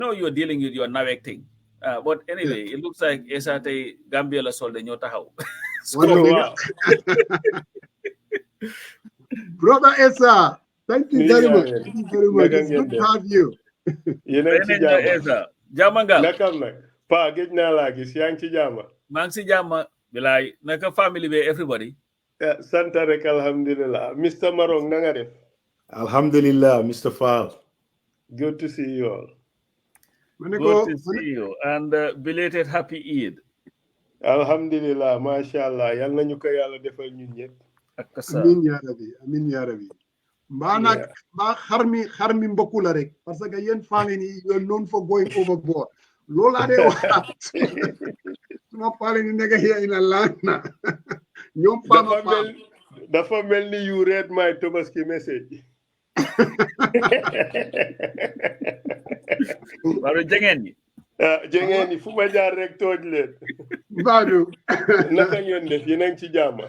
know you're dealing with your NAWEC thing. But anyway, it looks like Essa Gambia la sol de ñoo taxaw. Wow. Brother Essa, thank you very much. Thank you very much. It's good to have you. Essa jàmm nga. Nakam nak pa gëj naa laa gis yaa ngi ci jàmm. maa ngi si jàmm bilaay naka family be everybody. Sant rek alhamdulillah. Mr. Marong na nga def. Alhamdulillah, Mr. Faal. Good to see you all. Good to see you and belated happy Eid. Alhamdulillah, mashallah. Yal nañu ko yàlla defal ñun ñëpp. Amin ya rabbi, amin ya rabbi. Mbaa nag mbaa xar mi mbokku la rek parce que yéen famille yi you're known for going overboard. Loolu laa dee wax. Suma famille yi nekk here in Atlanta. Ñoom dafa mel ni you read my Tobaski message. Waaw jengeen ñi. Jengeen ñi fu ma jaar rek tooj leen. Mbadu. Naka ngeen def yéen a ngi ci jàmm.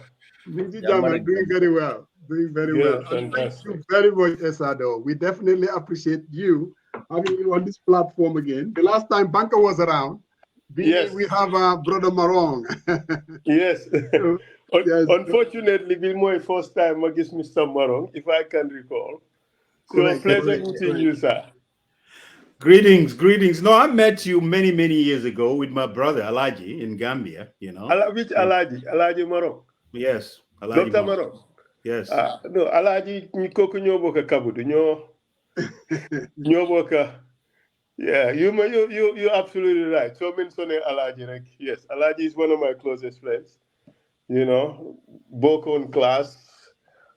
Doing very well. Doing very well. Thank you very much, Essa. We definitely appreciate you having you on this platform again. The last time Banker was around, we have Brother Marong. Yes. Yes. Unfortunately, this is my first time against Mr. Marong, if I can recall. So pleasure meeting you, sir. Greetings. No, I met you many years ago with my brother Alaji in Gambia. You know. Which Alaji? Alaji Marong. Yes. Alaji Dr. Marong. Yes. No, Alaji kooku ñoo bokk kabudu ñoo bokk. Yeah, you're absolutely right. So mentioning Alaji, like, yes, Alaji is one of my closest friends. You know, Boko in class,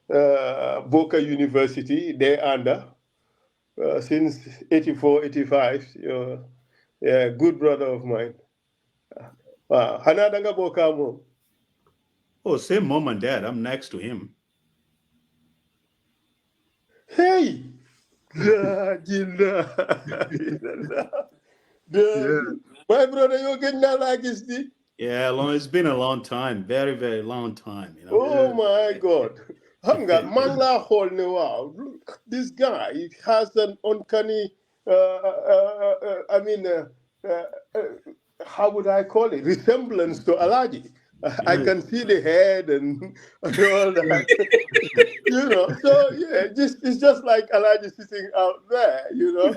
Boca University, they under since 84, 85. Yeah, good brother of mine. Hanadanga Boka mo. Oh, same mom and dad. I'm next to him. Hey! My brother, you're getting that like this. Yeah, it's been a long time. Very long time. You know? Oh my God. This guy has an uncanny, how would I call it? Resemblance to Alaji. I can see the head and all that. You know, so yeah, it's just like Alaji sitting out there, you know.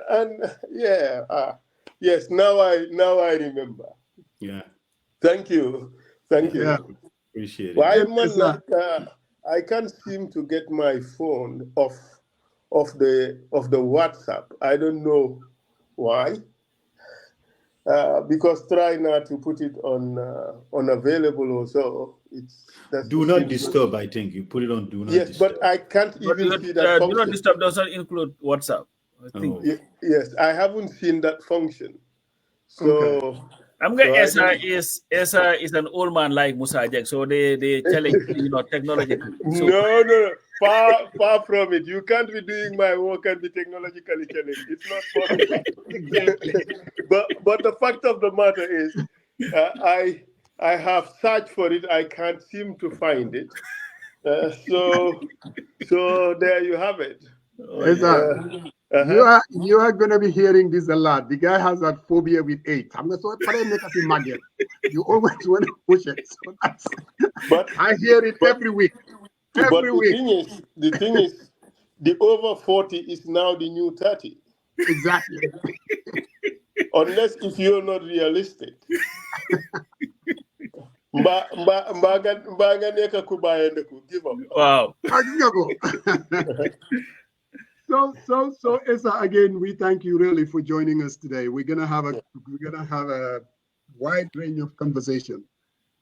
and yeah, yes, now I remember. Yeah. Thank you. Yeah. Appreciate it. Why I can't seem to get my phone off the WhatsApp. I don't know why. Because try not to put it on unavailable or so. Do not disturb, I think. You put it on do not disturb. Yes, but I can't even see that function. Do not disturb doesn't include WhatsApp. I think. Yes, I haven't seen that function. So okay. I'm going Essa is an old man like Musa Jack, so they challenge technology. So. No. Far from it. You can't be doing my work and be technologically challenged. It's not possible. Exactly. But the fact of the matter is, I have searched for it. I can't seem to find it. So there you have it. You are going to be hearing this a lot. The guy has that phobia with 8. I'm going to make it. You always want to push it. So but I hear it every week. The thing is, the over 40 is now the new 30. Exactly. Unless if you're not realistic. Give up. Wow. So Essa, again, we thank you really for joining us today. We're gonna have a wide range of conversation,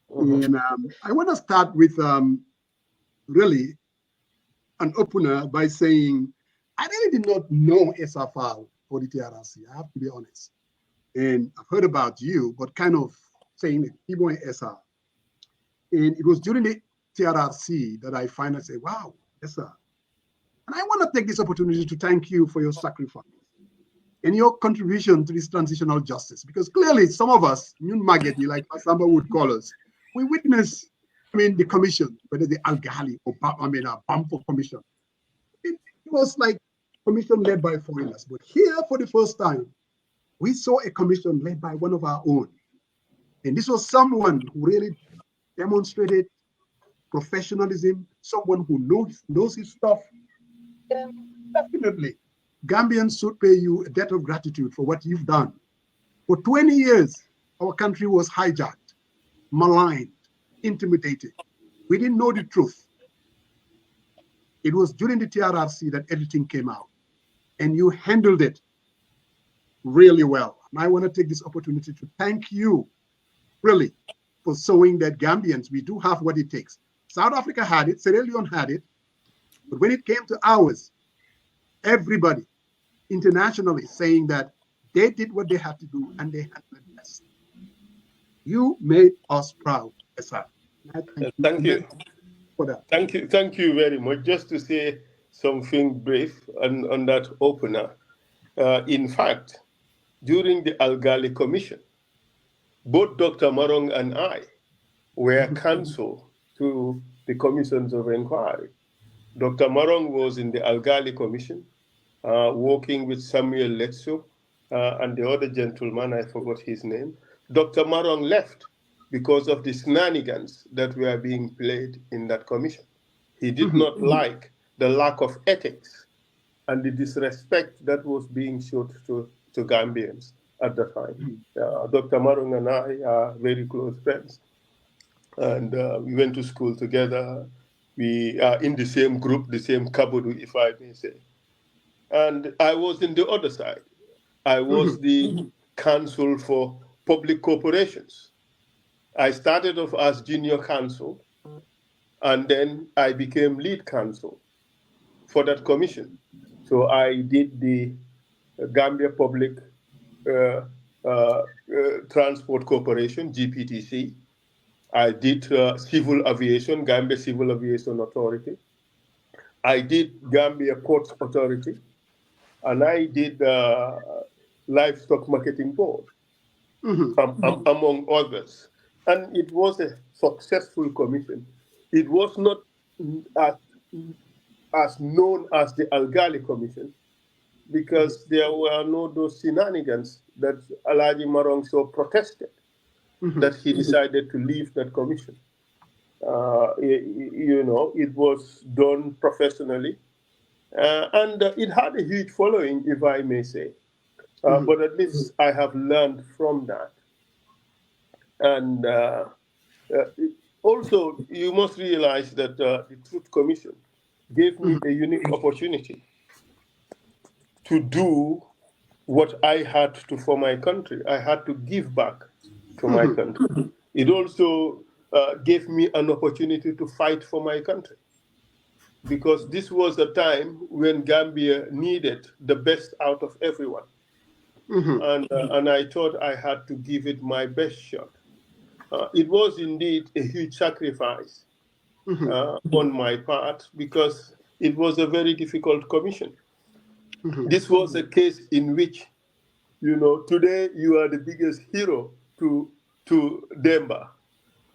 and I want to start with really an opener by saying I really did not know Essa Faal for the TRRC. I have to be honest, and I've heard about you, but kind of saying Ibo Essa, and it was during the TRRC that I finally said, "Wow, Essa." And I want to take this opportunity to thank you for your sacrifice and your contribution to this transitional justice. Because clearly some of us, Magedi, like Samba would call us, we witness, the commission, whether the Al-Ghali or Bamford Commission. It was like commission led by foreigners. But here, for the first time, we saw a commission led by one of our own. And this was someone who really demonstrated professionalism, someone who knows his stuff. And definitely, Gambians should pay you a debt of gratitude for what you've done. For 20 years, our country was hijacked, maligned, intimidated. We didn't know the truth. It was during the TRRC that everything came out, and you handled it really well. And I want to take this opportunity to thank you, really, for showing that Gambians, we do have what it takes. South Africa had it, Sierra Leone had it, but when it came to ours, everybody internationally saying that they did what they had to do and they handled it best. You made us proud, Essa. Thank you for that. Thank you very much. Just to say something brief on that opener. In fact, during the Algali Commission, both Dr. Marong and I were counsel to the commissions of inquiry. Dr. Marong was in the Algali Commission, working with Samuel Letso and the other gentleman, I forgot his name. Dr. Marong left because of the shenanigans that were being played in that commission. He did not like the lack of ethics and the disrespect that was being showed to Gambians at the time. Dr. Marong and I are very close friends. And we went to school together. We are in the same group, the same kabudu, if I may say. And I was in the other side. I was the counsel for public corporations. I started off as junior counsel, and then I became lead counsel for that commission. So I did the Gambia Public Transport Corporation, GPTC. I did civil aviation, Gambia Civil Aviation Authority. I did Gambia Ports Authority, and I did Livestock Marketing Board, among others. And it was a successful commission. It was not as known as the Algali Commission because there were no those shenanigans that Alaji Marong so protested that he decided to leave that commission. It was done professionally, and it had a huge following, if I may say. But at least I have learned from that. And also, you must realize that the Truth Commission gave me a unique opportunity to do what I had to for my country. I had to give back to my country. It also gave me an opportunity to fight for my country, because this was a time when Gambia needed the best out of everyone. And I thought I had to give it my best shot. It was indeed a huge sacrifice on my part, because it was a very difficult commission. This was a case in which, today you are the biggest hero to Demba.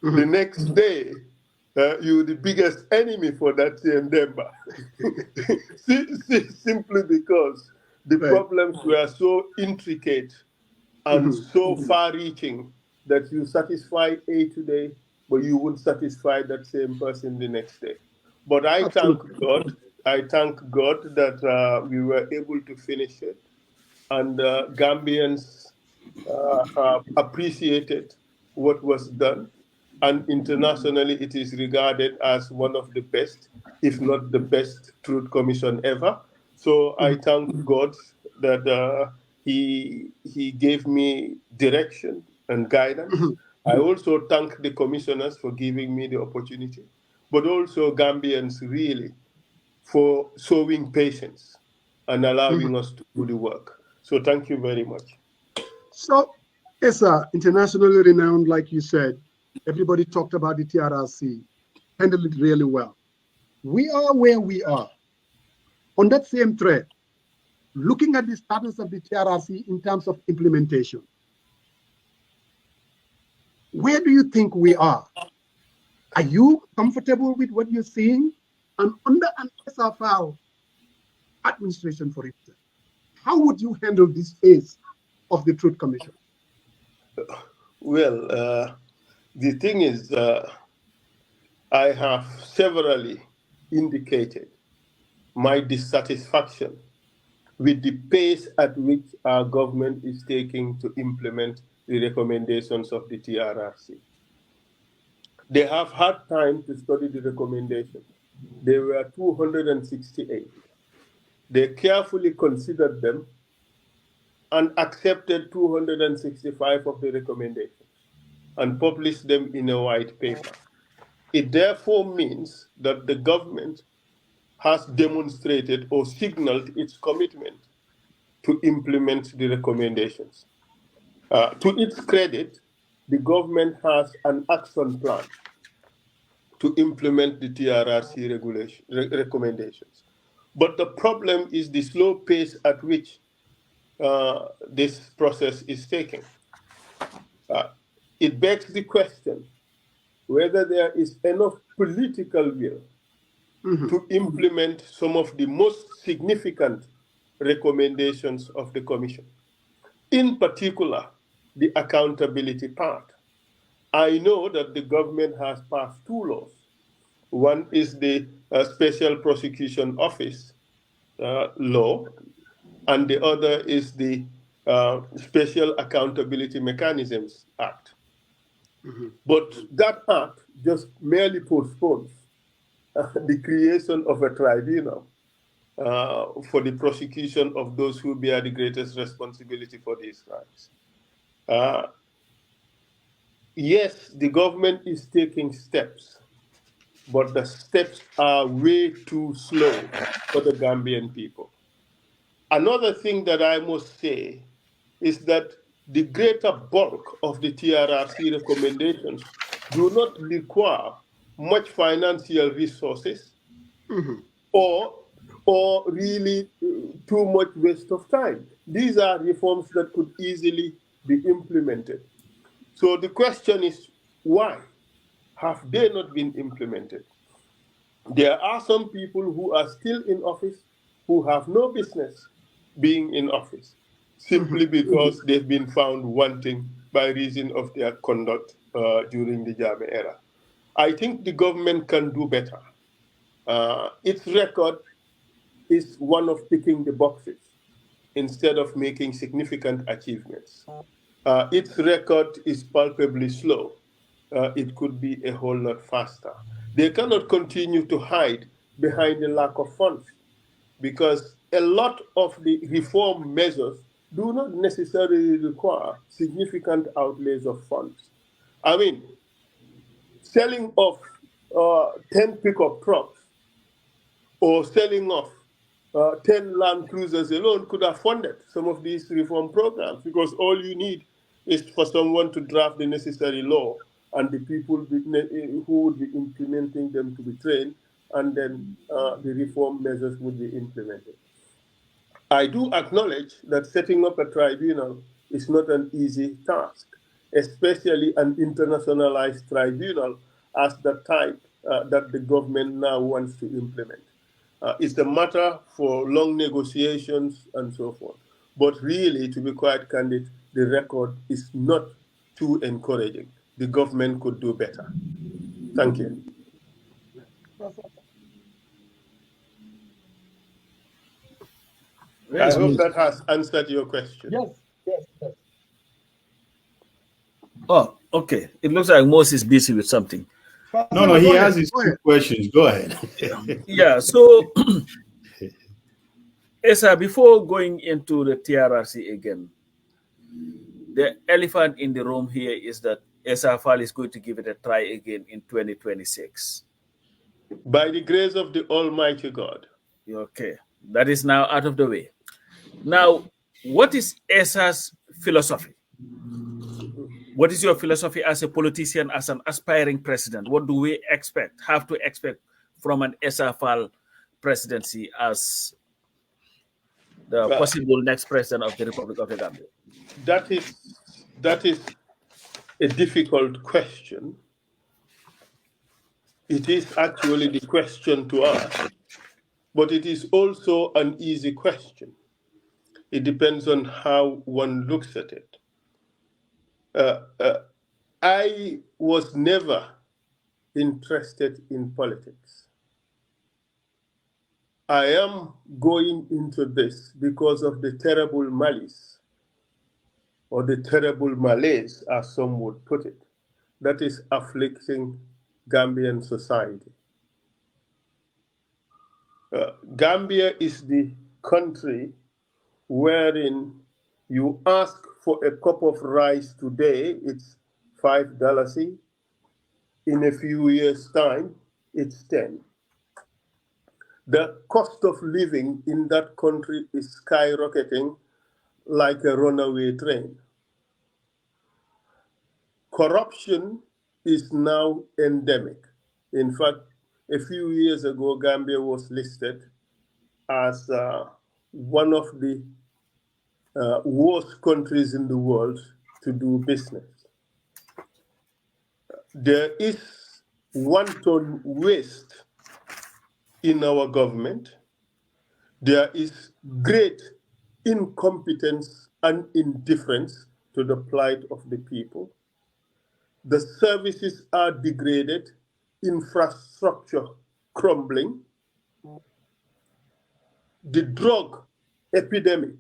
The next day, you're the biggest enemy for that same Demba. Simply because the problems were so intricate and so far-reaching that you satisfy A today, but you wouldn't satisfy that same person the next day. But I thank God that we were able to finish it, and Gambians appreciated what was done, and internationally it is regarded as one of the best, if not the best, Truth Commission ever. So I thank God that he gave me direction and guidance. I also thank the commissioners for giving me the opportunity, but also Gambians really for showing patience and allowing us to do the work. So thank you very much. So, Essa, internationally renowned, like you said, everybody talked about the TRRC, handled it really well. We are where we are. On that same thread, looking at the status of the TRRC in terms of implementation, where do you think we are? Are you comfortable with what you're seeing? And under an Essa Faal, administration for itself. How would you handle this phase of the Truth Commission? Well, the thing is, I have severally indicated my dissatisfaction with the pace at which our government is taking to implement the recommendations of the TRRC. They have had time to study the recommendations. There were 268. They carefully considered them and accepted 265 of the recommendations and published them in a white paper. It therefore means that the government has demonstrated or signaled its commitment to implement the recommendations. To its credit, the government has an action plan to implement the TRRC recommendations. But the problem is the slow pace at which this process is taking. It begs the question whether there is enough political will to implement some of the most significant recommendations of the Commission. In particular, the accountability part. I know that the government has passed 2 laws. One is the Special Prosecution Office law, and the other is the Special Accountability Mechanisms Act. But that act just merely postpones the creation of a tribunal for the prosecution of those who bear the greatest responsibility for these crimes. Yes, the government is taking steps, but the steps are way too slow for the Gambian people. Another thing that I must say is that the greater bulk of the TRRC recommendations do not require much financial resources or really too much waste of time. These are reforms that could easily be implemented. So the question is, why have they not been implemented? There are some people who are still in office who have no business being in office, simply because they've been found wanting by reason of their conduct during the Jammeh era. I think the government can do better. Its record is one of ticking the boxes instead of making significant achievements. Its record is palpably slow. It could be a whole lot faster. They cannot continue to hide behind the lack of funds, because a lot of the reform measures do not necessarily require significant outlays of funds. I mean, selling off 10 pickup trucks or selling off 10 Land Cruisers alone could have funded some of these reform programs, because all you need is for someone to draft the necessary law and the people who would be implementing them to be trained, and then the reform measures would be implemented. I do acknowledge that setting up a tribunal is not an easy task, especially an internationalized tribunal as the type that the government now wants to implement. It's a matter for long negotiations and so forth. But really, to be quite candid, the record is not too encouraging. The government could do better. Thank you. I hope that has answered your question. Yes. Oh, okay. It looks like Moses is busy with something. No, he has his 2 questions. Go ahead. Yeah, so Essa, before going into the TRRC again, the elephant in the room here is that Essa Faal is going to give it a try again in 2026. By the grace of the Almighty God. Okay, that is now out of the way. Now, what is Essa's philosophy? What is your philosophy as a politician, as an aspiring president? What do we have to expect from an Essa Faal presidency as the possible next president of the Republic of the Gambia? That is a difficult question. It is actually the question to ask. but it is also an easy question. It depends on how one looks at it. I was never interested in politics. I am going into this because of the terrible malice, or the terrible malaise, as some would put it, that is afflicting Gambian society. Gambia is the country wherein you ask for a cup of rice today, it's $5. In a few years' time, it's 10. The cost of living in that country is skyrocketing like a runaway train. Corruption is now endemic. In fact, a few years ago, Gambia was listed as one of the worst countries in the world to do business. There is wanton waste in our government. There is great incompetence and indifference to the plight of the people. The services are degraded, infrastructure crumbling. The drug epidemic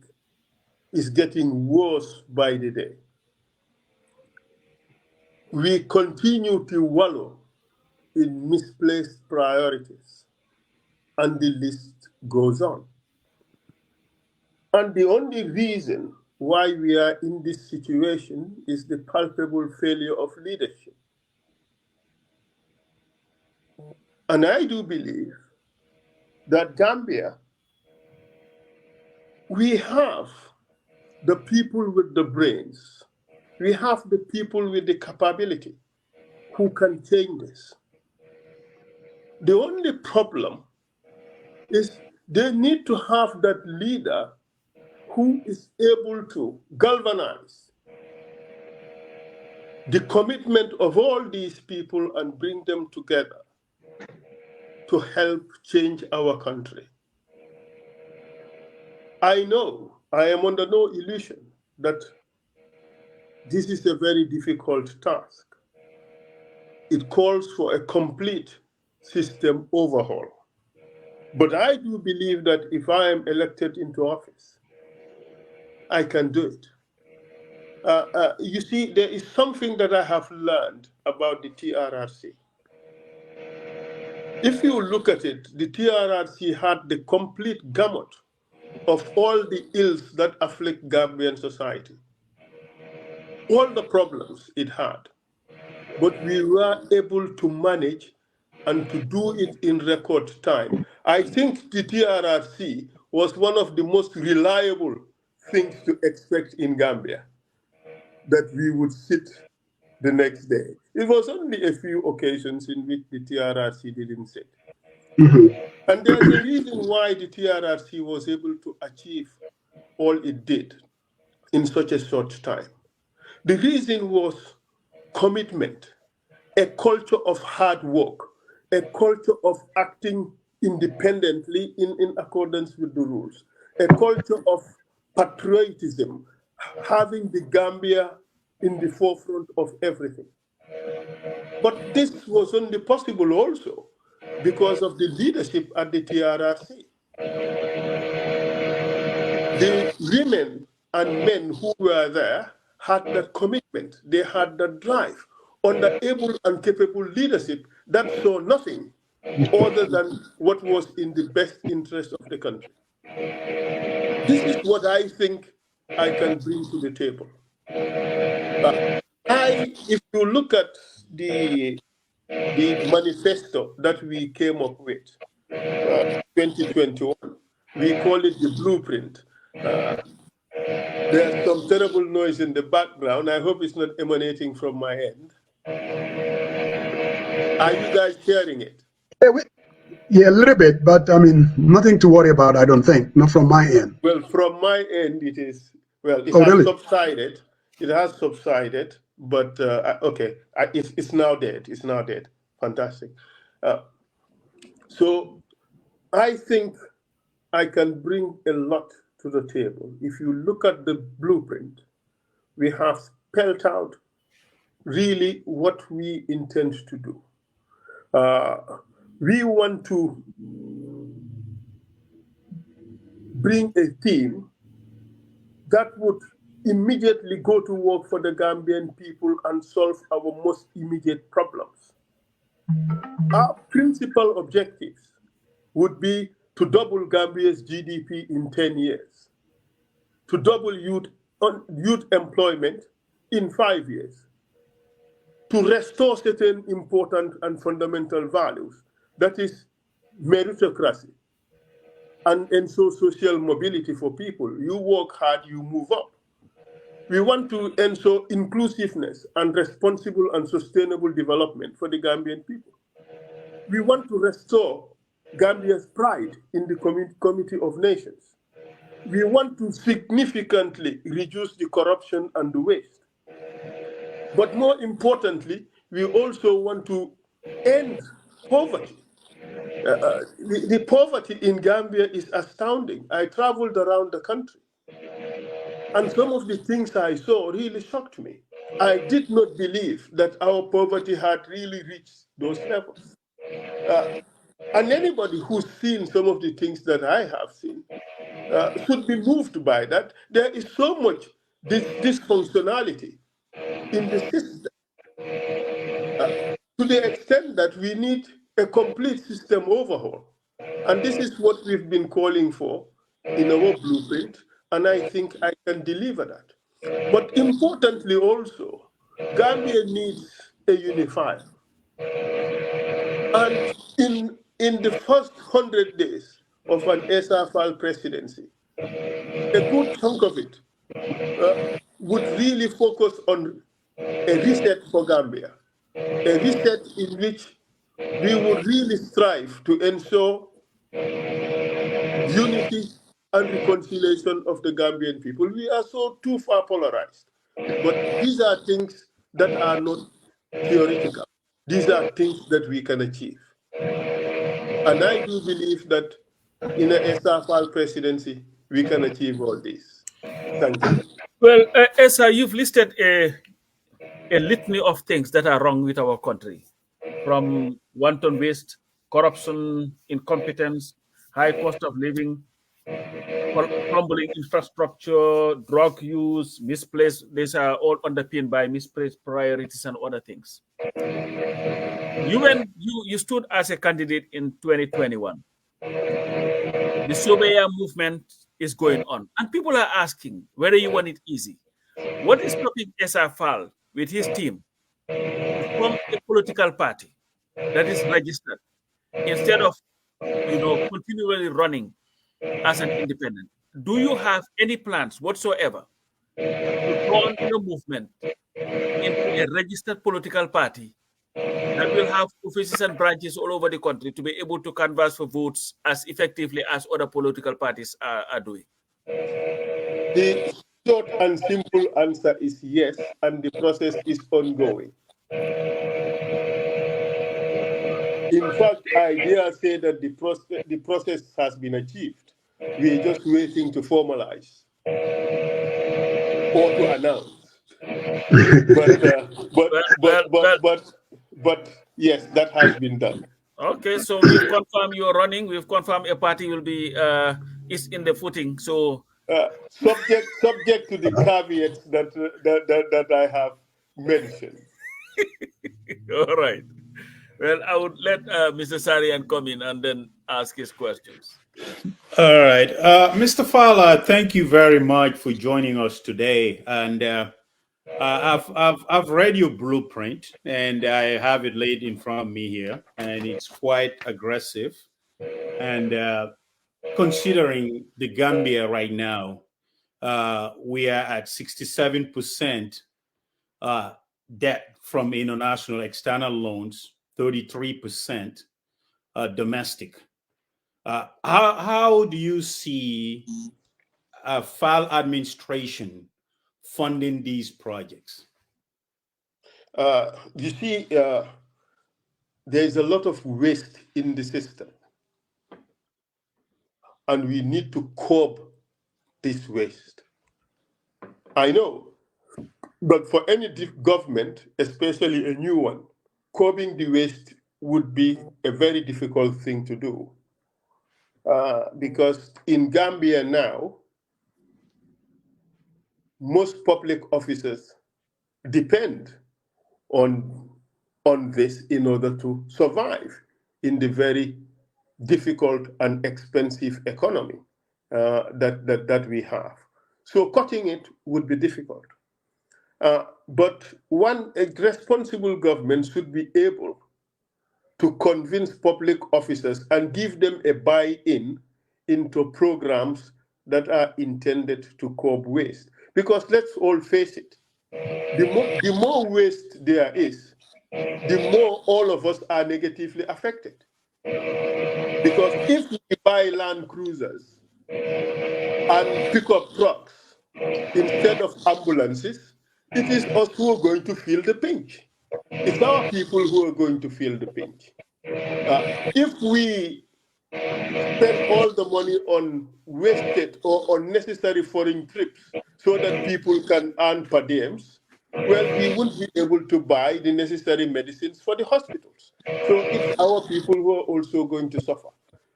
is getting worse by the day. We continue to wallow in misplaced priorities, and the list goes on. And the only reason why we are in this situation is the palpable failure of leadership. And I do believe that Gambia, we have the people with the brains, we have the people with the capability who can change this. The only problem is they need to have that leader who is able to galvanize the commitment of all these people and bring them together to help change our country. I know, I am under no illusion that this is a very difficult task. It calls for a complete system overhaul. But I do believe that if I am elected into office, I can do it. You see, there is something that I have learned about the TRRC. If you look at it, the TRRC had the complete gamut of all the ills that afflict Gambian society, all the problems it had. But we were able to manage and to do it in record time. I think the TRRC was one of the most reliable things to expect in Gambia, that we would sit the next day. It was only a few occasions in which the TRRC didn't sit. And there's a reason why the TRRC was able to achieve all it did in such a short time. The reason was commitment, a culture of hard work, a culture of acting independently in accordance with the rules, a culture of patriotism, having the Gambia in the forefront of everything. But this was only possible also because of the leadership at the TRRC. The women and men who were there had that commitment, they had that drive, under able and capable leadership that saw nothing other than what was in the best interest of the country. This is what I think I can bring to the table. If you look at the manifesto that we came up with, 2021, we call it the blueprint. There's some terrible noise in the background. I hope it's not emanating from my end. Are you guys hearing it? Yeah, a little bit, but I mean, nothing to worry about, I don't think, not from my end. Well, from my end, it is, well, it has really? subsided. It has subsided, but okay, it's now dead. It's now dead. Fantastic. So I think I can bring a lot to the table. If you look at the blueprint, we have spelled out really what we intend to do. We want to bring a team that would immediately go to work for the Gambian people and solve our most immediate problems. Our principal objectives would be to double Gambia's GDP in 10 years, to double youth employment in 5 years, to restore certain important and fundamental values, that is meritocracy, and ensure social mobility for people. You work hard, you move up. We want to ensure inclusiveness and responsible and sustainable development for the Gambian people. We want to restore Gambia's pride in the Committee of Nations. We want to significantly reduce the corruption and the waste. But more importantly, we also want to end poverty. The poverty in Gambia is astounding. I traveled around the country, and some of the things I saw really shocked me. I did not believe that our poverty had really reached those levels. And anybody who's seen some of the things that I have seen should be moved by that. There is so much dysfunctionality in the system to the extent that we need a complete system overhaul. And this is what we've been calling for in our blueprint, and I think I can deliver that. But importantly also, Gambia needs a unifier. And in the first 100 days of an Essa Faal presidency, a good chunk of it would really focus on a reset for Gambia, a reset in which we would really strive to ensure unity and reconciliation of the Gambian people. We are so too far polarized. But these are things that are not theoretical. These are things that we can achieve. And I do believe that in an Essa Faal presidency, we can achieve all this. Thank you. Well, Essa, you've listed a litany of things that are wrong with our country, from wanton waste, corruption, incompetence, high cost of living, crumbling infrastructure, drug use, misplaced. These are all underpinned by misplaced priorities and other things. You stood as a candidate in 2021. The Sobeya movement is going on, and people are asking whether you want it easy. What is stopping Essa Faal with his team to form a political party that is registered instead of, continually running as an independent? Do you have any plans whatsoever to turn the movement into a registered political party that will have offices and branches all over the country to be able to canvass for votes as effectively as other political parties are doing? The short and simple answer is yes, and the process is ongoing. In fact, I dare say that the process has been achieved. We're just waiting to formalize or to announce. But yes, that has been done. Okay, so we've confirmed you're running. We've confirmed a party will be is in the footing. So subject to the caveats that I have mentioned. All right. Well, I would let Mr. Sarian come in and then ask his questions. All right. Mr. Fowler, thank you very much for joining us today. And I've read your blueprint, and I have it laid in front of me here, and it's quite aggressive. And considering the Gambia right now, we are at 67% debt from international external loans, 33% domestic. How do you see Faal administration funding these projects? You see, there's a lot of waste in the system. and we need to curb this waste. I know, but for any government, especially a new one, curbing the waste would be a very difficult thing to do. Because in Gambia now, most public officers depend on this in order to survive in the very difficult and expensive economy that we have. So cutting it would be difficult. But a responsible government should be able to convince public officers and give them a buy-in into programs that are intended to curb waste. Because let's all face it, the more waste there is, the more all of us are negatively affected. Because if we buy Land Cruisers and pickup trucks instead of ambulances, it is us who are going to feel the pinch. It's our people who are going to feel the pinch. If we spend all the money on wasted or unnecessary foreign trips so that people can earn per diems, well, we won't be able to buy the necessary medicines for the hospitals. So it's our people who are also going to suffer.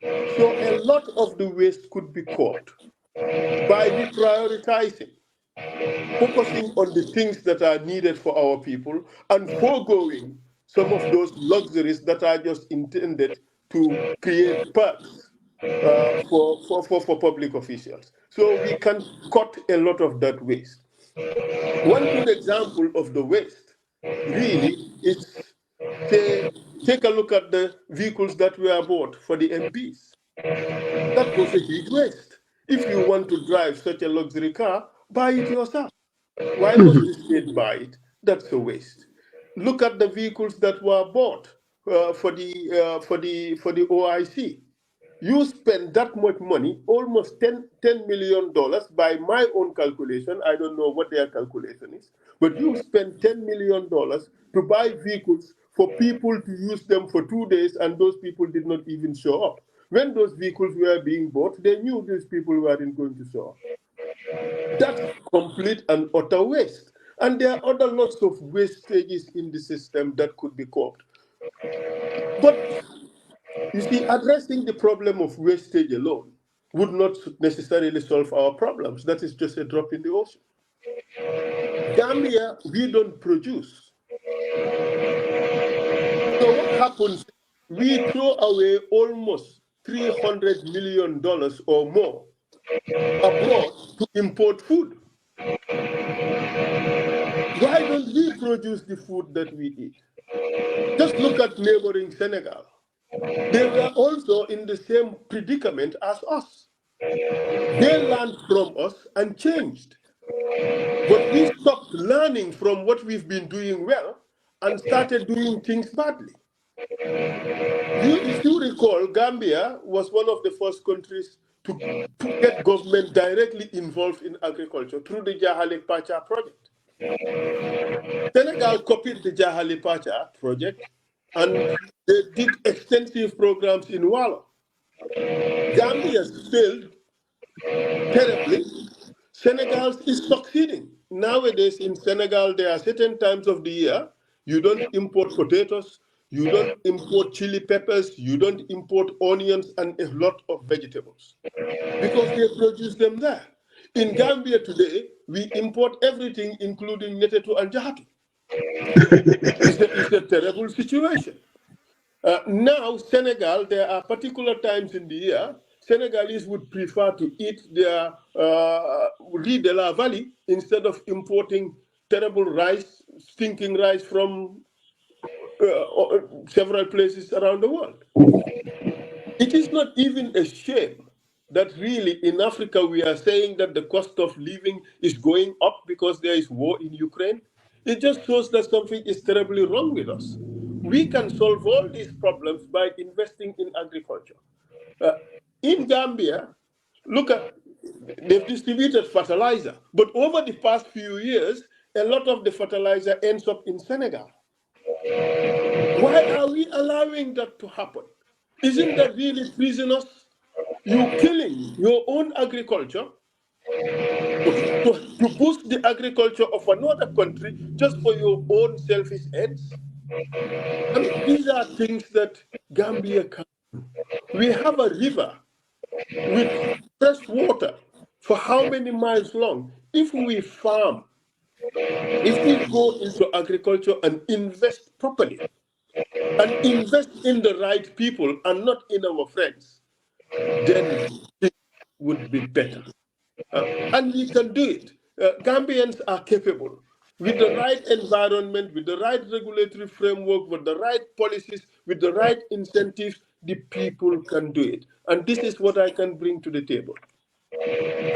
So a lot of the waste could be curbed by reprioritizing, focusing on the things that are needed for our people and foregoing some of those luxuries that are just intended to create perks for public officials. So we can cut a lot of that waste. One good example of the waste really is, take a look at the vehicles that were bought for the MPs. That was a huge waste. If you want to drive such a luxury car, buy it yourself. Why must the state buy it? That's a waste. Look at the vehicles that were bought for the OIC. You spend that much money, almost $10 million by my own calculation. I don't know what their calculation is, but you spend $10 million to buy vehicles for people to use them for 2 days, and those people did not even show up. When those vehicles were being bought, they knew these people weren't going to show up. That's complete and utter waste. And there are other lots of wastages in the system that could be curbed. But you see, addressing the problem of wastage alone would not necessarily solve our problems. That is just a drop in the ocean. Gambia, we don't produce. So what happens? We throw away almost $300 million or more abroad to import food. Why don't we produce the food that we eat? Just look at neighboring Senegal. They were also in the same predicament as us. They learned from us and changed. But we stopped learning from what we've been doing well and started doing things badly. If you recall, Gambia was one of the first countries to get government directly involved in agriculture through the Jahale Pacha project. Senegal copied the Jahale Pacha project, and they did extensive programs in Walo. Gambia failed terribly. Senegal is succeeding. Nowadays in Senegal, there are certain times of the year you don't import potatoes, you don't import chili peppers, you don't import onions and a lot of vegetables because they produce them there. In Gambia today, we import everything, including netetu and jahatu. It's a terrible situation. Now, Senegal, there are particular times in the year, Senegalese would prefer to eat their riz de la valley instead of importing terrible rice, stinking rice from several places around the world. It is not even a shame that really in Africa we are saying that the cost of living is going up because there is war in Ukraine. It just shows that something is terribly wrong with us. We can solve all these problems by investing in agriculture. In Gambia, look at, they've distributed fertilizer, but over the past few years, a lot of the fertilizer ends up in Senegal. Why are we allowing that to happen? Isn't that really treasonous? You killing your own agriculture to boost the agriculture of another country just for your own selfish ends. I mean, these are things that Gambia can do. We have a river with fresh water for how many miles long? If we farm, if we go into agriculture and invest properly, and invest in the right people and not in our friends, then it would be better. And we can do it. Gambians are capable. With the right environment, with the right regulatory framework, with the right policies, with the right incentives, the people can do it. And this is what I can bring to the table.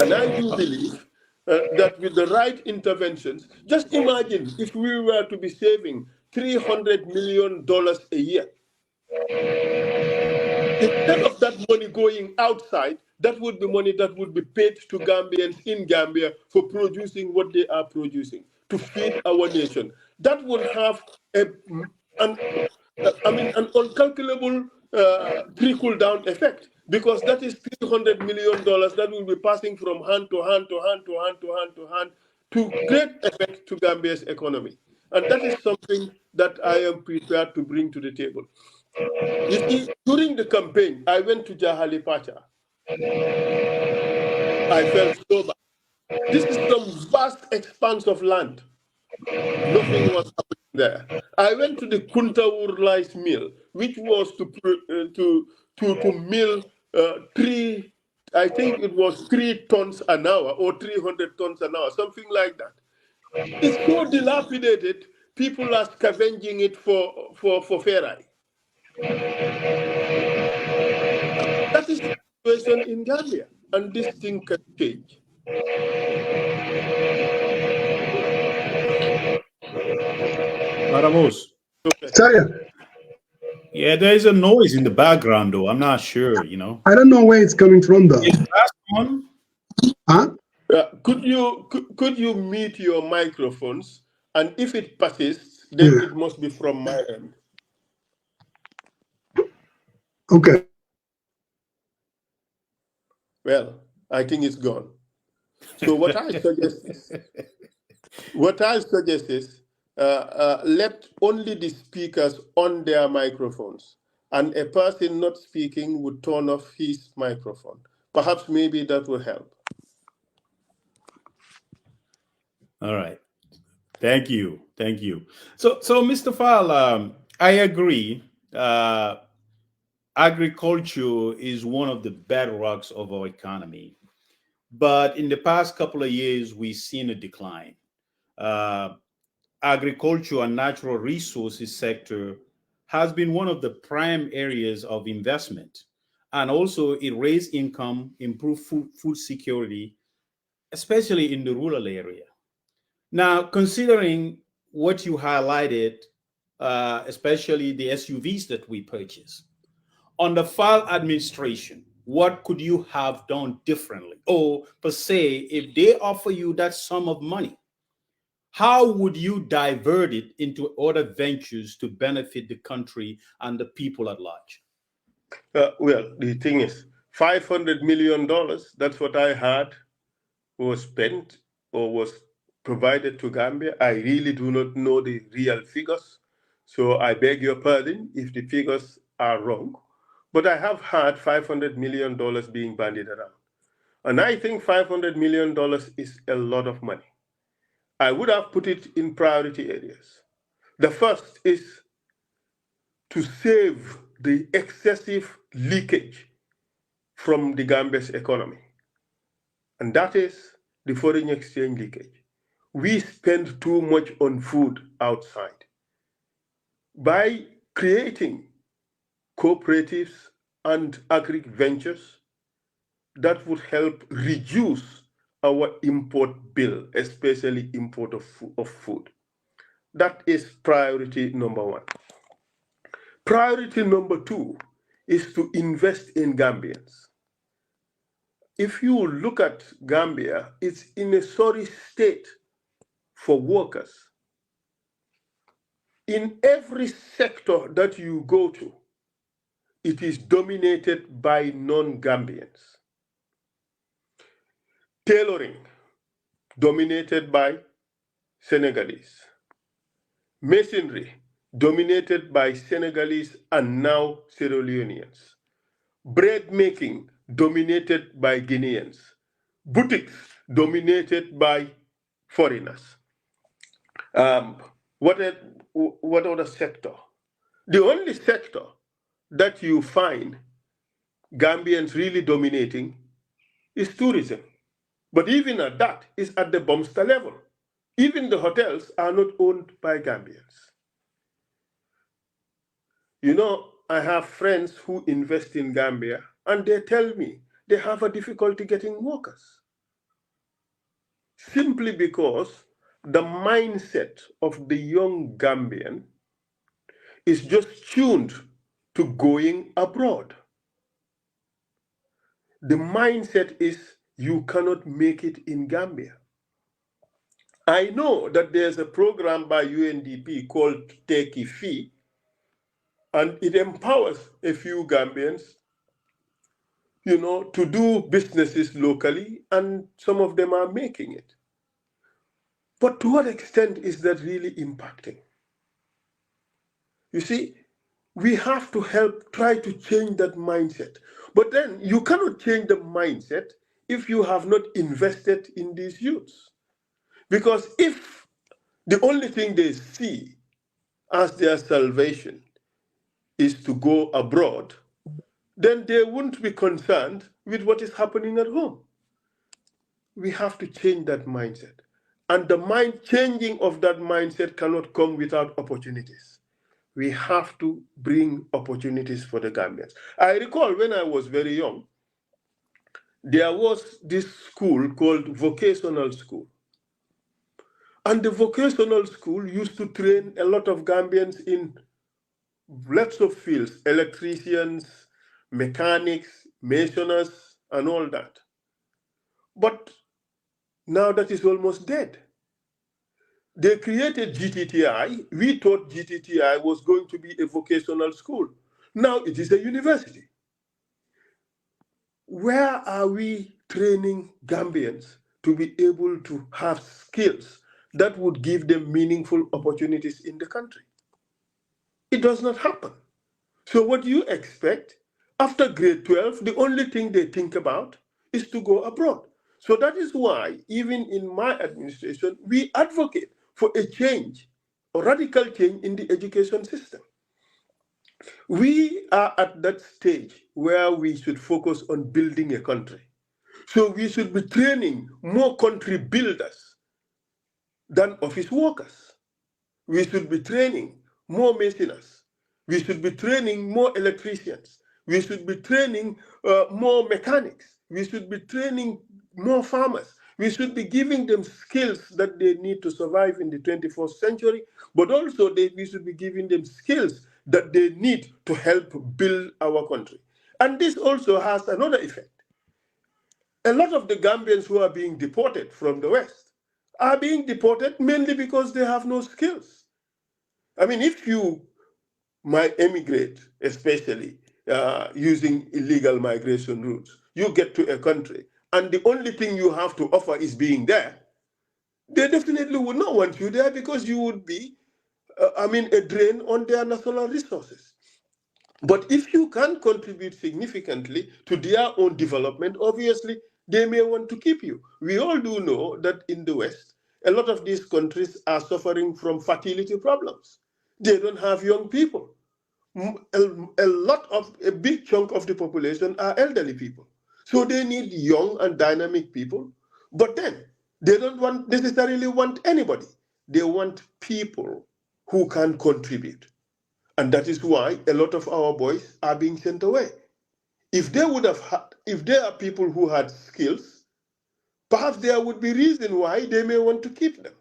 And I do believe that with the right interventions, just imagine if we were to be saving $300 million a year. Instead of that money going outside, that would be money that would be paid to Gambians in Gambia for producing what they are producing to feed our nation. That would have an uncalculable trickle-down effect, because that is $300 million that will be passing from hand to hand to hand to hand to hand to hand to great effect to Gambia's economy. And that is something that I am prepared to bring to the table. You see, during the campaign, I went to Jahali Pacha. I felt so bad. This is some vast expanse of land. Nothing was happening there. I went to the Kuntawur rice mill, which was to mill I think it was 3 tons an hour or 300 tons an hour, something like that. It's so dilapidated, people are scavenging it for ferrite. That is the situation in Gambia, and this thing can change. Ramos. Sorry, Yeah, there is a noise in the background, though. I'm not sure, you know. I don't know where it's coming from, though. Is that on? Huh? Could you mute your microphones? And if it persists, then it must be from my end. Okay. Well, I think it's gone. So what I suggest is, let only the speakers on their microphones, and a person not speaking would turn off his microphone. Perhaps maybe that will help. All right. Thank you. Thank you. So Mr. Faal, I agree. Agriculture is one of the bedrocks of our economy. But in the past couple of years, we've seen a decline. Agriculture and natural resources sector has been one of the prime areas of investment. And also it raised income, improved food security, especially in the rural area. Now, considering what you highlighted, especially the SUVs that we purchased, on the Faal administration, what could you have done differently? Or per se, if they offer you that sum of money, how would you divert it into other ventures to benefit the country and the people at large? Well, the thing is, $500 million, that's what I had, was spent or was provided to Gambia. I really do not know the real figures, so I beg your pardon if the figures are wrong. But I have had $500 million being bandied around. And I think $500 million is a lot of money. I would have put it in priority areas. The first is to save the excessive leakage from the Gambia's economy. And that is the foreign exchange leakage. We spend too much on food outside. By creating cooperatives and agri ventures, that would help reduce our import bill, especially import of food. That is priority number one. Priority number two is to invest in Gambians. If you look at Gambia, it's in a sorry state for workers. In every sector that you go to, it is dominated by non-Gambians. Tailoring, dominated by Senegalese. Masonry, dominated by Senegalese and now Sierra Leoneans. Bread making, dominated by Guineans. Boutiques, dominated by foreigners. What other sector? The only sector that you find Gambians really dominating is tourism. But even at that, is at the bumster level. Even the hotels are not owned by Gambians. You know, I have friends who invest in Gambia, and they tell me they have a difficulty getting workers. Simply because the mindset of the young Gambian is just tuned to going abroad. The mindset is you cannot make it in Gambia. I know that there's a program by UNDP called Take a Fee, and it empowers a few Gambians, you know, to do businesses locally, and some of them are making it. But to what extent is that really impacting? You see, we have to help try to change that mindset. But then you cannot change the mindset if you have not invested in these youths. Because if the only thing they see as their salvation is to go abroad, then they won't be concerned with what is happening at home. We have to change that mindset. And the changing of that mindset cannot come without opportunities. We have to bring opportunities for the Gambians. I recall when I was very young, there was this school called vocational school. And the vocational school used to train a lot of Gambians in lots of fields, electricians, mechanics, masoners, and all that. But now that is almost dead. They created GTTI. We thought GTTI was going to be a vocational school. Now it is a university. Where are we training Gambians to be able to have skills that would give them meaningful opportunities in the country? It does not happen. So what do you expect? After grade 12, the only thing they think about is to go abroad. So that is why, even in my administration, we advocate for a change, a radical change in the education system. We are at that stage where we should focus on building a country. So we should be training more country builders than office workers. We should be training more masoners. We should be training more electricians. We should be training more mechanics. We should be training more farmers. We should be giving them skills that they need to survive in the 21st century, but also we should be giving them skills that they need to help build our country. And this also has another effect. A lot of the Gambians who are being deported from the West are being deported mainly because they have no skills. I mean, if you might emigrate, especially using illegal migration routes, you get to a country, and the only thing you have to offer is being there, they definitely would not want you there because you would be, a drain on their national resources. But if you can contribute significantly to their own development, obviously, they may want to keep you. We all do know that in the West, a lot of these countries are suffering from fertility problems. They don't have young people. A big chunk of the population are elderly people. So they need young and dynamic people. But then they don't necessarily want anybody. They want people who can contribute. And that is why a lot of our boys are being sent away. If there are people who had skills, perhaps there would be reason why they may want to keep them.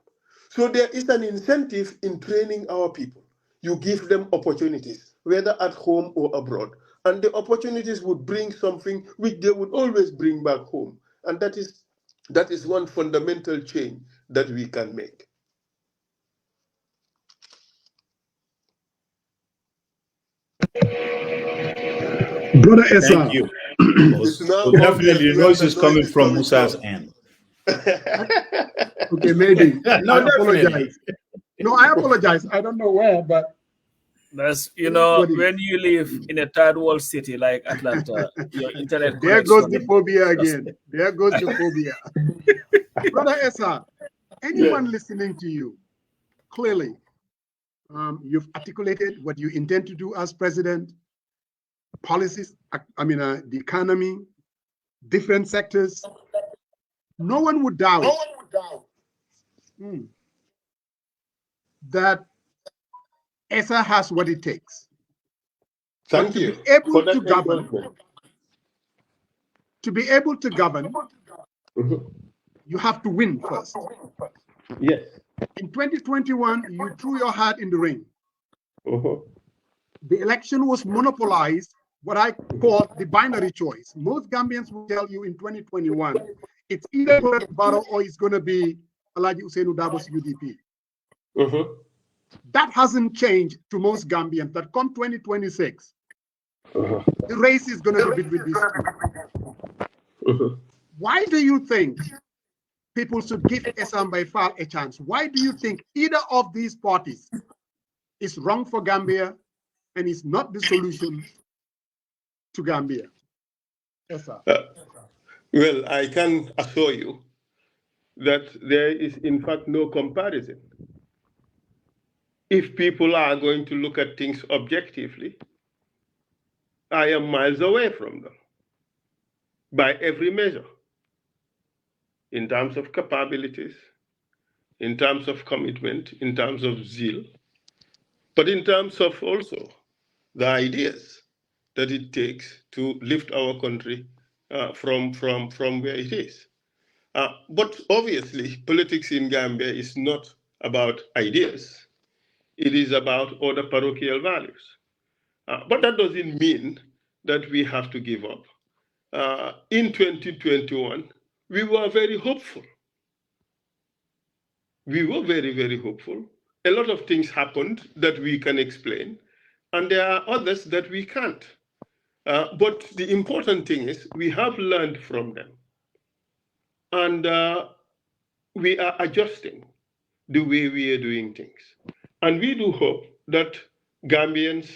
So there is an incentive in training our people. You give them opportunities, whether at home or abroad. And the opportunities would bring something which they would always bring back home. And that is one fundamental change that we can make. Brother Essa. Thank you. So definitely the noise is coming from Musa's end. Okay, maybe. No, I definitely. apologize. No, I apologize. I don't know where, but that's, you know, when you live in a third world city like Atlanta, your internet there connection. goes the phobia again. There goes the phobia. Brother Essa, anyone listening to you, clearly, you've articulated what you intend to do as president, policies, the economy, different sectors. No one would doubt that Essa has what it takes. Thank you. To be able to govern, you have to win first. Yes. In 2021, you threw your hat in the ring. The election was monopolized, what I call the binary choice. Most Gambians will tell you in 2021, it's either going to be Barrow or it's going to be Alhaji Ousainou Darboe's UDP. That hasn't changed to most Gambians. That come 2026, the race is going to be between these two. Why do you think people should give Essa Mbye Faal a chance? Why do you think either of these parties is wrong for Gambia and is not the solution to Gambia? Essa. Well, I can assure you that there is, in fact, no comparison. If people are going to look at things objectively, I am miles away from them by every measure, in terms of capabilities, in terms of commitment, in terms of zeal, but in terms of also the ideas that it takes to lift our country from where it is. But obviously, politics in Gambia is not about ideas. It is about other parochial values. But that doesn't mean that we have to give up. In 2021, we were very hopeful. We were very, very hopeful. A lot of things happened that we can explain, and there are others that we can't. But the important thing is we have learned from them. And we are adjusting the way we are doing things. And we do hope that Gambians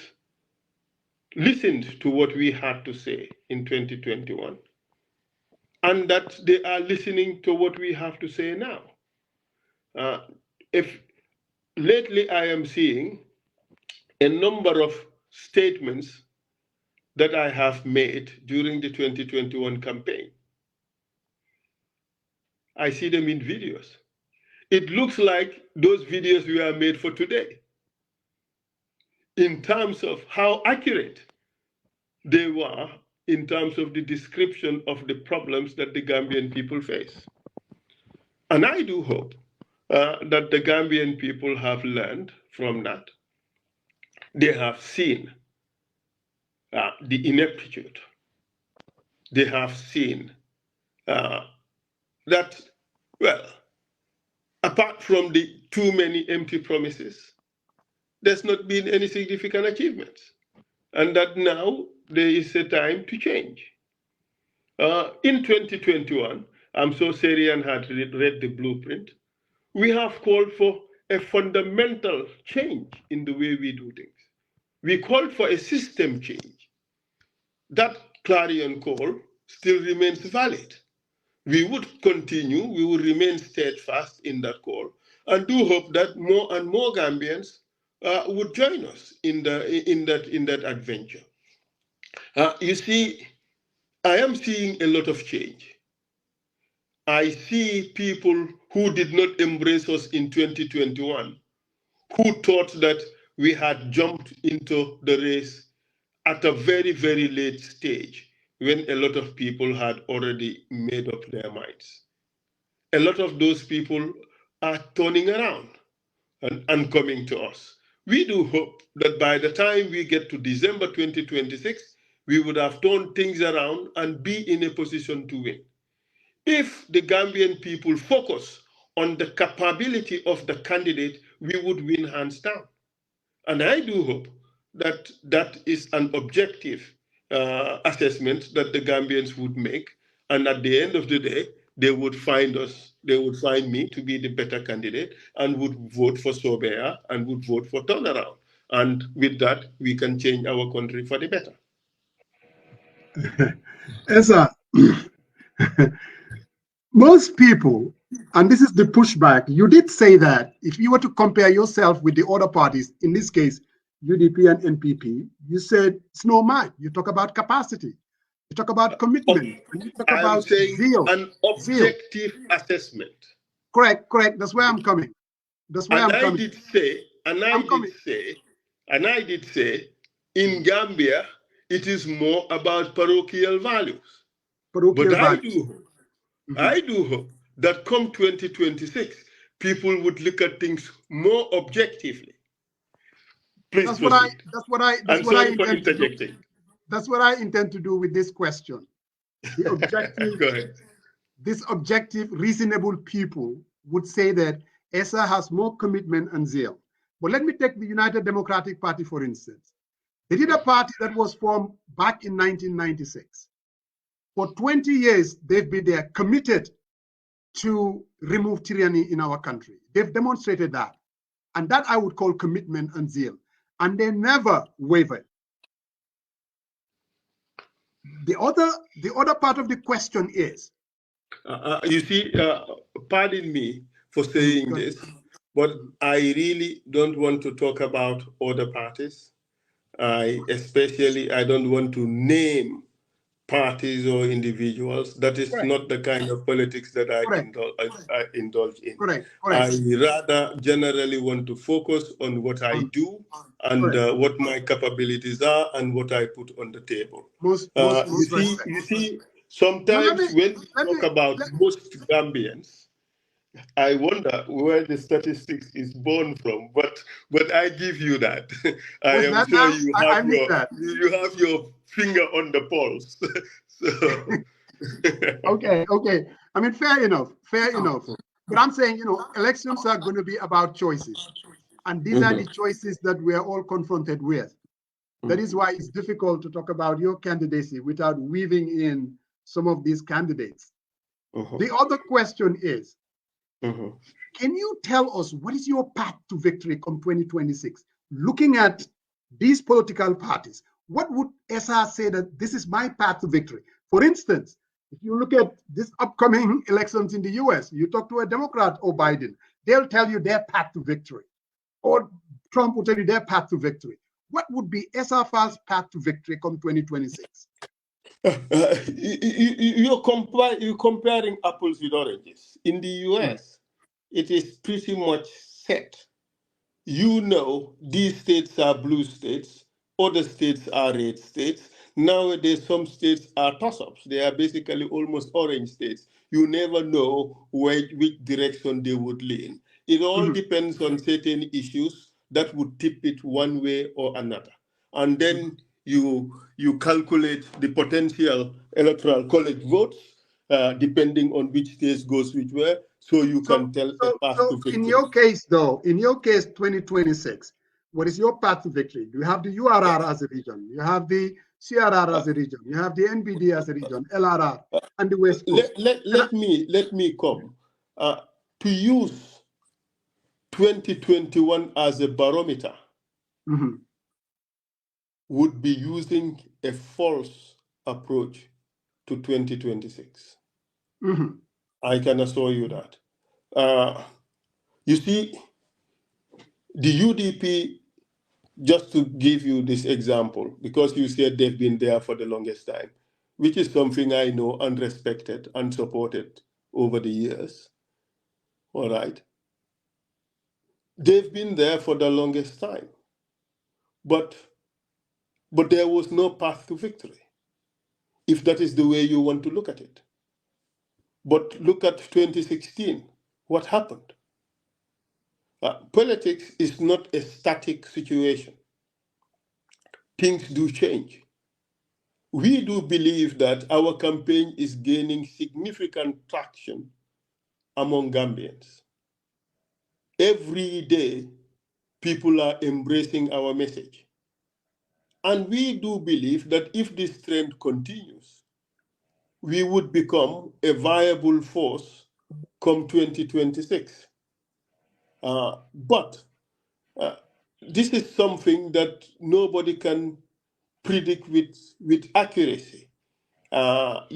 listened to what we had to say in 2021, and that they are listening to what we have to say now. If lately I am seeing a number of statements that I have made during the 2021 campaign. I see them in videos. It looks like those videos were made for today in terms of how accurate they were in terms of the description of the problems that the Gambian people face. And I do hope that the Gambian people have learned from that. They have seen the ineptitude. They have seen that, well, apart from the too many empty promises, there's not been any significant achievements. And that now there is a time to change. In 2021, I'm so Syrian had read the blueprint, we have called for a fundamental change in the way we do things. We called for a system change. That clarion call still remains valid. We would continue, we would remain steadfast in that call, and do hope that more and more Gambians would join us in that adventure. You see, I am seeing a lot of change. I see people who did not embrace us in 2021, who thought that we had jumped into the race at a very, very late stage when a lot of people had already made up their minds. A lot of those people are turning around and coming to us. We do hope that by the time we get to December 2026, we would have turned things around and be in a position to win. If the Gambian people focus on the capability of the candidate, we would win hands down. And I do hope that that is an objective assessment that the Gambians would make. And at the end of the day, they would find me to be the better candidate and would vote for Sobea and would vote for turnaround. And with that, we can change our country for the better. Essa, most people, and this is the pushback, you did say that if you were to compare yourself with the other parties, in this case, UDP and NPP, you said it's no match. You talk about capacity. You talk about commitment. And you talk about zeal. An objective assessment. Correct. That's where I'm coming. I did say, in Gambia, it is more about parochial values. I do hope that come 2026, people would look at things more objectively. Please proceed. That's what I intend to do with this question. The objective, Go ahead. This objective, reasonable people would say that Essa has more commitment and zeal. But let me take the United Democratic Party, for instance. They did a party that was formed back in 1996. For 20 years, they've been there, committed to remove tyranny in our country. They've demonstrated that. And that I would call commitment and zeal. And they never wavered. The other part of the question is, you see, pardon me for saying this, but I really don't want to talk about other parties. I don't want to name parties or individuals. That is not the kind of politics that I indulge in. I rather generally want to focus on what I do and what my capabilities are and what I put on the table. You see, sometimes when we talk about most Gambians, I wonder where the statistics is born from, but I give you that. I am sure you have your finger on the pulse. Okay. I mean, fair enough. But I'm saying, elections are going to be about choices. And these are the choices that we are all confronted with. That is why it's difficult to talk about your candidacy without weaving in some of these candidates. The other question is, can you tell us what is your path to victory come 2026? Looking at these political parties, what would Essa say that this is my path to victory? For instance, if you look at this upcoming elections in the US, you talk to a Democrat or Biden, they'll tell you their path to victory. Or Trump will tell you their path to victory. What would be Essa Faal's path to victory come 2026? You're comparing apples with oranges. In the US, it is pretty much set. These states are blue states, other states are red states. Nowadays, some states are toss-ups. They are basically almost orange states. You never know which direction they would lean. It all depends on certain issues that would tip it one way or another. And then you calculate the potential electoral college votes, depending on which state goes which way, so you can tell a path to victory. In your case, 2026, what is your path to victory? Do you have the URR as a region? You have the CRR as a region? You have the NBD as a region, LRR, and the West Coast? Let me come to use 2021 as a barometer. Would be using a false approach to 2026. I can assure you that. You see, the UDP, just to give you this example, because you said they've been there for the longest time, which is something I know and respected and supported over the years. All right. They've been there for the longest time. But there was no path to victory, if that is the way you want to look at it. But look at 2016. What happened? Politics is not a static situation. Things do change. We do believe that our campaign is gaining significant traction among Gambians. Every day, people are embracing our message. And we do believe that if this trend continues, we would become a viable force come 2026. But this is something that nobody can predict with accuracy. We're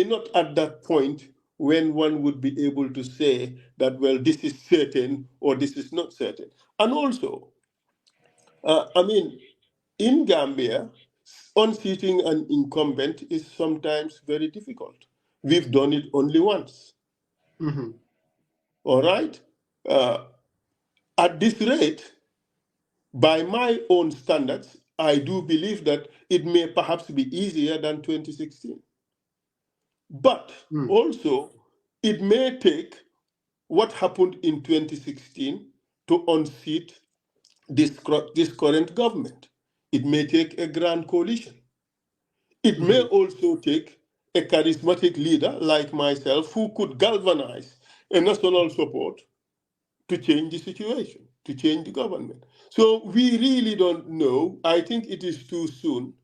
not at that point when one would be able to say that, well, this is certain or this is not certain. And also, in Gambia, unseating an incumbent is sometimes very difficult. We've done it only once. Mm-hmm. All right? At this rate, by my own standards, I do believe that it may perhaps be easier than 2016. But also, it may take what happened in 2016 to unseat this current government. It may take a grand coalition. It may also take a charismatic leader like myself who could galvanize a national support to change the situation, to change the government. So we really don't know. I think it is too soon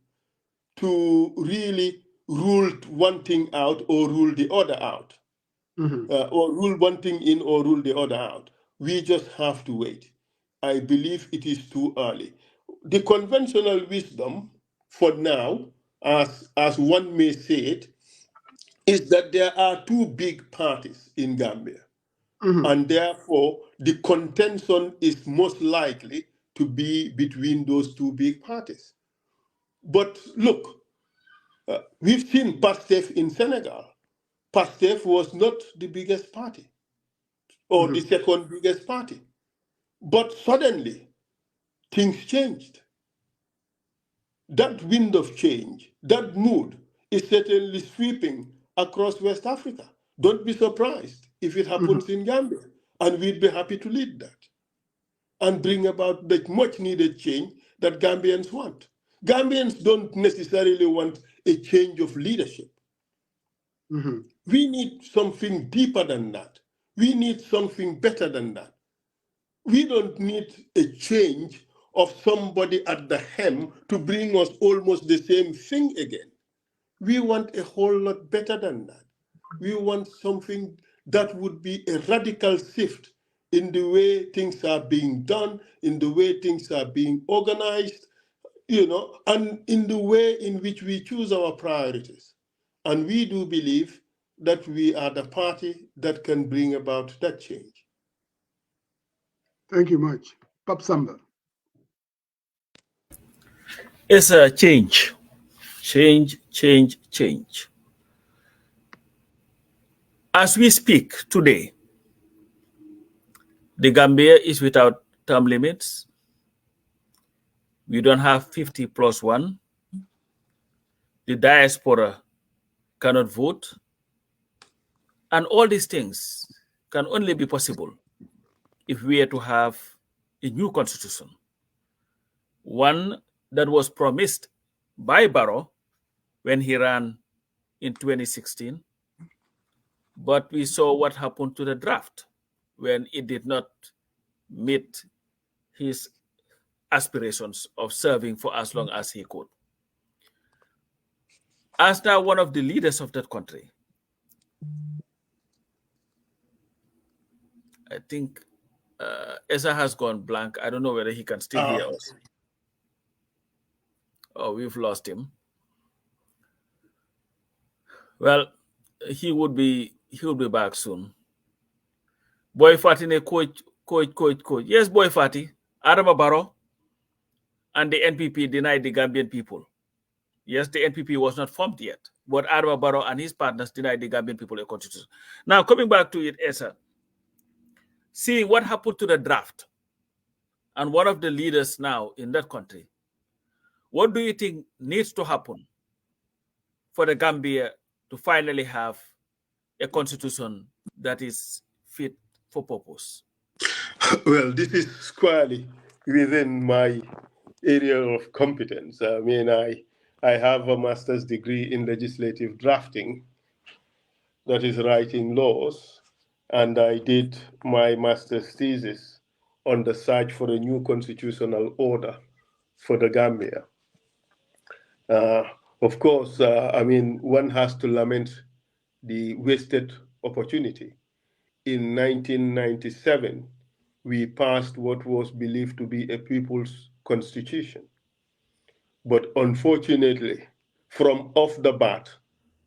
to really rule one thing out or rule the other out, or rule one thing in or rule the other out. We just have to wait. I believe it is too early. The conventional wisdom for now, as one may say it, is that there are two big parties in Gambia. And therefore, the contention is most likely to be between those two big parties. But look, we've seen PASTEF in Senegal. PASTEF was not the biggest party or the second biggest party. But suddenly, things changed. That wind of change, that mood is certainly sweeping across West Africa. Don't be surprised if it happens in Gambia. And we'd be happy to lead that and bring about the much needed change that Gambians want. Gambians don't necessarily want a change of leadership. We need something deeper than that. We need something better than that. We don't need a change of somebody at the helm to bring us almost the same thing again. We want a whole lot better than that. We want something that would be a radical shift in the way things are being done, in the way things are being organized, and in the way in which we choose our priorities. And we do believe that we are the party that can bring about that change. Thank you much. Pap Samba. It's a change. Change. As we speak today, the Gambia is without term limits. We don't have 50 plus 1. The diaspora cannot vote. And all these things can only be possible if we are to have a new constitution. One that was promised by Barrow when he ran in 2016. But we saw what happened to the draft when it did not meet his aspirations of serving for as long as he could. As now one of the leaders of that country, I think Essa has gone blank. I don't know whether he can still hear us. Oh, we've lost him. Well, he will be back soon. Boy Fatine, coach. Yes, Boy Fati, Adama Barrow and the NPP denied the Gambian people. Yes, the NPP was not formed yet, but Adama Barrow and his partners denied the Gambian people a constitution. Now, coming back to it, Essa, seeing what happened to the draft and one of the leaders now in that country, what do you think needs to happen for the Gambia to finally have a constitution that is fit for purpose? Well, this is squarely within my area of competence. I mean, I have a master's degree in legislative drafting, that is writing laws, and I did my master's thesis on the search for a new constitutional order for the Gambia. Of course, I mean, one has to lament the wasted opportunity. In 1997, we passed what was believed to be a people's constitution. But unfortunately, from off the bat,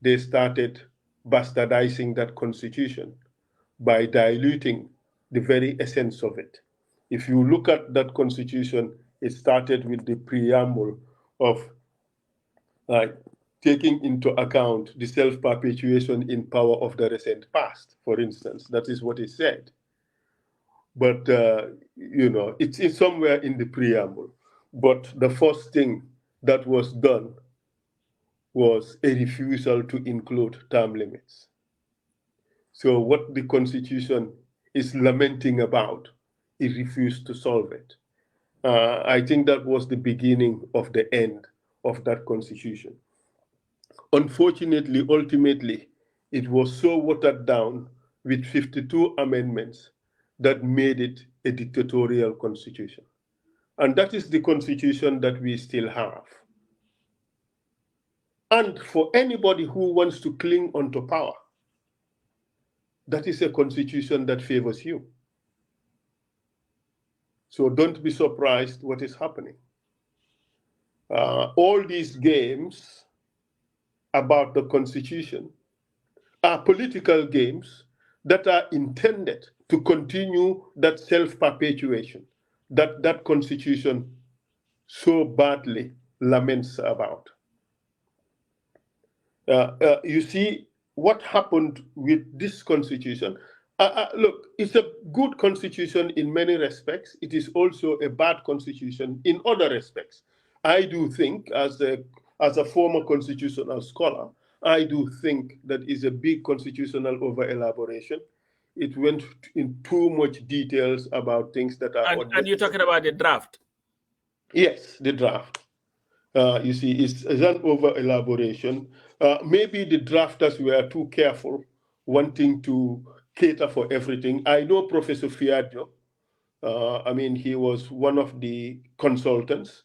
they started bastardizing that constitution by diluting the very essence of it. If you look at that constitution, it started with the preamble of taking into account the self-perpetuation in power of the recent past, for instance. That is what it said. But, you know, it's somewhere in the preamble. But the first thing that was done was a refusal to include term limits. So what the Constitution is lamenting about, it refused to solve it. I think that was the beginning of the end of that Constitution. Unfortunately, ultimately, it was so watered down with 52 amendments that made it a dictatorial constitution. And that is the constitution that we still have. And for anybody who wants to cling onto power, that is a constitution that favors you. So don't be surprised what is happening. All these games about the constitution are political games that are intended to continue that self-perpetuation that that constitution so badly laments about. You see what happened with this constitution. Look, it's a good constitution in many respects. It is also a bad constitution in other respects. I do think, as a former constitutional scholar, I do think that is a big constitutional over-elaboration. It went in too much details about things that are... And you're talking about the draft? Yes, the draft. You see, it's an over-elaboration. Maybe the drafters were too careful, wanting to cater for everything. I know Professor Fiadjo. I mean, he was one of the consultants.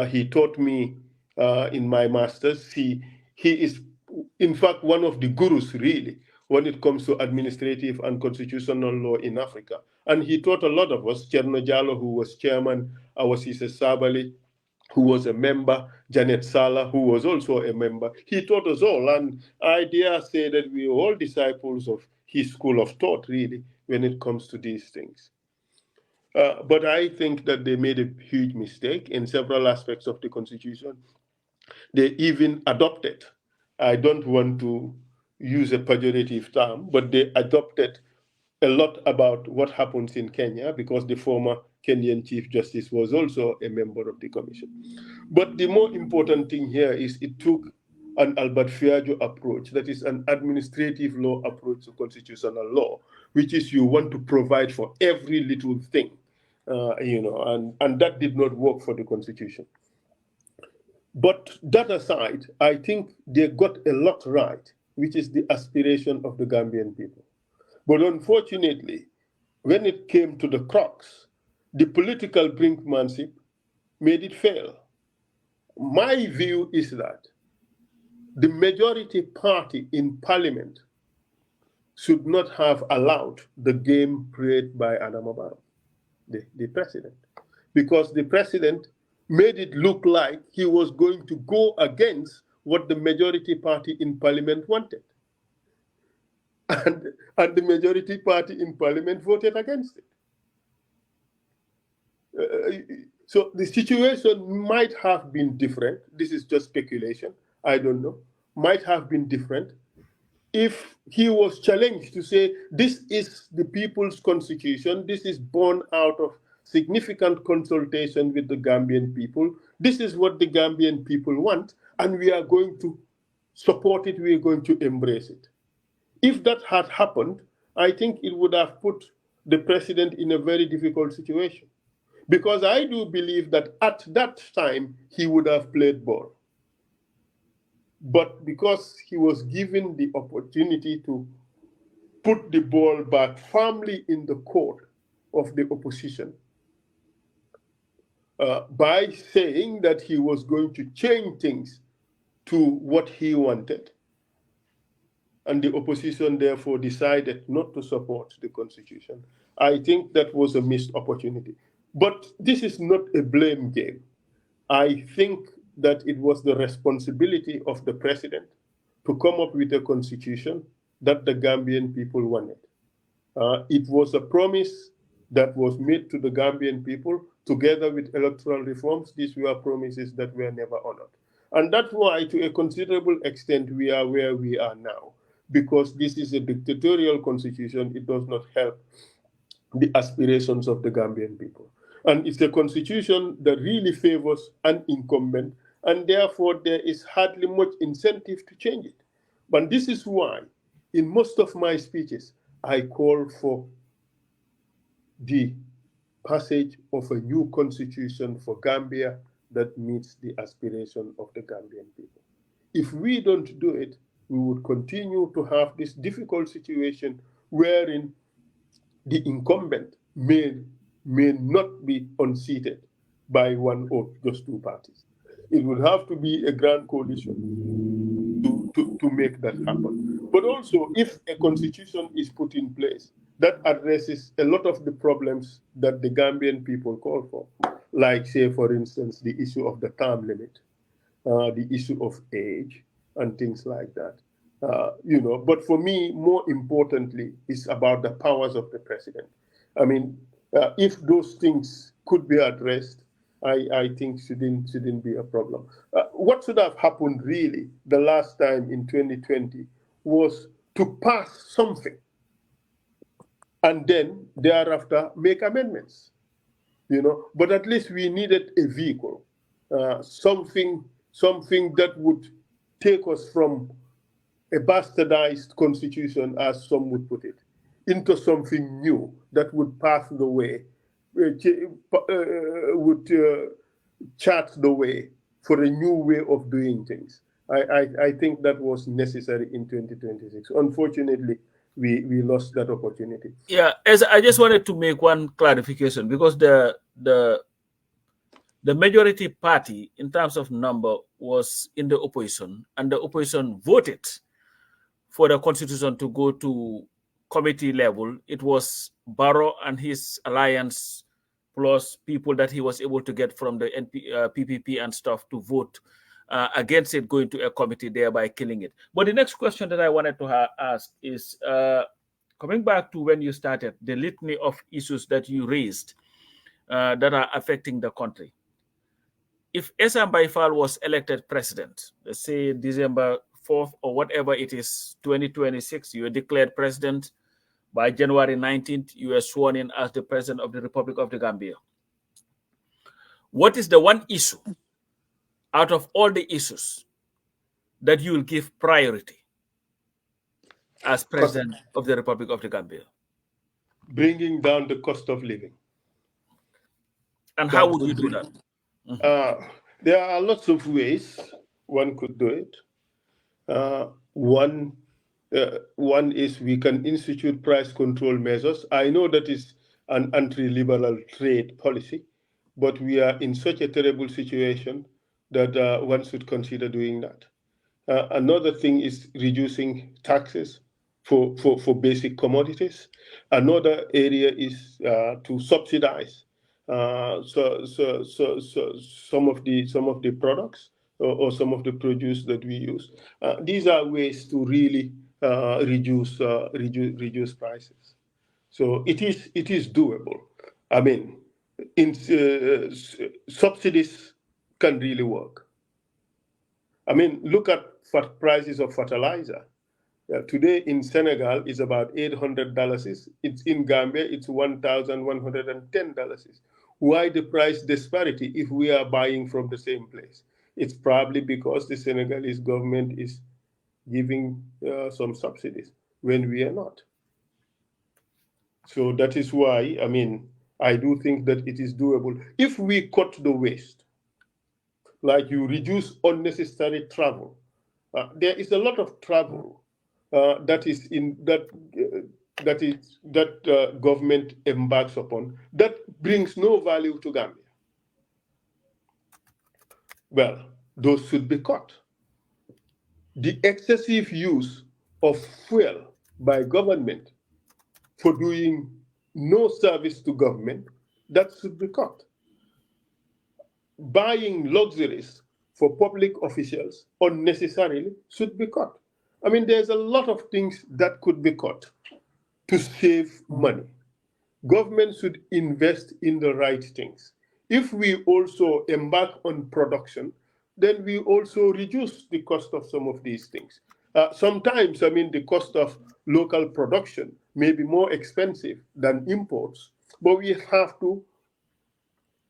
He taught me in my master's. He is, in fact, one of the gurus, really, when it comes to administrative and constitutional law in Africa. And he taught a lot of us, Cherno Jallo, who was chairman, Awasise Sabali, who was a member, Janet Sala, who was also a member. He taught us all, and I dare say that we are all disciples of his school of thought, really, when it comes to these things. But I think that they made a huge mistake in several aspects of the Constitution. They even adopted, I don't want to use a pejorative term, but they adopted a lot about what happens in Kenya, because the former Kenyan Chief Justice was also a member of the commission. But the more important thing here is it took an Albert Fiaggio approach, that is an administrative law approach to constitutional law, which is you want to provide for every little thing, you know, and that did not work for the Constitution. But that aside, I think they got a lot right, which is the aspiration of the Gambian people. But unfortunately, when it came to the crux, the political brinkmanship made it fail. My view is that the majority party in parliament should not have allowed the game played by Adama Barrow, the president, because the president made it look like he was going to go against what the majority party in parliament wanted. And the majority party in parliament voted against it. So the situation might have been different. This is just speculation. I don't know. Might have been different if he was challenged to say, this is the people's constitution. This is born out of significant consultation with the Gambian people. This is what the Gambian people want, and we are going to support it. We are going to embrace it. If that had happened, I think it would have put the president in a very difficult situation. Because I do believe that at that time, he would have played ball. But because he was given the opportunity to put the ball back firmly in the court of the opposition, by saying that he was going to change things to what he wanted. And the opposition therefore decided not to support the constitution. I think that was a missed opportunity. But this is not a blame game. I think that it was the responsibility of the president to come up with a constitution that the Gambian people wanted. It was a promise that was made to the Gambian people together with electoral reforms. These were promises that were never honored. And that's why, to a considerable extent, we are where we are now. Because this is a dictatorial constitution, it does not help the aspirations of the Gambian people. And it's a constitution that really favors an incumbent, and therefore there is hardly much incentive to change it. But this is why, in most of my speeches, I call for the passage of a new constitution for Gambia that meets the aspiration of the Gambian people. If we don't do it, we would continue to have this difficult situation wherein the incumbent may not be unseated by one or just two parties. It would have to be a grand coalition to make that happen. But also, if a constitution is put in place that addresses a lot of the problems that the Gambian people call for, like, say, for instance, the issue of the term limit, the issue of age, and things like that. But for me, more importantly, it's about the powers of the president. I mean, if those things could be addressed, I think shouldn't be a problem. What should have happened really the last time in 2020 was to pass something and then thereafter make amendments. But at least we needed a vehicle, something that would take us from a bastardized constitution, as some would put it, into something new that would path the way, would chart the way for a new way of doing things. I think that was necessary in 2026. Unfortunately, we lost that opportunity. Yeah, as I just wanted to make one clarification, because the majority party in terms of number was in the opposition, and the opposition voted for the constitution to go to committee level. It was Barrow and his alliance plus people that he was able to get from the PPP and stuff to vote against it going to a committee, thereby killing it. But the next question that I wanted to ask is, coming back to when you started, the litany of issues that you raised that are affecting the country. If Essa Mbye Faal was elected president, let's say December 4th or whatever it is, 2026, you were declared president. By January 19th, you were sworn in as the president of the Republic of the Gambia. What is the one issue out of all the issues that you will give priority as president of the Republic of the Gambia? Bringing down the cost of living. And how would you do that? There are lots of ways one could do it. One is we can institute price control measures. I know that is an anti-liberal trade policy, but we are in such a terrible situation that one should consider doing that. Another thing is reducing taxes for basic commodities. Another area is to subsidize some of the products or some of the produce that we use. These are ways to really reduce prices. So it is doable. I mean, subsidies can really work. I mean, look at prices of fertilizer. Today in Senegal is about $800. It's in Gambia, it's $1,110. Why the price disparity if we are buying from the same place? It's probably because the Senegalese government is giving some subsidies when we are not. So that is why, I mean, I do think that it is doable. If we cut the waste, like you reduce unnecessary travel, there is a lot of travel that government embarks upon that brings no value to Gambia. well, those should be cut. The excessive use of fuel by government for doing no service to government, that should be cut. Buying luxuries for public officials unnecessarily should be cut. I mean, there's a lot of things that could be cut to save money. Government should invest in the right things. If we also embark on production, then we also reduce the cost of some of these things. Sometimes, I mean, the cost of local production may be more expensive than imports, but we have to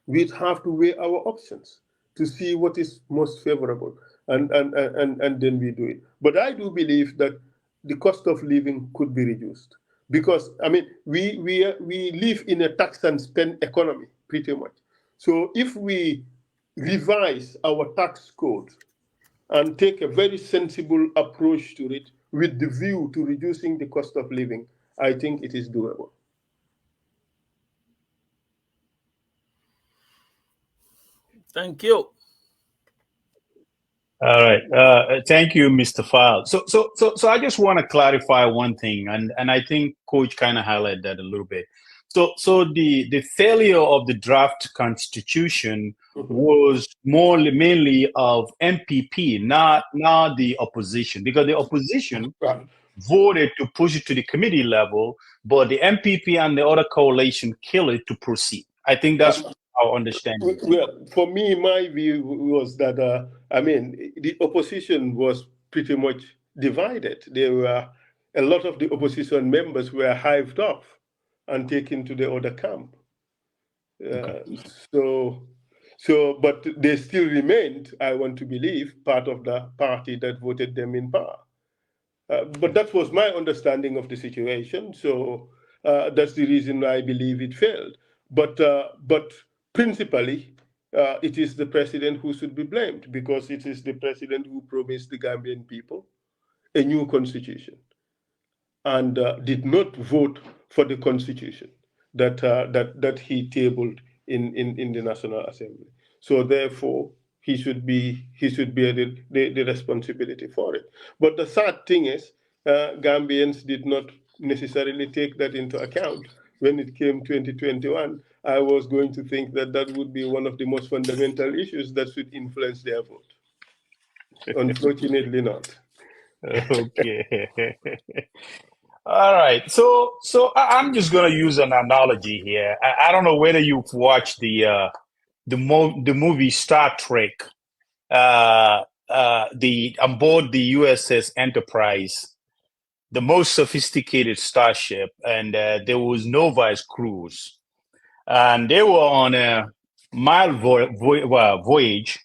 weigh our options to see what is most favorable, and then we do it. But I do believe that the cost of living could be reduced because, I mean, we live in a tax and spend economy pretty much. So if we revise our tax code and take a very sensible approach to it with the view to reducing the cost of living, I think it is doable. Thank you. All right. Thank you, Mr. Faal. So I just want to clarify one thing, and I think Coach kind of highlighted that a little bit. So the failure of the draft constitution was mainly of MPP, not the opposition, because the opposition voted to push it to the committee level, but the MPP and the other coalition killed it to proceed. I think that's our understanding. Well, for me, my view was that, I mean, the opposition was pretty much divided. There were a lot of the opposition members were hived off and taken to the other camp. But they still remained, I want to believe, part of the party that voted them in power. But that was my understanding of the situation. So that's the reason I believe it failed. But principally, it is the president who should be blamed, because it is the president who promised the Gambian people a new constitution and did not vote for the constitution that he tabled in the National Assembly. So therefore, he should bear the responsibility for it. But the sad thing is, Gambians did not necessarily take that into account. When it came 2021, I was going to think that would be one of the most fundamental issues that should influence their vote. Unfortunately not. Okay. All right. So I'm just going to use an analogy here. I don't know whether you've watched the movie Star Trek, on board the USS Enterprise, the most sophisticated starship, and there was Nova's cruise, and they were on a mile voyage.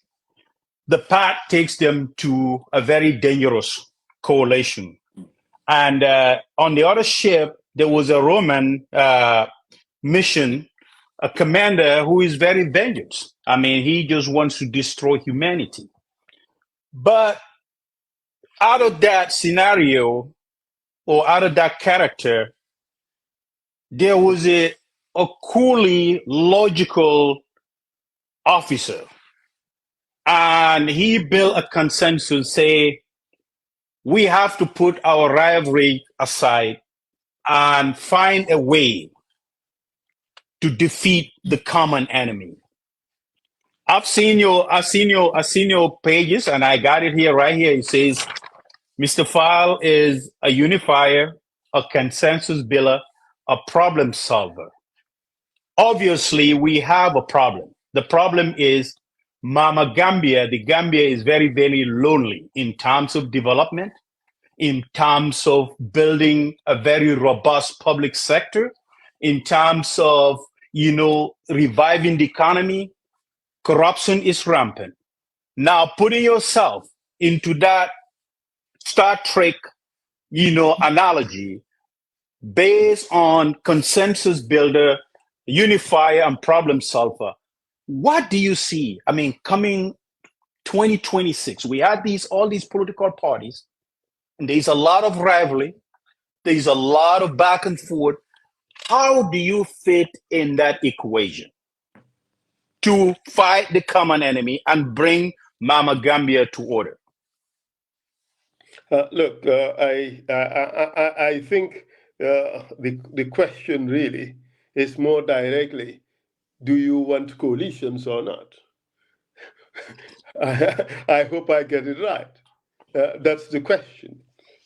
The path takes them to a very dangerous coalition, and on the other ship there was a Roman mission, a commander who is very vengeance. I mean, he just wants to destroy humanity. But out of that scenario, or out of that character, there was a coolly logical officer. And he built a consensus, say, we have to put our rivalry aside and find a way to defeat the common enemy. I've seen your pages, and I got it here, right here. It says, Mr. Faal is a unifier, a consensus builder, a problem solver. Obviously, we have a problem. The problem is Mama Gambia. The Gambia is very, very lonely in terms of development, in terms of building a very robust public sector, in terms of, reviving the economy. Corruption is rampant. Now, putting yourself into that Star Trek, analogy, based on consensus builder, unifier, and problem solver, what do you see? I mean, coming 2026, we had all these political parties, and there's a lot of rivalry, there's a lot of back and forth. How do you fit in that equation to fight the common enemy and bring Mama Gambia to order? Look, I think the question really is more directly, do you want coalitions or not? I hope I get it right. That's the question.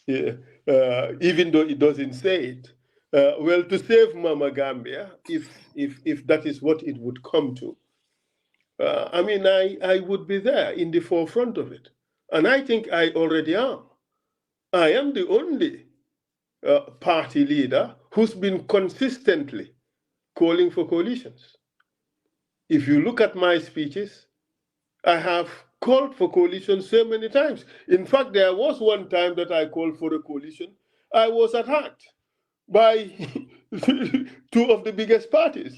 Yeah. Even though it doesn't say it. Well, to save Mama Gambia, if that is what it would come to, I mean, I would be there in the forefront of it. And I think I already am. I am the only party leader who's been consistently calling for coalitions. If you look at my speeches, I have called for coalition so many times. In fact, there was one time that I called for a coalition. I was attacked by two of the biggest parties.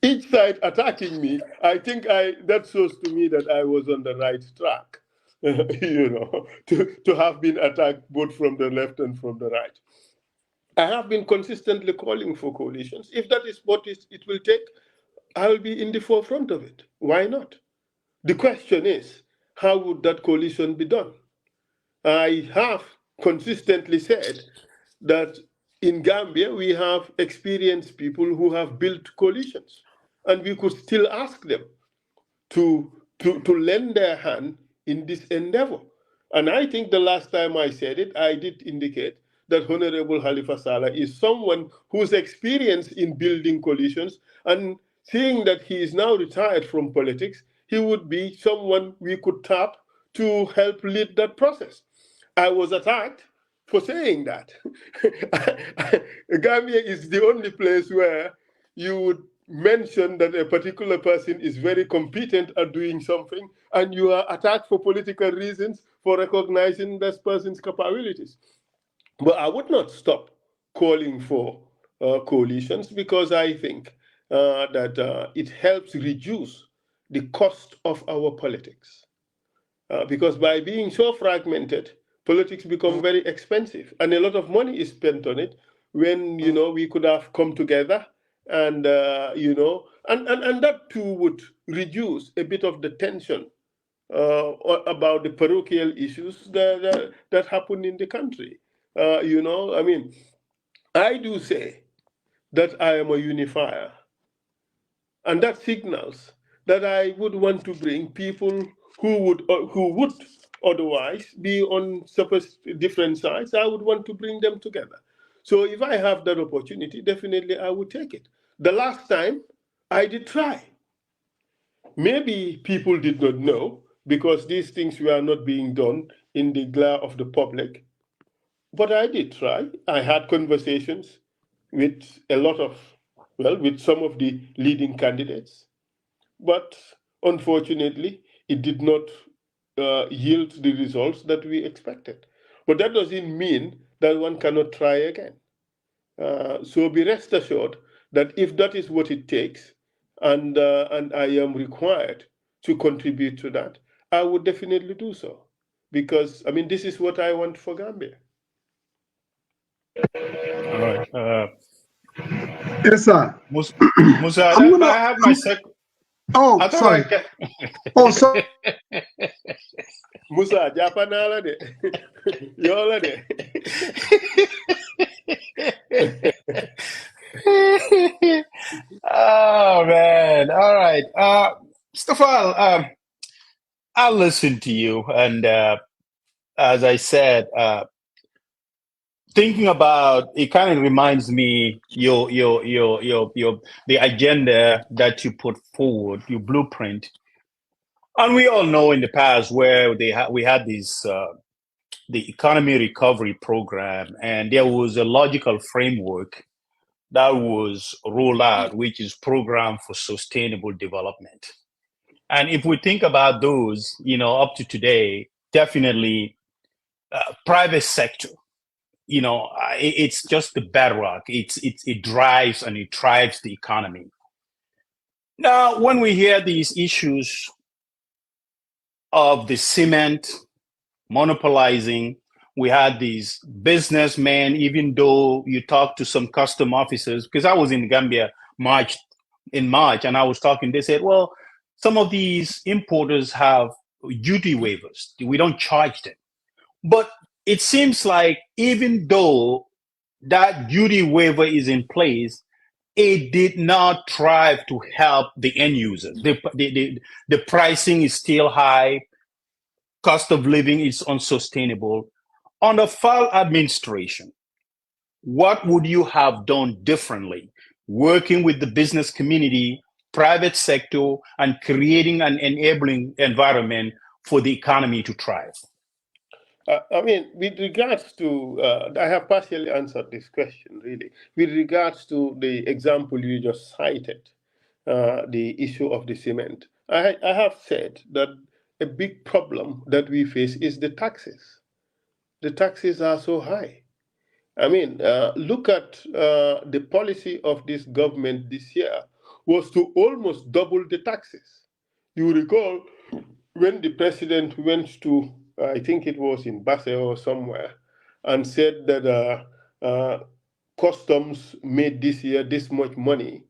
Each side attacking me. I think that shows to me that I was on the right track, to have been attacked both from the left and from the right. I have been consistently calling for coalitions. If that is what it will take, I will be in the forefront of it. Why not? The question is, how would that coalition be done? I have consistently said that in Gambia, we have experienced people who have built coalitions, and we could still ask them to lend their hand in this endeavor. And I think the last time I said it, I did indicate that Honorable Halifa Sallah is someone who's experienced in building coalitions, and seeing that he is now retired from politics, he would be someone we could tap to help lead that process. I was attacked for saying that. Gambia is the only place where you would mention that a particular person is very competent at doing something, and you are attacked for political reasons for recognizing that person's capabilities. But I would not stop calling for coalitions, because I think that it helps reduce the cost of our politics. Because by being so fragmented, politics become very expensive, and a lot of money is spent on it when we could have come together, and and that too would reduce a bit of the tension about the parochial issues that happen in the country. I mean, I do say that I am a unifier, and that signals that I would want to bring people who would otherwise be on different sides. I would want to bring them together. So if I have that opportunity, definitely I would take it. The last time I did try. Maybe people did not know, because these things were not being done in the glare of the public. But I did try. I had conversations with with some of the leading candidates. But unfortunately, it did not yield the results that we expected. But that doesn't mean that one cannot try again. So be rest assured that if that is what it takes, and I am required to contribute to that, I would definitely do so. Because, I mean, this is what I want for Gambia. All right. Yes, sir. Musa, I'm I have my second. Oh, sorry. Oh, sorry. Musa, Japanala de. Yola de. Oh man! All right, Mr. Faal, I'll listen to you, and as I said, thinking about it kind of reminds me the agenda that you put forward, your blueprint, and we all know in the past where we had this the economy recovery program, and there was a logical framework that was rolled out, which is Program for Sustainable Development. And if we think about those, up to today, definitely private sector, it's just the bedrock. It drives and it drives the economy. Now, when we hear these issues of the cement monopolizing, we had these businessmen, even though you talk to some custom officers, because I was in Gambia in March, and I was talking, they said, well, some of these importers have duty waivers. We don't charge them. But it seems like even though that duty waiver is in place, it did not strive to help the end users. The pricing is still high. Cost of living is unsustainable. Under Faal administration, what would you have done differently, working with the business community, private sector, and creating an enabling environment for the economy to thrive? I mean, with regards to, I have partially answered this question, really. With regards to the example you just cited, the issue of the cement, I have said that a big problem that we face is the taxes. The taxes are so high. I mean, look at the policy of this government this year was to almost double the taxes. You recall when the president went to, I think it was in Basse or somewhere, and said that customs made this year this much money.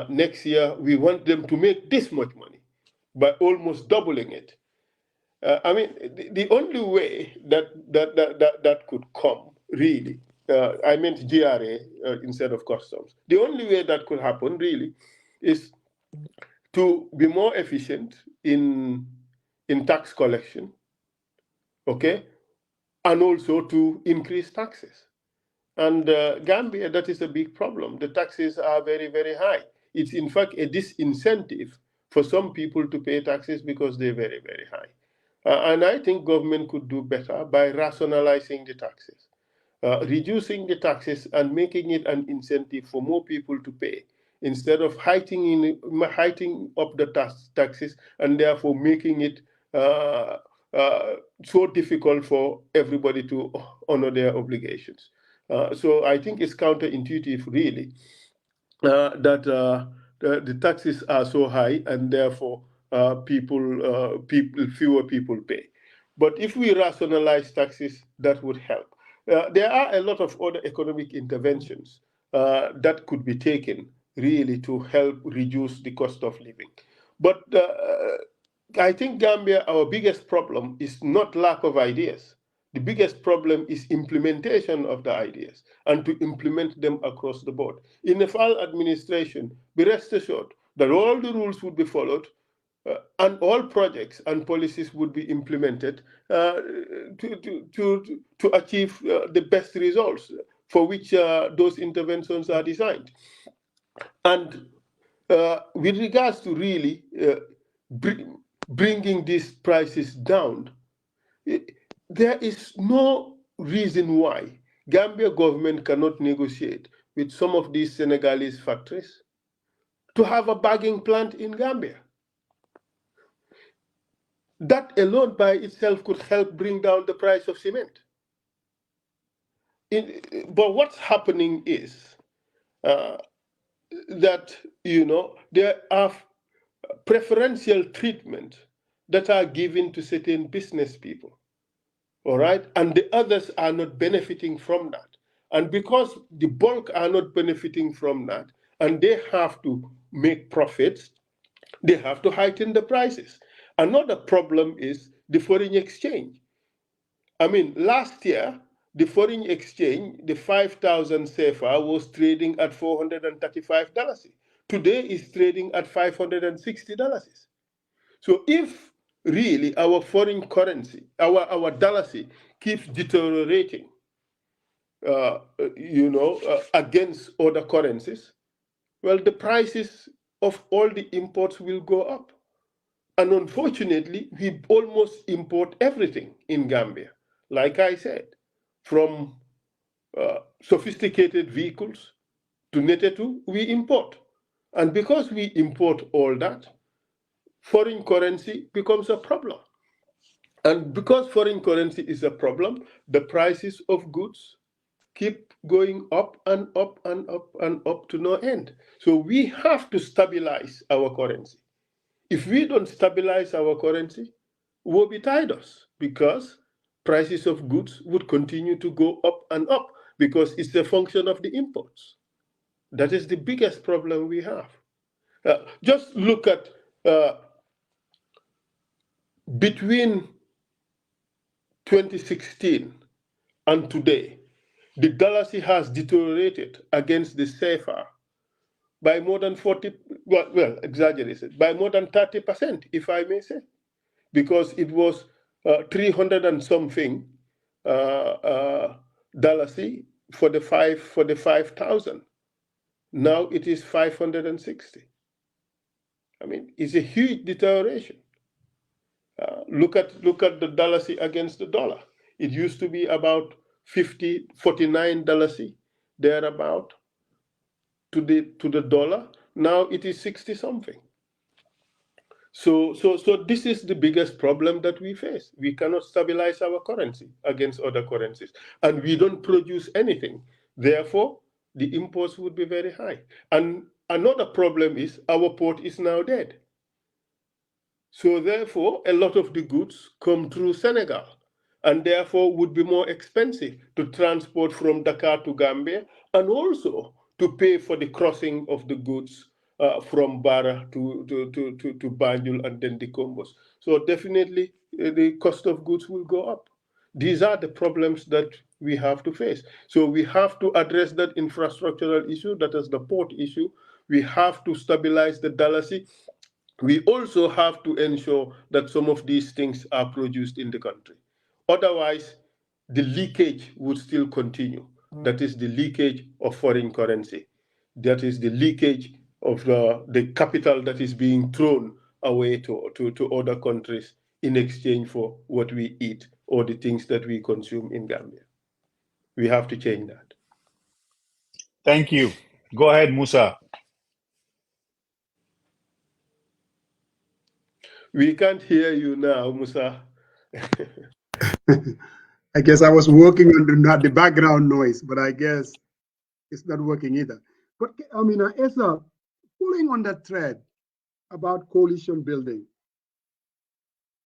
Next year, we want them to make this much money by almost doubling it. I mean, the only way that could come, really, I meant GRA instead of customs. The only way that could happen, really, is to be more efficient in tax collection, okay, and also to increase taxes. And Gambia, that is a big problem. The taxes are very, very high. It's in fact a disincentive for some people to pay taxes because they're very, very high. And I think government could do better by rationalizing the taxes, reducing the taxes and making it an incentive for more people to pay, instead of heightening up the taxes and therefore making it so difficult for everybody to honor their obligations. So I think it's counterintuitive, really, that the taxes are so high and therefore fewer people pay. But if we rationalize taxes, that would help. There are a lot of other economic interventions that could be taken, really, to help reduce the cost of living. But I think Gambia, our biggest problem is not lack of ideas. The biggest problem is implementation of the ideas and to implement them across the board. In the Faal administration, be rest assured that all the rules would be followed and all projects and policies would be implemented to achieve the best results for which those interventions are designed. And with regards to really bringing these prices down, there is no reason why Gambia government cannot negotiate with some of these Senegalese factories to have a bagging plant in Gambia. That alone by itself could help bring down the price of cement. But what's happening is that, there are preferential treatment that are given to certain business people, all right? And the others are not benefiting from that. And because the bulk are not benefiting from that, and they have to make profits, they have to heighten the prices. Another problem is the foreign exchange. I mean, last year, the foreign exchange, the 5,000 CFA was trading at $435. Today is trading at $560. So if really our foreign currency, our dollarcy keeps deteriorating, against other currencies, well, the prices of all the imports will go up. And unfortunately, we almost import everything in Gambia. Like I said, from sophisticated vehicles to Netetu, we import. And because we import all that, foreign currency becomes a problem. And because foreign currency is a problem, the prices of goods keep going up and up and up and up to no end. So we have to stabilize our currency. If we don't stabilize our currency, we'll be tied us because prices of goods would continue to go up and up because it's a function of the imports. That is the biggest problem we have. Just look at between 2016 and today, the dollar has deteriorated against the CFA by more than 40, well, exaggerated, by more than 30%, if I may say, because it was 300 and something dollars for the 5,000. Now it is 560. I mean, it's a huge deterioration. Look at the dollar against the dollar. It used to be about $49 thereabout to the dollar. Now it is 60 something. So this is the biggest problem that we face. We cannot stabilize our currency against other currencies, and we don't produce anything. Therefore, the imports would be very high. And another problem is our port is now dead. So therefore, a lot of the goods come through Senegal, and therefore would be more expensive to transport from Dakar to Gambia, and also to pay for the crossing of the goods from Barra to Banjul and then the Combos. So definitely the cost of goods will go up. These are the problems that we have to face. So we have to address that infrastructural issue, that is the port issue. We have to stabilize the dollar. We also have to ensure that some of these things are produced in the country. Otherwise, the leakage would still continue. That is the leakage of foreign currency. That is the leakage of the capital that is being thrown away to other countries in exchange for what we eat or the things that we consume in Gambia. We have to change that. Thank you. Go ahead, Musa. We can't hear you now, Musa. I guess I was working on the background noise, but I guess it's not working either. But I mean, Essa, pulling on that thread about coalition building,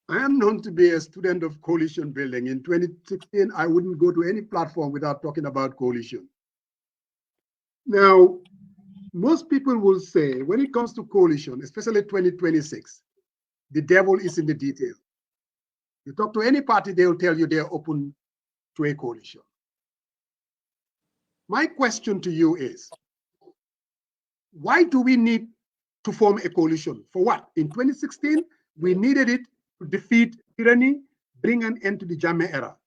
I am known to be a student of coalition building. In 2016, I wouldn't go to any platform without talking about coalition. Now, most people will say, when it comes to coalition, especially 2026, the devil is in the detail. You talk to any party, they will tell you they're open to a coalition. My question to you is, why do we need to form a coalition? For what? In 2016, we needed it to defeat tyranny, bring an end to the Jammeh era.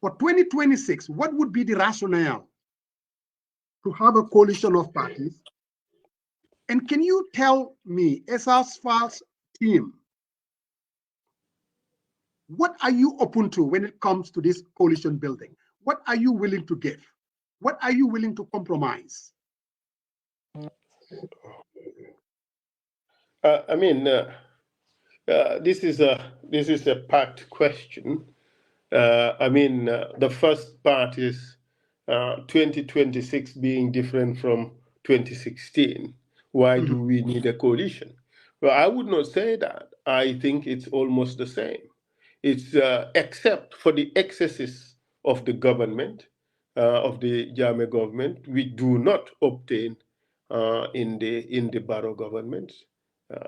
For 2026, what would be the rationale to have a coalition of parties? And can you tell me, Essa Mbye's team, what are you open to when it comes to this coalition building? What are you willing to give? What are you willing to compromise? I mean, this is a packed question. I mean, the first part is 2026 being different from 2016. Why do we need a coalition? Well, I would not say that. I think it's almost the same. It's except for the excesses of the government, of the Jammeh government, we do not obtain in the Barrow government,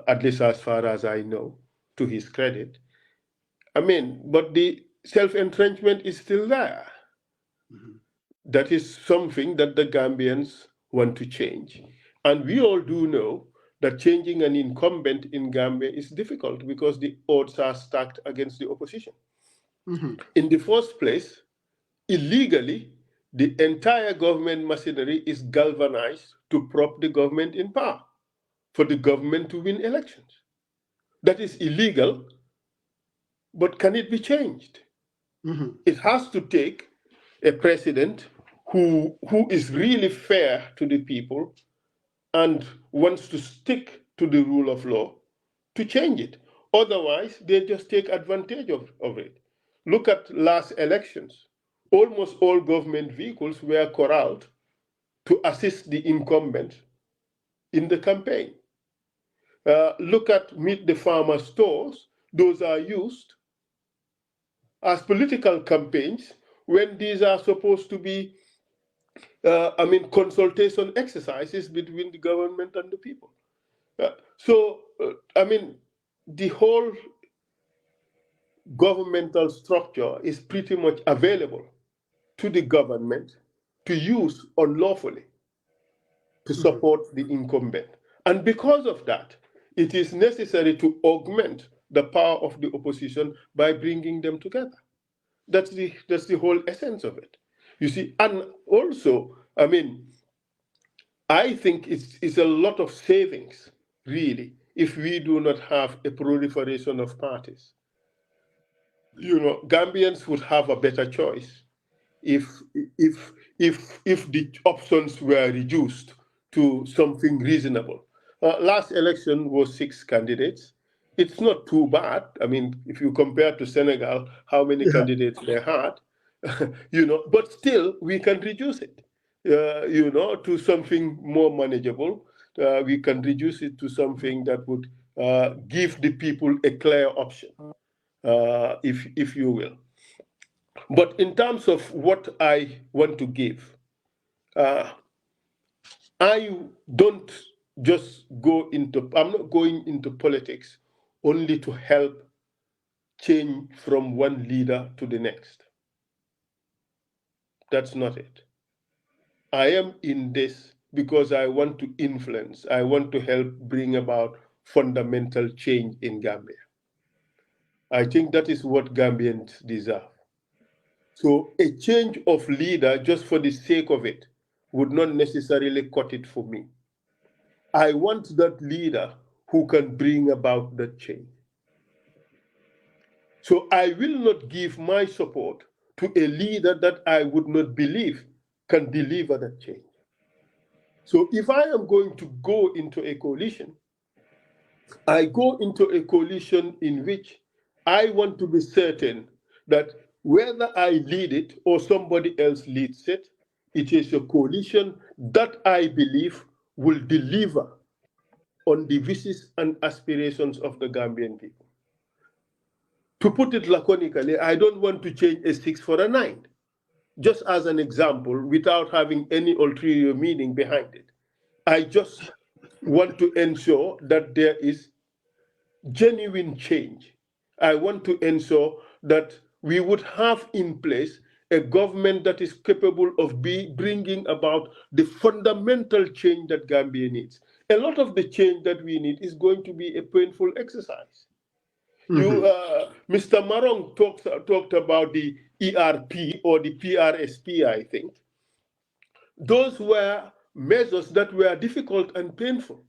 at least as far as I know, to his credit. I mean, but the self-entrenchment is still there. That is something that the Gambians want to change. And we all do know that changing an incumbent in Gambia is difficult because the odds are stacked against the opposition. In the first place, illegally, the entire government machinery is galvanized to prop the government in power, for the government to win elections. That is illegal, but can it be changed? It has to take a president who is really fair to the people and wants to stick to the rule of law to change it. Otherwise, they just take advantage of it. Look at last elections. Almost all government vehicles were corralled to assist the incumbent in the campaign. Look at Meet the Farmer stores. Those are used as political campaigns when these are supposed to be, consultation exercises between the government and the people. I mean, the whole governmental structure is pretty much available to the government to use unlawfully to support the incumbent. And because of that, it is necessary to augment the power of the opposition by bringing them together. That's the whole essence of it. You see, and also, I mean, I think it's a lot of savings, really, if we do not have a proliferation of parties. You know, Gambians would have a better choice if the options were reduced to something reasonable. Last election was 6 candidates. It's not too bad. I mean, if you compare to Senegal, how many candidates they had, you know, but still we can reduce it, you know, to something more manageable. We can reduce it to something that would give the people a clear option, if you will. But in terms of what I want to give, I don't just I'm not going into politics only to help change from one leader to the next. That's not it. I am in this because I want to influence, I want to help bring about fundamental change in Gambia. I think that is what Gambians deserve. So a change of leader just for the sake of it would not necessarily cut it for me. I want that leader who can bring about that change. So I will not give my support to a leader that I would not believe can deliver that change. So if I am going to go into a coalition, I go into a coalition in which I want to be certain that whether I lead it or somebody else leads it, it is a coalition that I believe will deliver on the wishes and aspirations of the Gambian people. To put it laconically, I don't want to change a 6 for a 9, just as an example, without having any ulterior meaning behind it. I just want to ensure that there is genuine change. I want to ensure that we would have in place a government that is capable of bringing about the fundamental change that Gambia needs. A lot of the change that we need is going to be a painful exercise. Mr. Marong talked about the ERP or the PRSP, I think. Those were measures that were difficult and painful.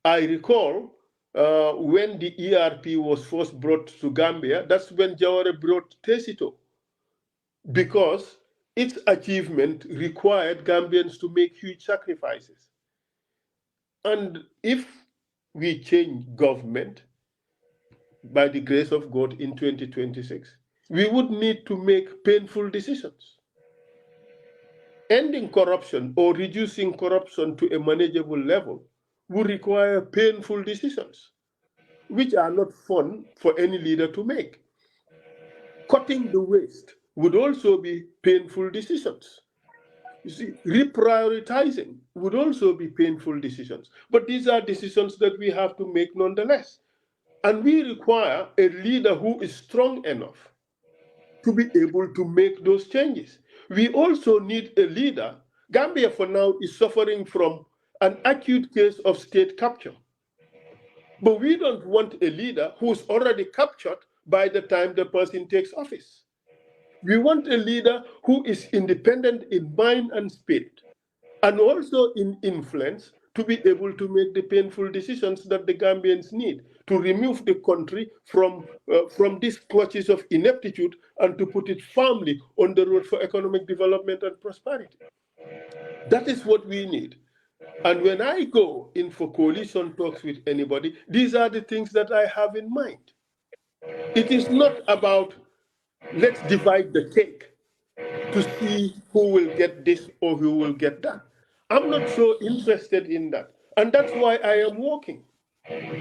I recall when the ERP was first brought to Gambia, that's when Jawara brought Tesito, because its achievement required Gambians to make huge sacrifices. And if we change government, by the grace of God, in 2026, we would need to make painful decisions. Ending corruption or reducing corruption to a manageable level would require painful decisions, which are not fun for any leader to make. Cutting the waste would also be painful decisions. You see, reprioritizing would also be painful decisions. But these are decisions that we have to make nonetheless. And we require a leader who is strong enough to be able to make those changes. We also need a leader. Gambia for now is suffering from an acute case of state capture. But we don't want a leader who's already captured by the time the person takes office. We want a leader who is independent in mind and spirit, and also in influence, to be able to make the painful decisions that the Gambians need to remove the country from these clutches of ineptitude and to put it firmly on the road for economic development and prosperity. That is what we need. And when I go in for coalition talks with anybody, these are the things that I have in mind. It is not about let's divide the cake to see who will get this or who will get that. I'm not so interested in that. And that's why I am working.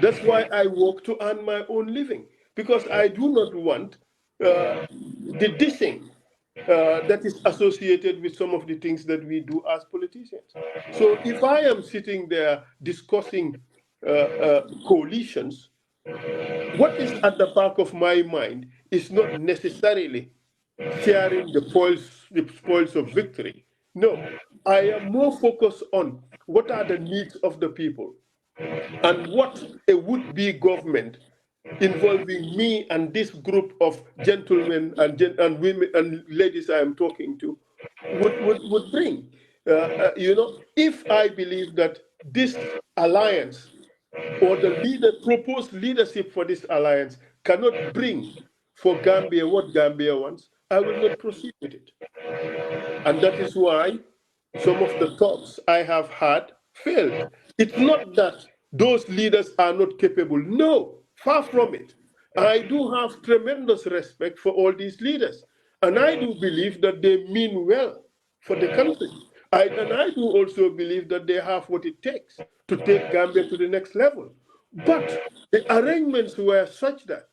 That's why I work to earn my own living, because I do not want the dissing that is associated with some of the things that we do as politicians. So if I am sitting there discussing coalitions, what is at the back of my mind is not necessarily sharing the spoils of victory. No, I am more focused on what are the needs of the people and what a would-be government involving me and this group of gentlemen and women and ladies I am talking to would bring. If I believe that this alliance or the proposed leadership for this alliance cannot bring for Gambia what Gambia wants, I will not proceed with it. And that is why some of the talks I have had failed. It's not that those leaders are not capable. No, far from it. I do have tremendous respect for all these leaders. And I do believe that they mean well for the country. And I do also believe that they have what it takes to take Gambia to the next level. But the arrangements were such that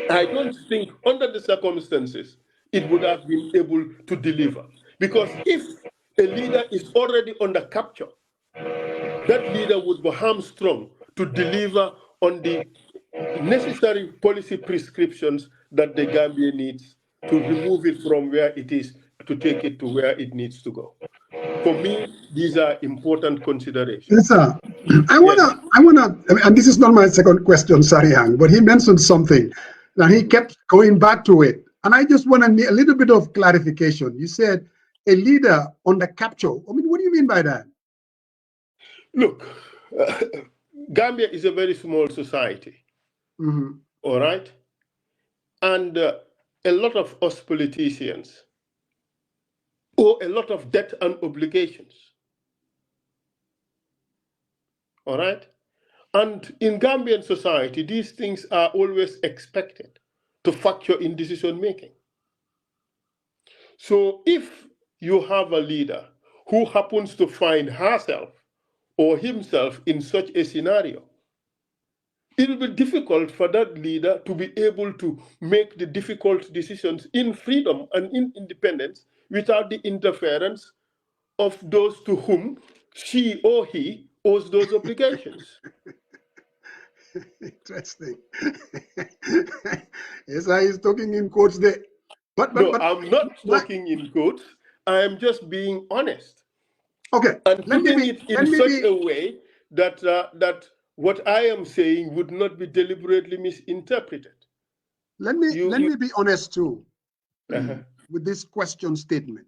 I don't think, under the circumstances, it would have been able to deliver. Because if a leader is already under capture, that leader would be hamstrung to deliver on the necessary policy prescriptions that the Gambia needs to remove it from where it is to take it to where it needs to go. For me, these are important considerations. Yes, sir. I wanna, and this is not my second question, Sariang, but he mentioned something, and he kept going back to it. And I just want a little bit of clarification. You said a leader under capture. I mean, what do you mean by that? Look, Gambia is a very small society, all right? And a lot of us politicians owe a lot of debt and obligations, all right? And in Gambian society, these things are always expected to factor in decision making. So if you have a leader who happens to find herself or himself in such a scenario, it will be difficult for that leader to be able to make the difficult decisions in freedom and in independence without the interference of those to whom she or he owes those obligations. Interesting. Yes, he's talking in quotes there. But I'm not talking in quotes. I am just being honest. Okay. And putting it in such a way that that what I am saying would not be deliberately misinterpreted. Let me be honest too with this question statement.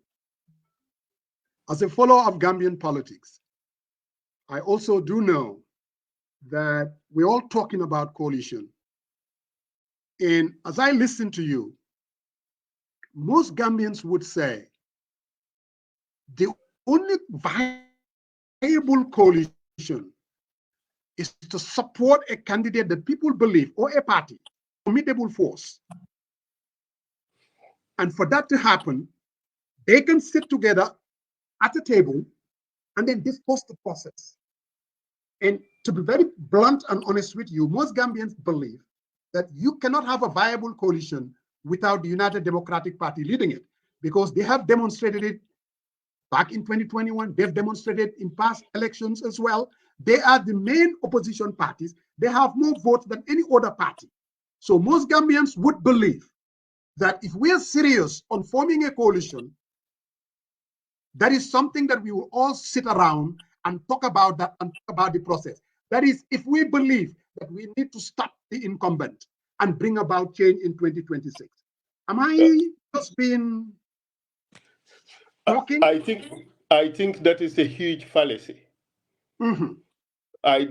As a follower of Gambian politics, I also do know that we're all talking about coalition. And as I listen to you, most Gambians would say the only viable coalition is to support a candidate that people believe, or a party, formidable force. And for that to happen, they can sit together at a table and then discuss the process. And to be very blunt and honest with you, most Gambians believe that you cannot have a viable coalition without the United Democratic Party leading it, because they have demonstrated it back in 2021. They've demonstrated in past elections as well. They are the main opposition parties. They have more votes than any other party. So most Gambians would believe that if we are serious on forming a coalition, that is something that we will all sit around and talk about that and talk about the process. That is, if we believe that we need to stop the incumbent and bring about change in 2026. Am I just being talking? I think that is a huge fallacy. I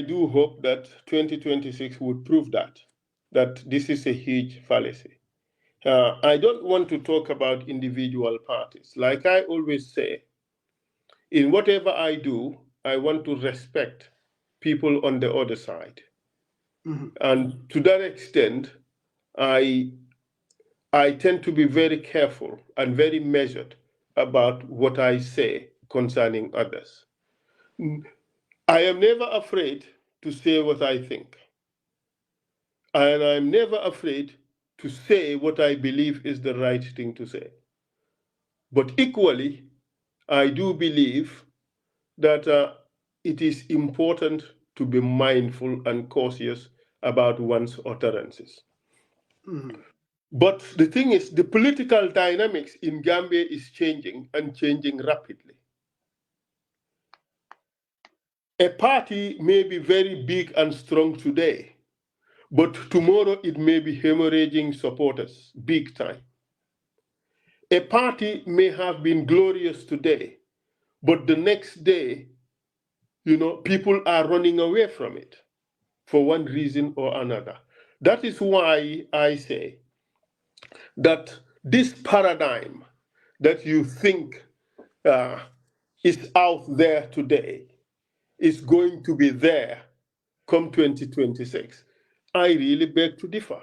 do hope that 2026 would prove that this is a huge fallacy. I don't want to talk about individual parties. Like I always say, in whatever I do, I want to respect people on the other side. And to that extent, I tend to be very careful and very measured about what I say concerning others. I am never afraid to say what I think. And I'm never afraid to say what I believe is the right thing to say. But equally, I do believe that it is important to be mindful and cautious about one's utterances. But the thing is, the political dynamics in Gambia is changing and changing rapidly. A party may be very big and strong today, but tomorrow it may be hemorrhaging supporters big time. A party may have been glorious today, but the next day, people are running away from it for one reason or another. That is why I say that this paradigm that you think is out there today is going to be there come 2026. I really beg to differ.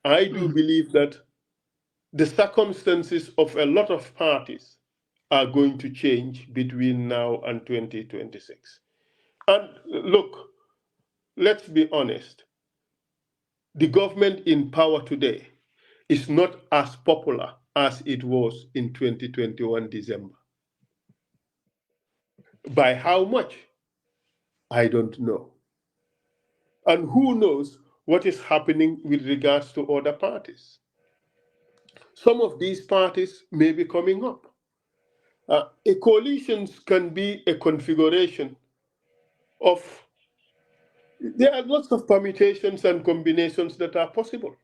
I do believe that the circumstances of a lot of parties are going to change between now and 2026. And look, let's be honest. The government in power today is not as popular as it was in 2021 December. By how much? I don't know. And who knows what is happening with regards to other parties? Some of these parties may be coming up. A coalition can be a configuration of, there are lots of permutations and combinations that are possible,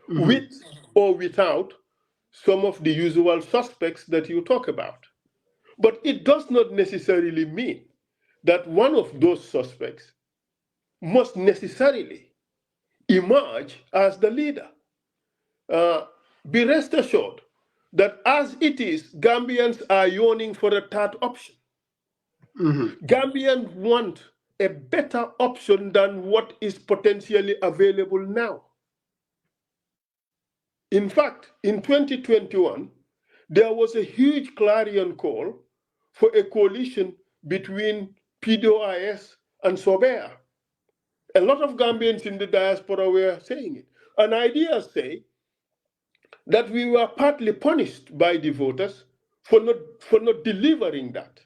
with or without some of the usual suspects that you talk about. But it does not necessarily mean that one of those suspects must necessarily emerge as the leader. Be rest assured that as it is, Gambians are yearning for a third option. Gambians want a better option than what is potentially available now. In fact, in 2021, there was a huge clarion call for a coalition between PDOIS and Sobea. A lot of Gambians in the diaspora were saying it. And ideas say that we were partly punished by the voters for not delivering that.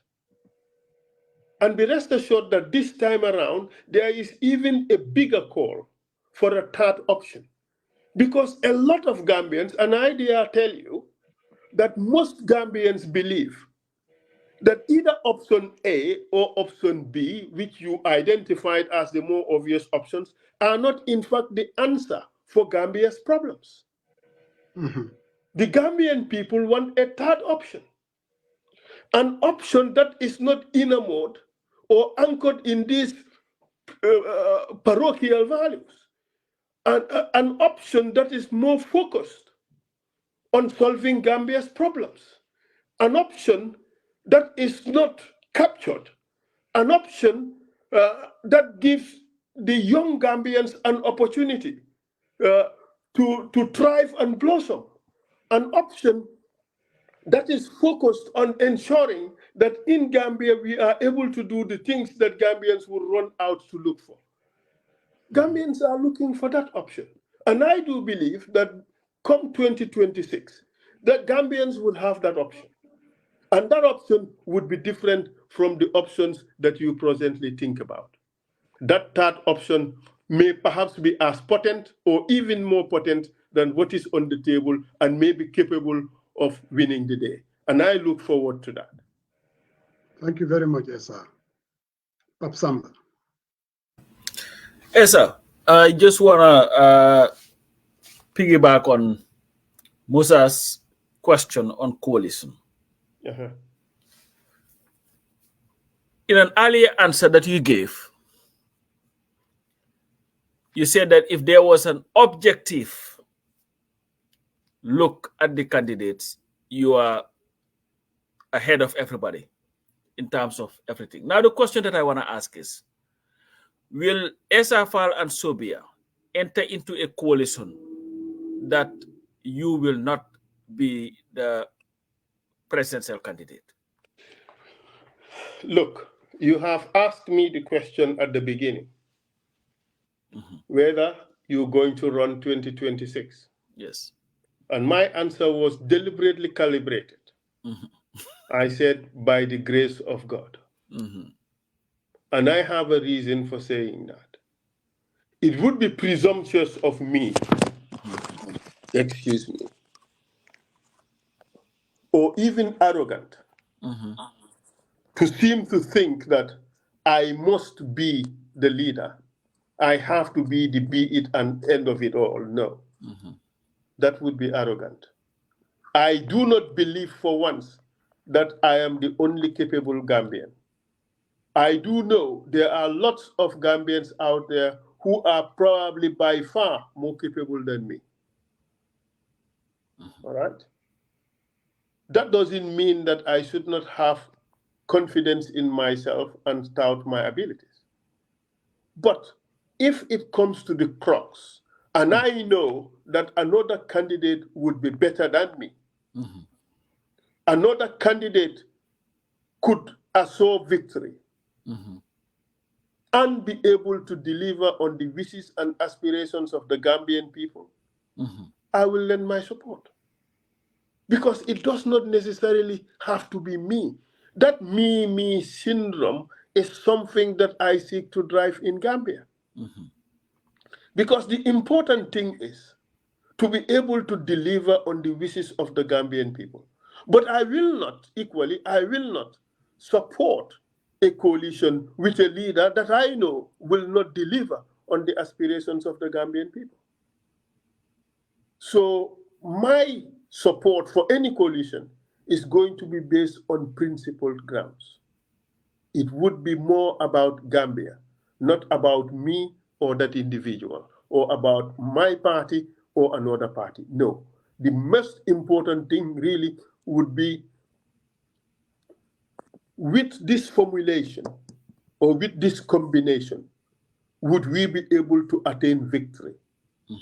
And be rest assured that this time around, there is even a bigger call for a third option. Because a lot of Gambians, and I dare tell you, that most Gambians believe that either option A or option B, which you identified as the more obvious options, are not in fact the answer for Gambia's problems. The Gambian people want a third option, an option that is not enamored or anchored in these parochial values, and an option that is more focused on solving Gambia's problems, an option that is not captured, an option that gives the young Gambians an opportunity to thrive and blossom, an option that is focused on ensuring that in Gambia we are able to do the things that Gambians will run out to look for. Gambians are looking for that option. And I do believe that come 2026, that Gambians will have that option. And that option would be different from the options that you presently think about. That third option may perhaps be as potent or even more potent than what is on the table and may be capable of winning the day. And I look forward to that. Thank you very much, Essa. Samba. Essa, I just want to piggyback on Musa's question on coalition. In an earlier answer that you gave, you said that if there was an objective look at the candidates, you are ahead of everybody in terms of everything. Now, the question that I want to ask is, will Essa Faal and Sobia enter into a coalition that you will not be the presidential candidate? Look, you have asked me the question at the beginning, whether you're going to run 2026. Yes. And my answer was deliberately calibrated. I said, by the grace of God. And I have a reason for saying that. It would be presumptuous of me, excuse me, or even arrogant to seem to think that I must be the leader. I have to be the be it and end of it all. No. That would be arrogant. I do not believe for once that I am the only capable Gambian. I do know there are lots of Gambians out there who are probably by far more capable than me. All right? That doesn't mean that I should not have confidence in myself and doubt my abilities. But if it comes to the crux, and I know that another candidate would be better than me, another candidate could assure victory and be able to deliver on the wishes and aspirations of the Gambian people, I will lend my support. Because it does not necessarily have to be me. That me syndrome is something that I seek to drive in Gambia. Because the important thing is to be able to deliver on the wishes of the Gambian people. But I will not support a coalition with a leader that I know will not deliver on the aspirations of the Gambian people. So my support for any coalition is going to be based on principled grounds. It would be more about Gambia, not about me or that individual, or about my party or another party. No. The most important thing really would be with this formulation or with this combination, would we be able to attain victory?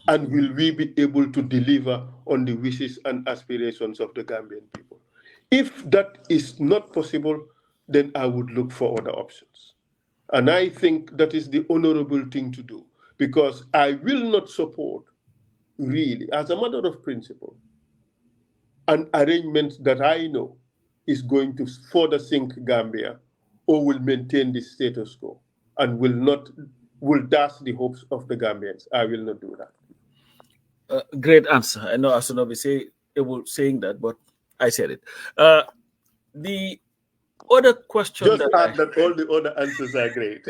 And will we be able to deliver on the wishes and aspirations of the Gambian people? If that is not possible, then I would look for other options. And I think that is the honorable thing to do, because I will not support, really, as a matter of principle, an arrangement that I know is going to further sink Gambia or will maintain the status quo and will dash the hopes of the Gambians. I will not do that. Great answer. I know Asunobi saying that, but I said it. The other question Just that add that all the other answers are great.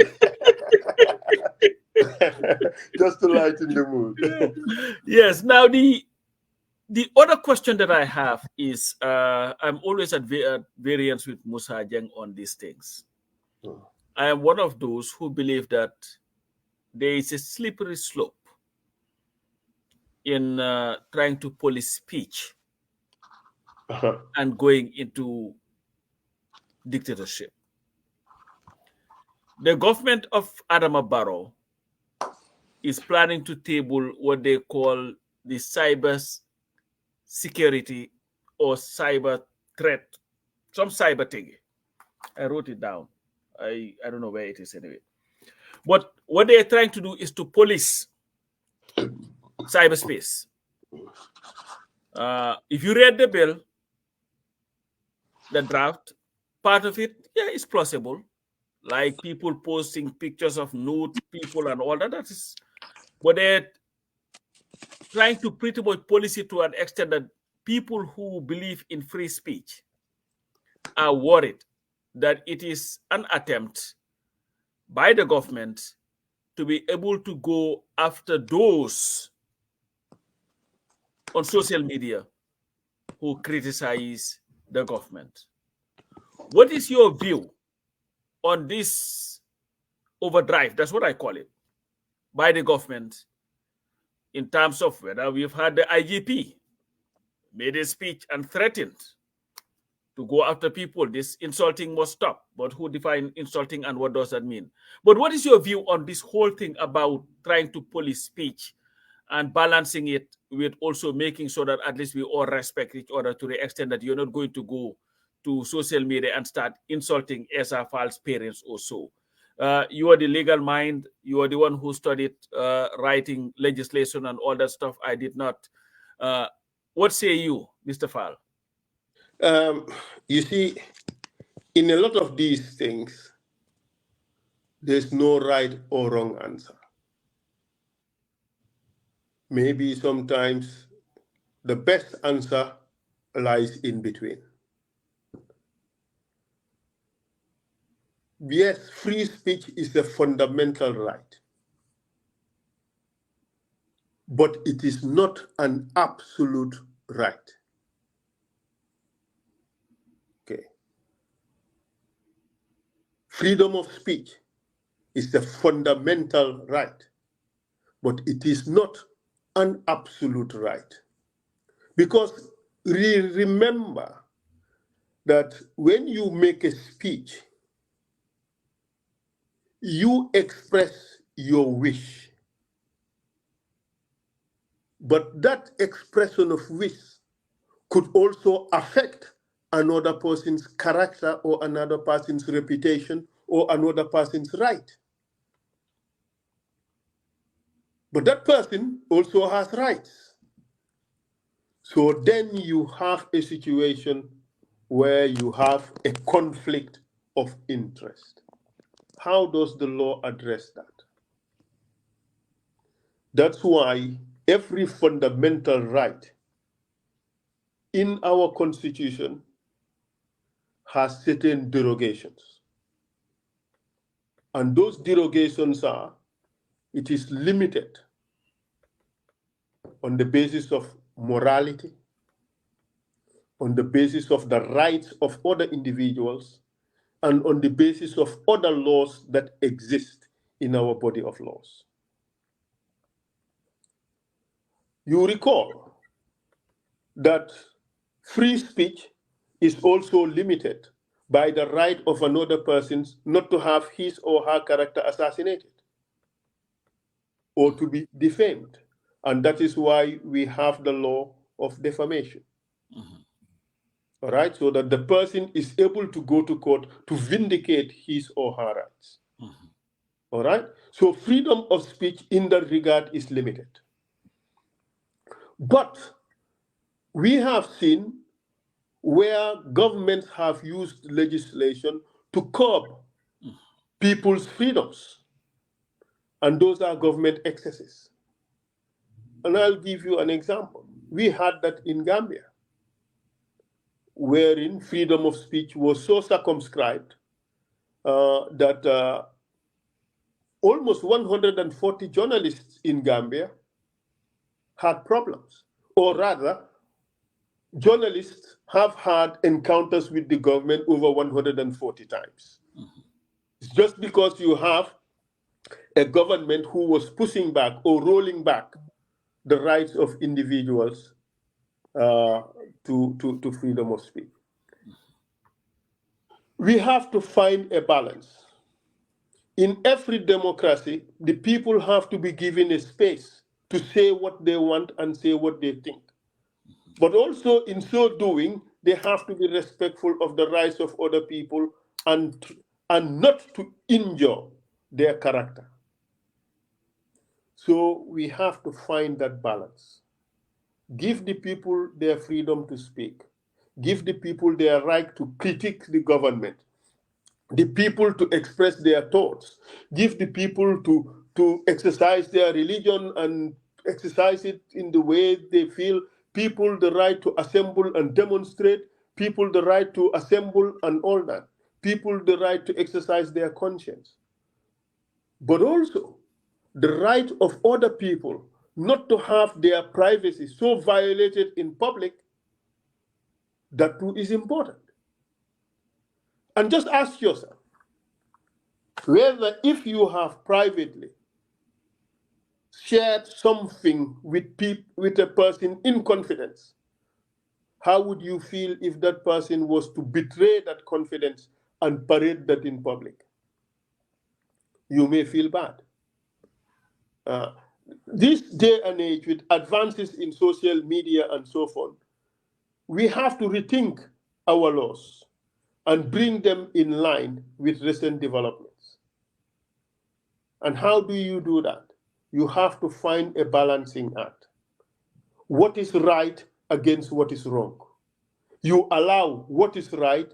Just to lighten the mood. Yes. Now the other question that I have is I'm always at variance with Musa Jeng on these things. I am one of those who believe that there is a slippery slope in trying to police speech and going into dictatorship. The government of Adama Barrow is planning to table what they call the cyber security or cyber threat, some cyber thing. I wrote it down. I don't know where it is anyway. But what they are trying to do is to police cyberspace. If you read the bill, the draft, part of it, yeah, it's plausible. Like people posting pictures of nude people and all that. That is, but they're trying to pretty much policy to an extent that people who believe in free speech are worried that it is an attempt by the government to be able to go after those on social media who criticize the government. What is your view on this overdrive, that's what I call it, by the government in terms of whether we've had the IGP made a speech and threatened to go after people, this insulting must stop. But who define insulting and what does that mean? But what is your view on this whole thing about trying to police speech and balancing it with also making sure that at least we all respect each other to the extent that you're not going to go to social media and start insulting Essa Faal's parents or so? You are the legal mind. You are the one who studied writing legislation and all that stuff. I did not. What say you, Mr. Faal? You see, in a lot of these things, there's no right or wrong answer. Maybe sometimes the best answer lies in between. Yes, free speech is a fundamental right, but it is not an absolute right. Okay. Freedom of speech is a fundamental right, but it is not an absolute right. Because remember that when you make a speech, you express your wish. But that expression of wish could also affect another person's character or another person's reputation or another person's right. But that person also has rights. So then you have a situation where you have a conflict of interest. How does the law address that? That's why every fundamental right in our Constitution has certain derogations. And those derogations are, it is limited on the basis of morality, on the basis of the rights of other individuals, and on the basis of other laws that exist in our body of laws. You recall that free speech is also limited by the right of another person not to have his or her character assassinated or to be defamed. And that is why we have the law of defamation. All right, so that the person is able to go to court to vindicate his or her rights. All right, so freedom of speech in that regard is limited. But we have seen where governments have used legislation to curb people's freedoms, and those are government excesses. And I'll give you an example. We had that in Gambia, wherein freedom of speech was so circumscribed that almost 140 journalists in Gambia had problems, or rather, journalists have had encounters with the government over 140 times. It's just because you have a government who was pushing back or rolling back the rights of individuals to freedom of speech. We have to find a balance. In every democracy, the people have to be given a space to say what they want and say what they think. But also, in so doing, they have to be respectful of the rights of other people and not to injure their character. So we have to find that balance. Give the people their freedom to speak. Give the people their right to critique the government. The people to express their thoughts. Give the people to exercise their religion and exercise it in the way they feel. People the right to assemble and demonstrate. People the right to assemble and all that. People the right to exercise their conscience. But also the right of other people not to have their privacy so violated in public, that too is important. And just ask yourself, whether if you have privately shared something with a person in confidence, how would you feel if that person was to betray that confidence and parade that in public? You may feel bad. This day and age, with advances in social media and so forth, we have to rethink our laws and bring them in line with recent developments. And how do you do that? You have to find a balancing act. What is right against what is wrong? You allow what is right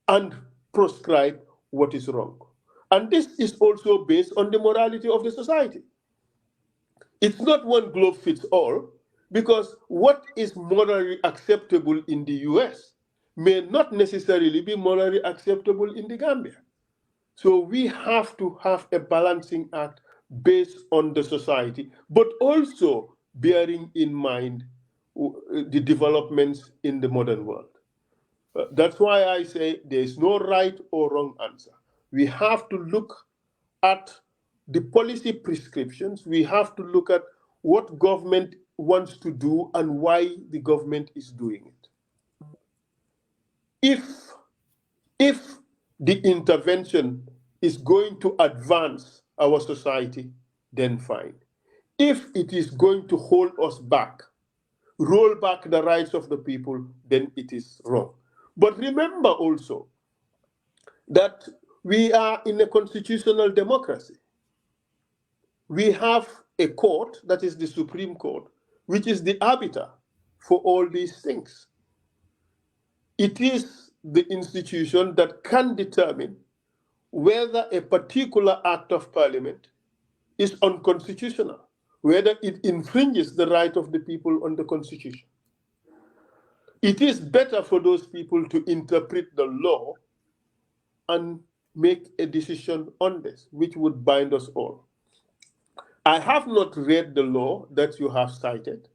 and proscribe what is wrong. And this is also based on the morality of the society. It's not one glove fits all, because what is morally acceptable in the US may not necessarily be morally acceptable in the Gambia. So we have to have a balancing act based on the society, but also bearing in mind the developments in the modern world. That's why I say there's no right or wrong answer. We have to look at the policy prescriptions. We have to look at what government wants to do and why the government is doing it. If the intervention is going to advance our society, then fine. If it is going to hold us back, roll back the rights of the people, then it is wrong. But remember also that we are in a constitutional democracy. We have a court, that is the Supreme Court, which is the arbiter for all these things. It is the institution that can determine whether a particular act of parliament is unconstitutional, whether it infringes the right of the people on the constitution. It is better for those people to interpret the law and make a decision on this, which would bind us all. I have not read the law that you have cited,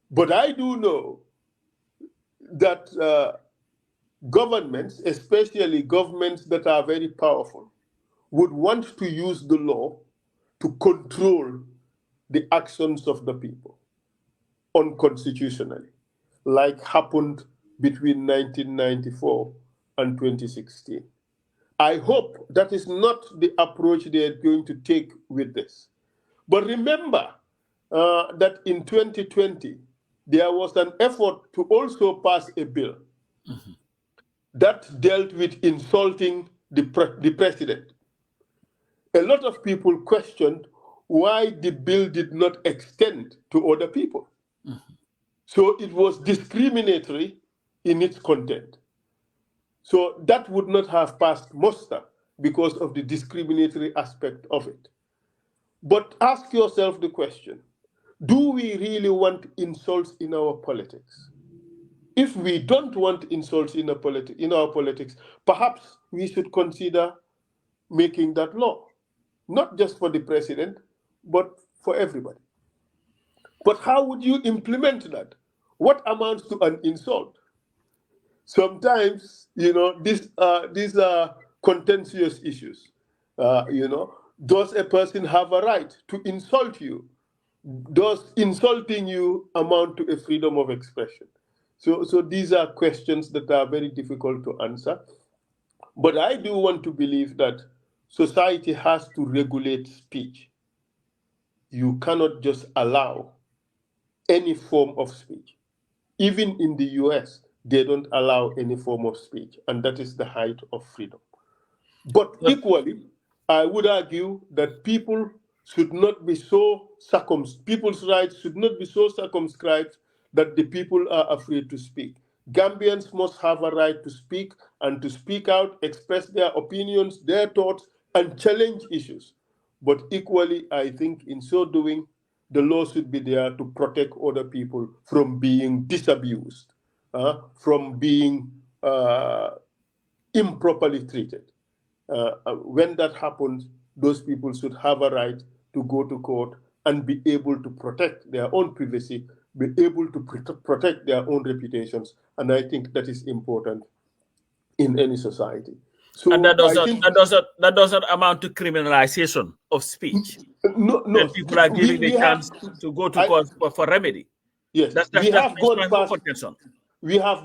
but I do know that governments, especially governments that are very powerful, would want to use the law to control the actions of the people unconstitutionally, like happened between 1994 and 2016. I hope that is not the approach they are going to take with this. But remember that in 2020, there was an effort to also pass a bill that dealt with insulting the president. A lot of people questioned why the bill did not extend to other people. So it was discriminatory in its content. So that would not have passed muster because of the discriminatory aspect of it. But ask yourself the question, do we really want insults in our politics? If we don't want insults in our politics, perhaps we should consider making that law, not just for the president, but for everybody. But how would you implement that? What amounts to an insult? Sometimes, these are contentious issues. Does a person have a right to insult you? Does insulting you amount to a freedom of expression? So these are questions that are very difficult to answer. But I do want to believe that society has to regulate speech. You cannot just allow any form of speech. Even in the US, they don't allow any form of speech, and that is the height of freedom. But equally, I would argue that people should not be so people's rights should not be so circumscribed that the people are afraid to speak. Gambians must have a right to speak and to speak out, express their opinions, their thoughts, and challenge issues. But equally, I think in so doing, the law should be there to protect other people from being disabused, from being improperly treated. When that happens, those people should have a right to go to court and be able to protect their own privacy, be able to protect their own reputations. And I think that is important in any society. So and that doesn't amount to criminalization of speech. No. When people are given the chance to go to court for remedy. Yes, we have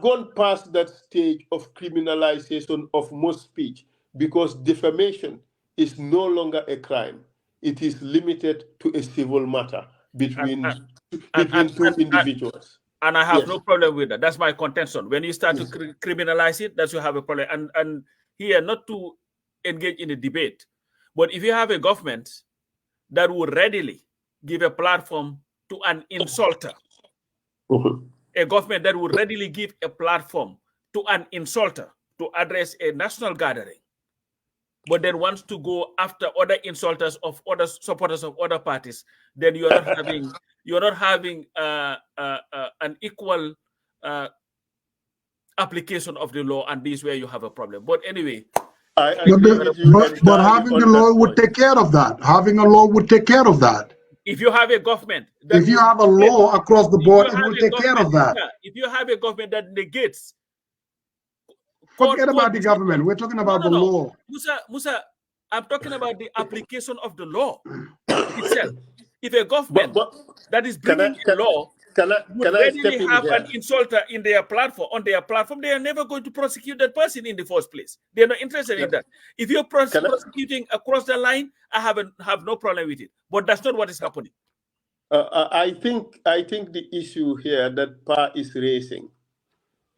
gone past that stage of criminalization of most speech, because defamation is no longer a crime. It is limited to a civil matter between two individuals. And I have no problem with that. That's my contention. When you start to criminalize it, that's you have a problem. And here, not to engage in a debate, but if you have a government that would readily give a platform to an insulter, a government that would readily give a platform to an insulter to address a national gathering, but then wants to go after other insulters of other supporters of other parties, then you're not having an equal application of the law, and this is where you have a problem. But anyway, I agree with you but having a law would take care of that. Having a law would take care of that. If you have a government, if you have a law across the board, it will take care of that. If you have a government that negates, forget about the government. We're talking about the law. Musa, I'm talking about the application of the law itself. If a government that is bringing a law would readily have an insulter in their platform, they are never going to prosecute that person in the first place. They're not interested in that. If you're prosecuting across the line, I have no problem with it. But that's not what is happening. I think the issue here that Pa is raising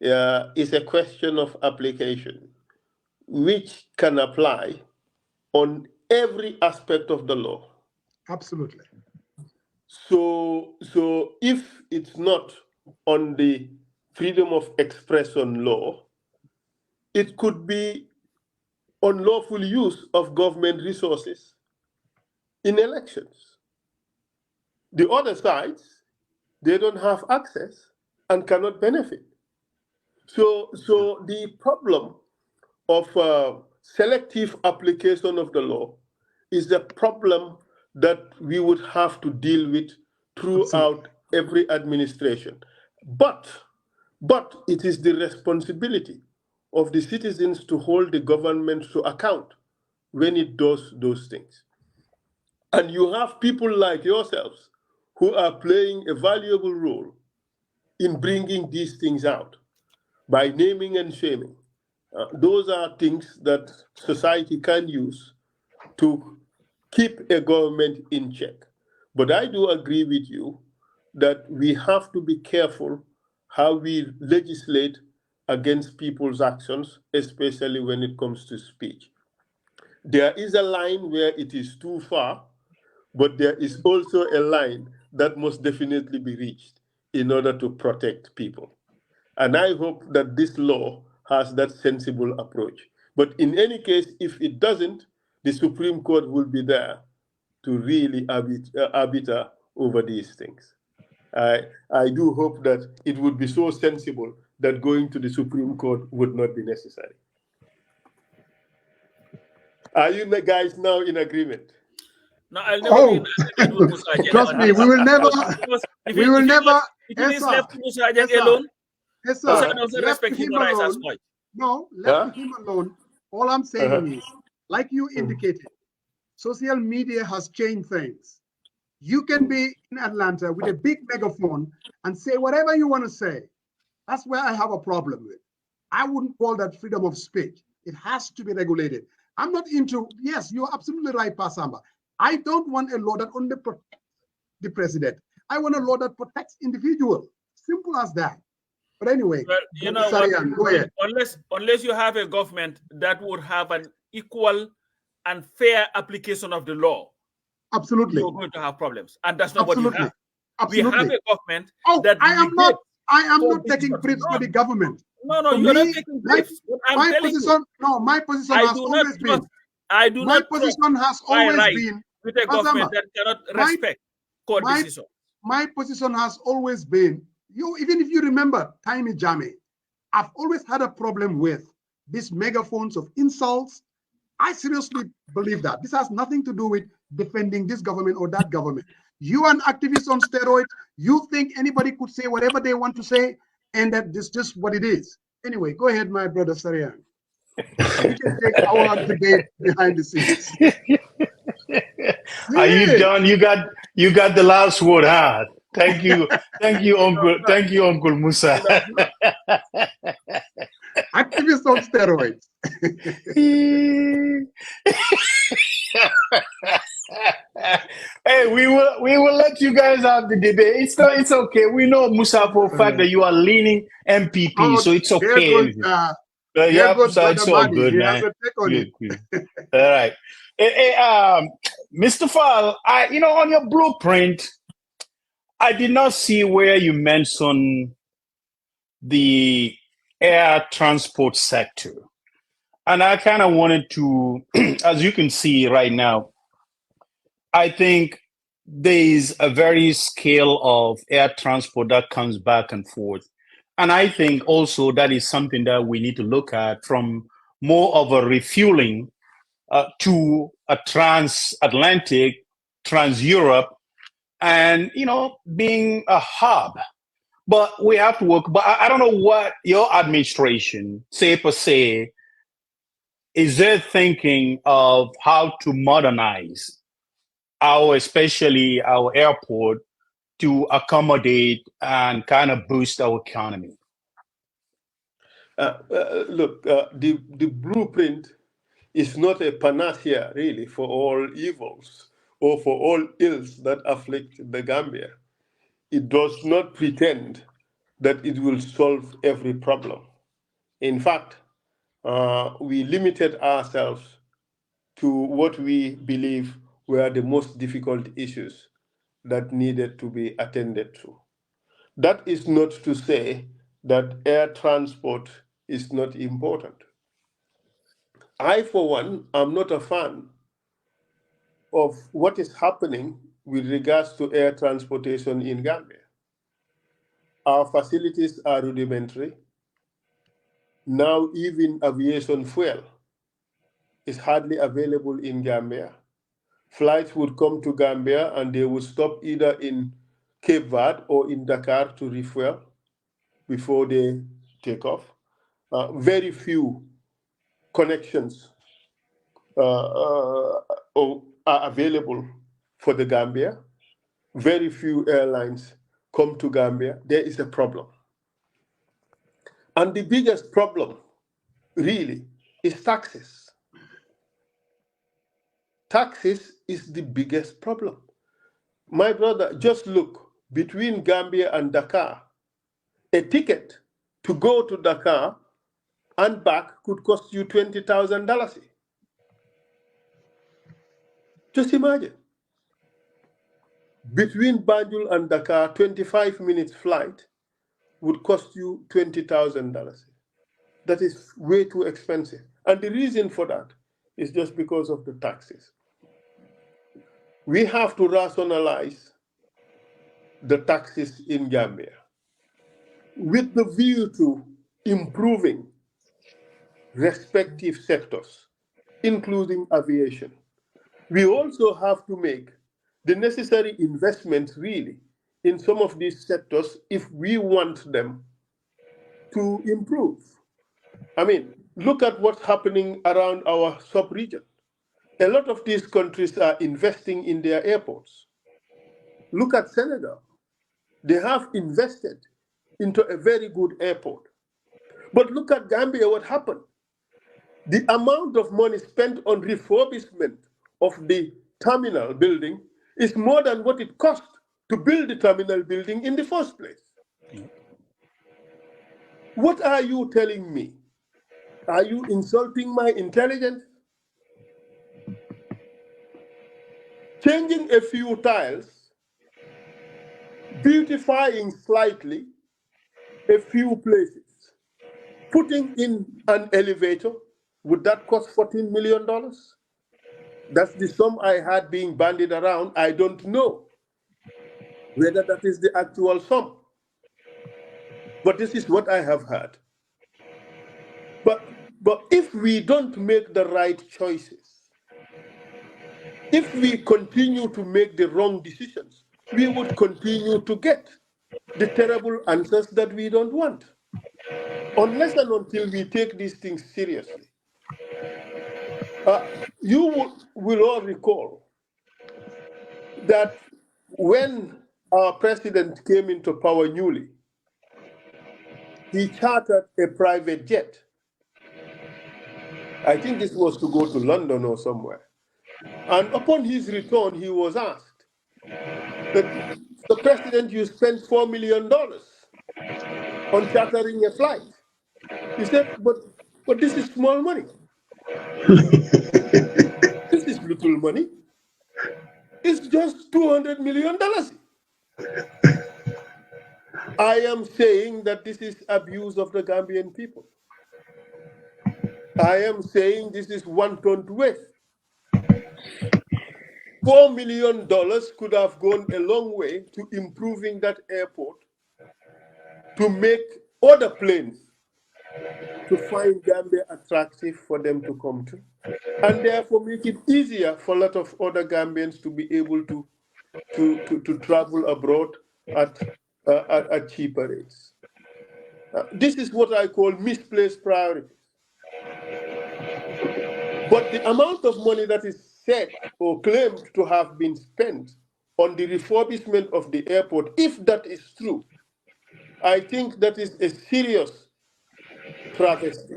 is a question of application, which can apply on every aspect of the law. Absolutely. So if it's not on the freedom of expression law, it could be unlawful use of government resources in elections. The other sides, they don't have access and cannot benefit. So the problem of selective application of the law is the problem that we would have to deal with throughout every administration. But it is the responsibility of the citizens to hold the government to account when it does those things. And you have people like yourselves who are playing a valuable role in bringing these things out by naming and shaming. Those are things that society can use to keep a government in check. But I do agree with you that we have to be careful how we legislate against people's actions, especially when it comes to speech. There is a line where it is too far, but there is also a line that must definitely be reached in order to protect people. And I hope that this law has that sensible approach. But in any case, if it doesn't, the Supreme Court will be there to really arbiter over these things. I do hope that it would be so sensible that going to the Supreme Court would not be necessary. Are you guys now in agreement? No, I'll never be in agreement with Musa Ajak. Trust me, we will never. If it is left to Musa Ajak alone, Musa doesn't respect human rights as much. No, left him alone. All I'm saying is, like you indicated, social media has changed things. You can be in Atlanta with a big megaphone and say whatever you want to say. That's where I have a problem with. I wouldn't call that freedom of speech. It has to be regulated. I'm not into, yes, you're absolutely right, Pasamba. I don't want a law that only protects the president. I want a law that protects individuals. Simple as that. But anyway, well, you know, go ahead. Unless you have a government that would have an equal and fair application of the law, absolutely, you're going to have problems, and that's not what you have. Absolutely. We have a government that I am not taking briefs for the government. No, you're not taking briefs. My position has always been. I do not. My position has always been with a government that cannot respect court decision. My position has always been. Even if you remember, Taimi Jame, I've always had a problem with these megaphones of insults. I seriously believe that. This has nothing to do with defending this government or that government. You are an activist on steroids. You think anybody could say whatever they want to say, and that this is just what it is. Anyway, go ahead, my brother Sarian. We can take our debate behind the scenes. Are you done? You got the last word, huh? Thank you, Uncle. Thank you, Uncle Musa. Activists on steroids. Hey, we will let you guys have the debate. It's okay. We know, Musa, for a fact that you are leaning MPP, so it's okay. So it's all good, man. All right. Mr. Faal, on your blueprint, I did not see where you mentioned the air transport sector. And I kind of wanted to, as you can see right now, I think there is a very scale of air transport that comes back and forth. And I think also that is something that we need to look at from more of a refueling to a transatlantic, trans-Europe, and, being a hub. But we have to work. But I don't know what your administration, say per se, is there thinking of how to modernize especially our airport to accommodate and kind of boost our economy? Look, the blueprint is not a panacea, really, for all evils or for all ills that afflict the Gambia. It does not pretend that it will solve every problem. In fact, we limited ourselves to what we believe were the most difficult issues that needed to be attended to. That is not to say that air transport is not important. I, for one, am not a fan of what is happening with regards to air transportation in Gambia. Our facilities are rudimentary. Now, even aviation fuel is hardly available in Gambia. Flights would come to Gambia and they would stop either in Cape Verde or in Dakar to refuel before they take off. Very few connections are available for the Gambia. Very few airlines come to Gambia. There is a problem. And the biggest problem, really, is taxes. Taxes is the biggest problem. My brother, just look, between Gambia and Dakar, a ticket to go to Dakar and back could cost you $20,000. Just imagine. Between Banjul and Dakar, 25 minutes flight would cost you $20,000. That is way too expensive. And the reason for that is just because of the taxes. We have to rationalize the taxes in Gambia with the view to improving respective sectors, including aviation. We also have to make the necessary investments, really, in some of these sectors if we want them to improve. I mean, look at what's happening around our sub-region. A lot of these countries are investing in their airports. Look at Senegal. They have invested into a very good airport. But look at Gambia, what happened? The amount of money spent on refurbishment of the terminal building is more than what it cost to build the terminal building in the first place. What are you telling me? Are you insulting my intelligence? Changing a few tiles, beautifying slightly a few places, putting in an elevator, would that cost $14 million? That's the sum I had being bandied around. I don't know whether that is the actual sum. But this is what I have heard. But if we don't make the right choices, if we continue to make the wrong decisions, we would continue to get the terrible answers that we don't want. Unless and until we take these things seriously. You will all recall that when our president came into power newly, he chartered a private jet. I think this was to go to London or somewhere. And upon his return, he was asked that the president, you spent $4 million on chartering a flight. He said, but this is small money. This is little money. It's just $200 million. I am saying that this is abuse of the Gambian people. I am saying this is wanton waste. $4 million could have gone a long way to improving that airport, to make other planes to find Gambia attractive for them to come to, and therefore make it easier for a lot of other Gambians to be able to travel abroad at cheaper rates. This is what I call misplaced priorities. But the amount of money that is said or claimed to have been spent on the refurbishment of the airport, if that is true, I think that is a serious travesty.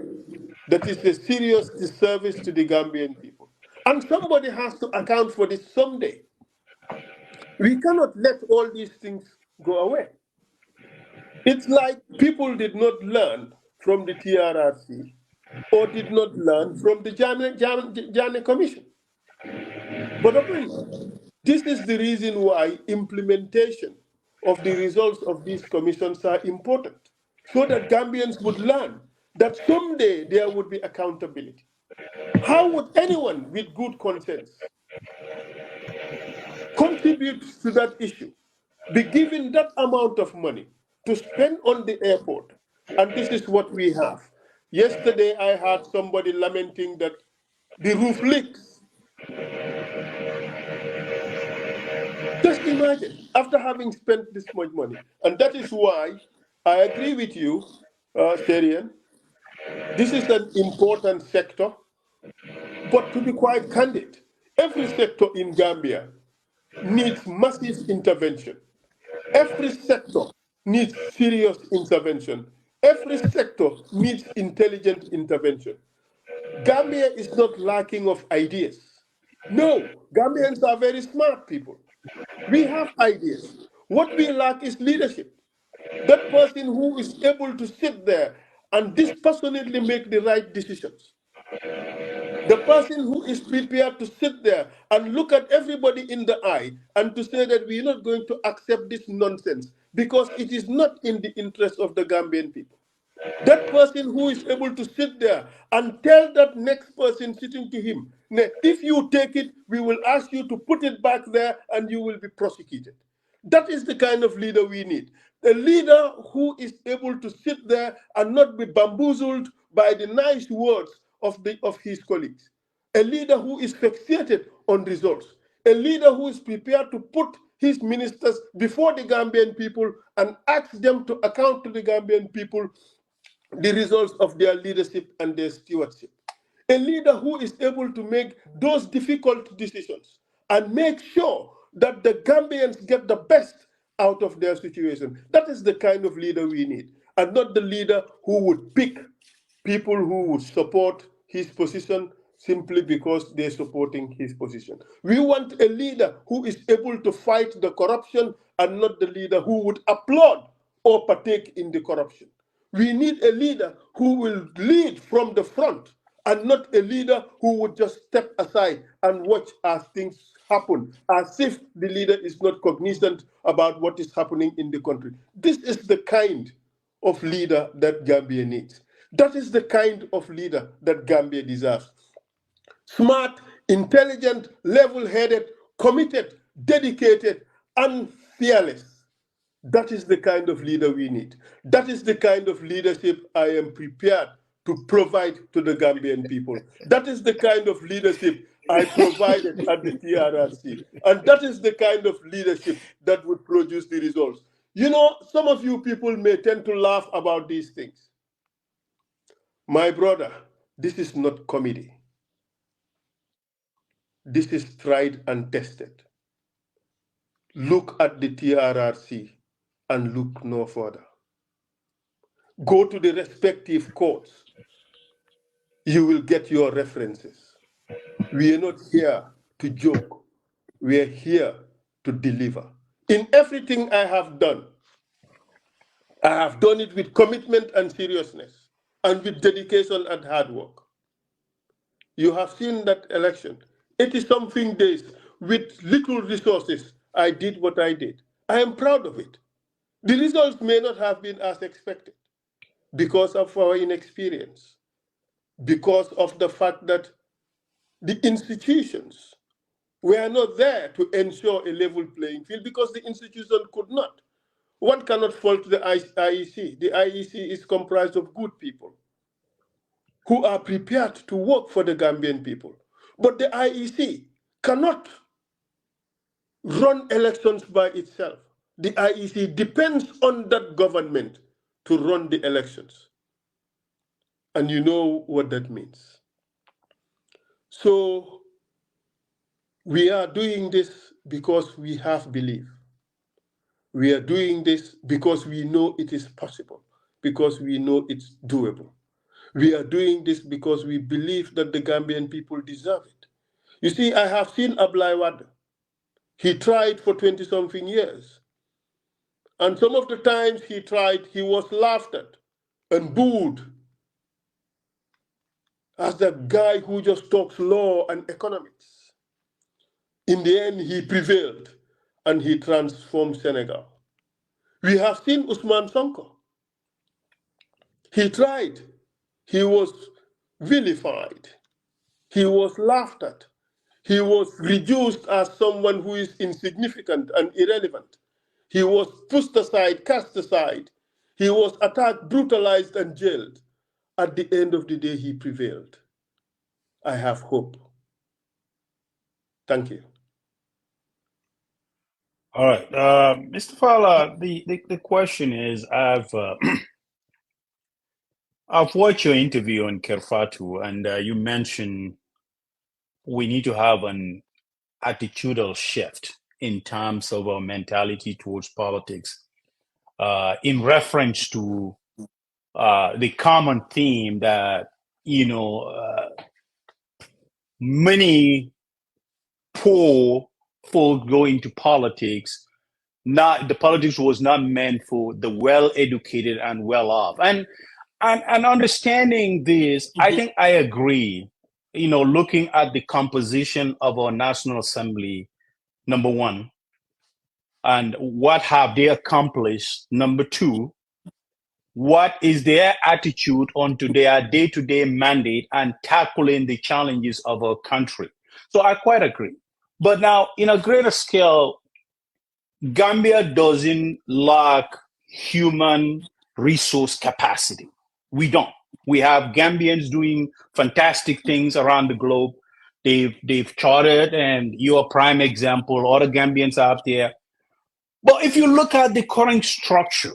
That is a serious disservice to the Gambian people. And somebody has to account for this someday. We cannot let all these things go away. It's like people did not learn from the TRRC or did not learn from the Janneh Commission. But this is the reason why implementation of the results of these commissions are important, so that Gambians would learn that someday there would be accountability. How would anyone with good conscience contribute to that issue, be given that amount of money to spend on the airport? And this is what we have. Yesterday, I heard somebody lamenting that the roof leaks. Just imagine, after having spent this much money. And that is why I agree with you, Syrian. This is an important sector. But to be quite candid, every sector in Gambia needs massive intervention. Every sector needs serious intervention. Every sector needs intelligent intervention. Gambia is not lacking of ideas. No, Gambians are very smart people. We have ideas. What we lack is leadership. That person who is able to sit there and dispassionately make the right decisions. The person who is prepared to sit there and look at everybody in the eye and to say that we're not going to accept this nonsense because it is not in the interest of the Gambian people. That person who is able to sit there and tell that next person sitting to him, if you take it, we will ask you to put it back there and you will be prosecuted. That is the kind of leader we need. A leader who is able to sit there and not be bamboozled by the nice words of his colleagues. A leader who is fixated on results. A leader who is prepared to put his ministers before the Gambian people and ask them to account to the Gambian people the results of their leadership and their stewardship. A leader who is able to make those difficult decisions and make sure that the Gambians get the best out of their situation. That is the kind of leader we need, and not the leader who would pick people who would support his position simply because they're supporting his position. We want a leader who is able to fight the corruption and not the leader who would applaud or partake in the corruption. We need a leader who will lead from the front and not a leader who would just step aside and watch as things happen, as if the leader is not cognizant about what is happening in the country. This is the kind of leader that Gambia needs. That is the kind of leader that Gambia deserves. Smart, intelligent, level-headed, committed, dedicated, and fearless. That is the kind of leader we need. That is the kind of leadership I am prepared to provide to the Gambian people. That is the kind of leadership I provided at the TRRC. And that is the kind of leadership that would produce the results. You know, some of you people may tend to laugh about these things. My brother, this is not comedy. This is tried and tested. Look at the TRRC and look no further. Go to the respective courts. You will get your references. We are not here to joke. We are here to deliver. In everything I have done it with commitment and seriousness and with dedication and hard work. You have seen that election. 80-something days with little resources, I did what I did. I am proud of it. The results may not have been as expected because of our inexperience. because of the fact that the institutions were not there to ensure a level playing field because the institution could not. One cannot fault the IEC. The IEC is comprised of good people who are prepared to work for the Gambian people. But the IEC cannot run elections by itself. The IEC depends on that government to run the elections. And you know what that means. So we are doing this because we have belief. We are doing this because we know it is possible, because we know it's doable. We are doing this because we believe that the Gambian people deserve it. You see, I have seen Ablai Wade. He tried for 20-something years. And some of the times he tried, he was laughed at and booed as the guy who just talks law and economics. In the end, he prevailed and he transformed Senegal. We have seen Usman Sonko. He tried. He was vilified. He was laughed at. He was reduced as someone who is insignificant and irrelevant. He was pushed aside, cast aside. He was attacked, brutalized, and jailed. At the end of the day, he prevailed. I have hope. Thank you. All right, Mr. Faal, the question is, I've watched your interview on Kerfatu, and you mentioned we need to have an attitudinal shift in terms of our mentality towards politics, in reference to the common theme that, many poor folk go into politics. The politics was not meant for the well-educated and well-off. And understanding this, I think I agree. Looking at the composition of our National Assembly, number one, and what have they accomplished, number two, what is their attitude onto their day-to-day mandate and tackling the challenges of our country. So I quite agree. But now, in a greater scale, Gambia doesn't lack human resource capacity. We don't. We have Gambians doing fantastic things around the globe. They've chartered, and you're a prime example. Other Gambians out there. But if you look at the current structure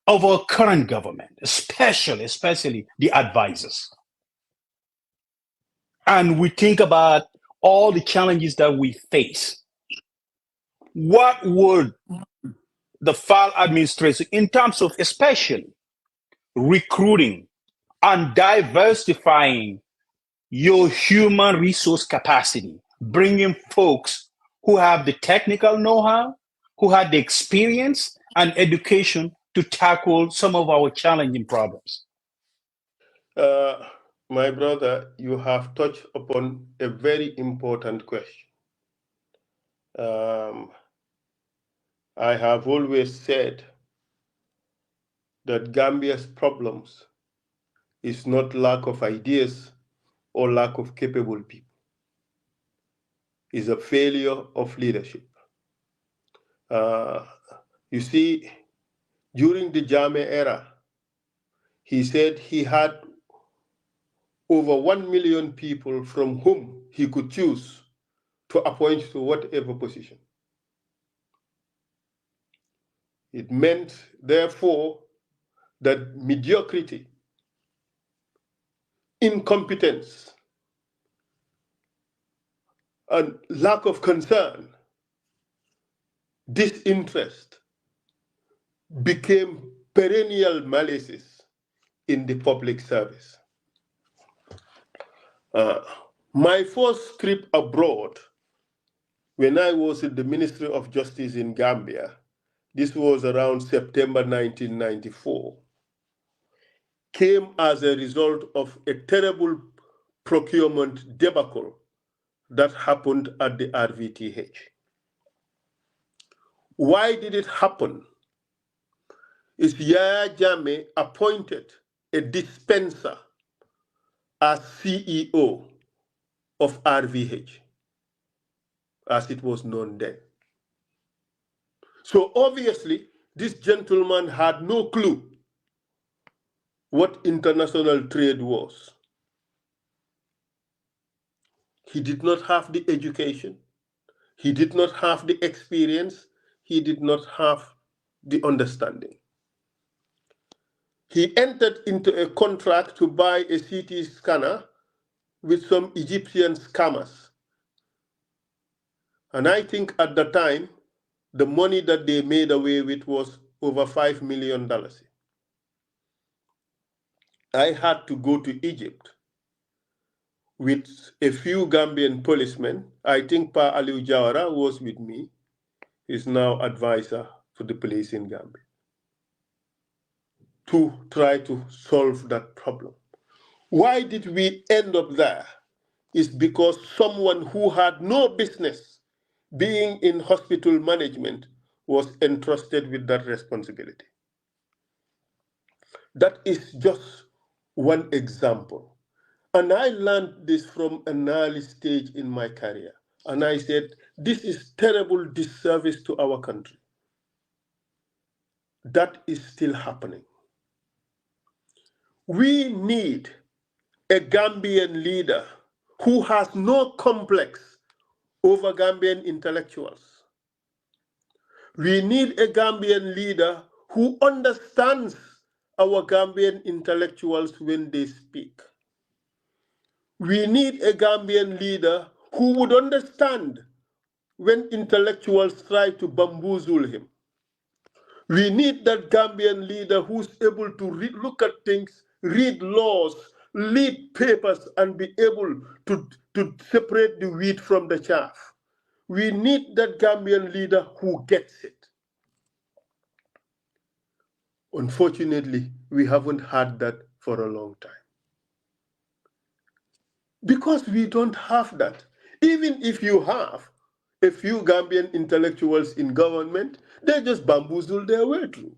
of our current government, especially the advisors, and we think about all the challenges that we face, what would the Faal administration, in terms of especially recruiting and diversifying your human resource capacity, bringing folks who have the technical know-how, who had the experience and education to tackle some of our challenging problems? My brother, you have touched upon a very important question. I have always said that Gambia's problems is not lack of ideas or lack of capable people. It's a failure of leadership. You see, during the Jammeh era, he said he had over 1 million people from whom he could choose to appoint to whatever position. It meant, therefore, that mediocrity, incompetence, and lack of concern, disinterest, became perennial malices in the public service. My first trip abroad, when I was in the Ministry of Justice in Gambia, this was around September 1994, came as a result of a terrible procurement debacle that happened at the RVTH. Why did it happen? Is Yaya Jammeh appointed a dispenser as CEO of RVH, as it was known then. So obviously, this gentleman had no clue what international trade was. He did not have the education. He did not have the experience. He did not have the understanding. He entered into a contract to buy a CT scanner with some Egyptian scammers. And I think at the time, the money that they made away with was over $5 million. I had to go to Egypt with a few Gambian policemen. I think Pa Aliu Jawara was with me. He's now advisor for the police in Gambia, to try to solve that problem. Why did we end up there? Is because someone who had no business being in hospital management was entrusted with that responsibility. That is just one example. And I learned this from an early stage in my career. And I said, this is terrible disservice to our country. That is still happening. We need a Gambian leader who has no complex over Gambian intellectuals. We need a Gambian leader who understands our Gambian intellectuals when they speak. We need a Gambian leader who would understand when intellectuals try to bamboozle him. We need that Gambian leader who's able to look at things, read laws, read papers, and be able to separate the wheat from the chaff. We need that Gambian leader who gets it. Unfortunately, we haven't had that for a long time. Because we don't have that. Even if you have a few Gambian intellectuals in government, they just bamboozle their way through.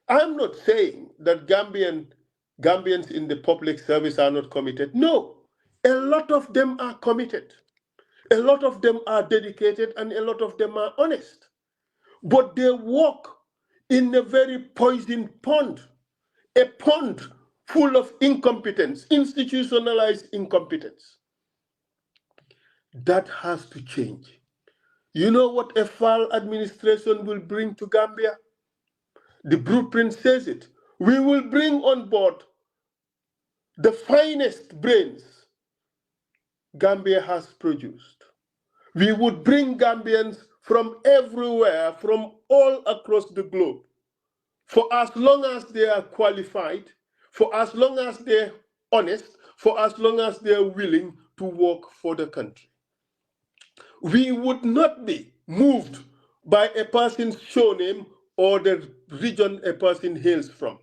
I'm not saying that Gambians in the public service are not committed. No, a lot of them are committed. A lot of them are dedicated and a lot of them are honest. But they walk in a very poisoned pond, a pond full of incompetence, institutionalized incompetence. That has to change. You know what a Faal administration will bring to Gambia? The blueprint says it. We will bring on board the finest brains Gambia has produced. We would bring Gambians from everywhere, from all across the globe, for as long as they are qualified, for as long as they're honest, for as long as they're willing to work for the country. We would not be moved by a person's show name or the region a person hails from.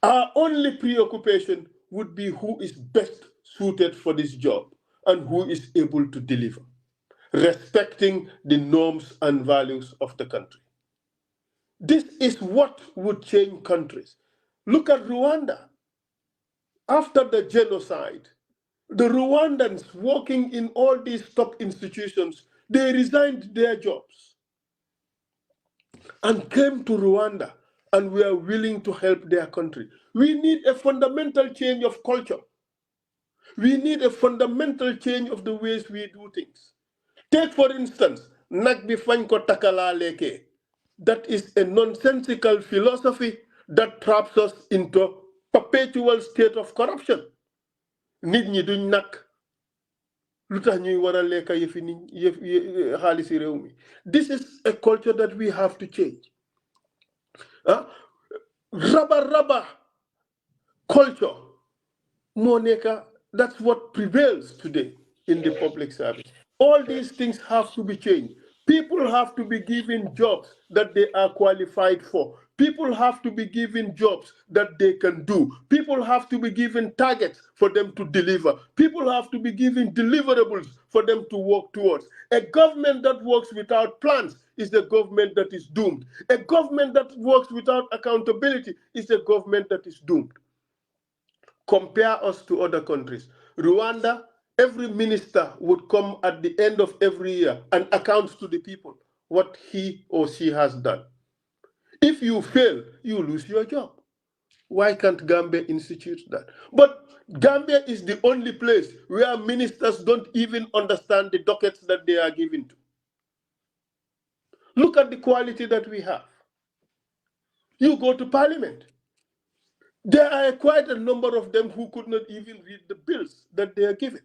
Our only preoccupation would be who is best suited for this job and who is able to deliver, respecting the norms and values of the country. This is what would change countries. Look at Rwanda. After the genocide, the Rwandans working in all these top institutions, they resigned their jobs and came to Rwanda and were willing to help their country. We need a fundamental change of culture. We need a fundamental change of the ways we do things. Take, for instance, Nagbi Fanko Takala Leke. That is a nonsensical philosophy that traps us into perpetual state of corruption. Nit ñi duñ nak lutax ñuy wara leka yefi xaalisi réew mi. This is a culture that we have to change. Rubber culture, Monica, that's what prevails today in the public service. All these things have to be changed. People have to be given jobs that they are qualified for. People have to be given jobs that they can do. People have to be given targets for them to deliver. People have to be given deliverables for them to work towards. A government that works without plans is a government that is doomed. A government that works without accountability is a government that is doomed. compare us to other countries. Rwanda, every minister would come at the end of every year and account to the people what he or she has done. If you fail, you lose your job. Why can't Gambia institute that? But Gambia is the only place where ministers don't even understand the dockets that they are given to. Look at the quality that we have. You go to parliament. There are quite a number of them who could not even read the bills that they are given.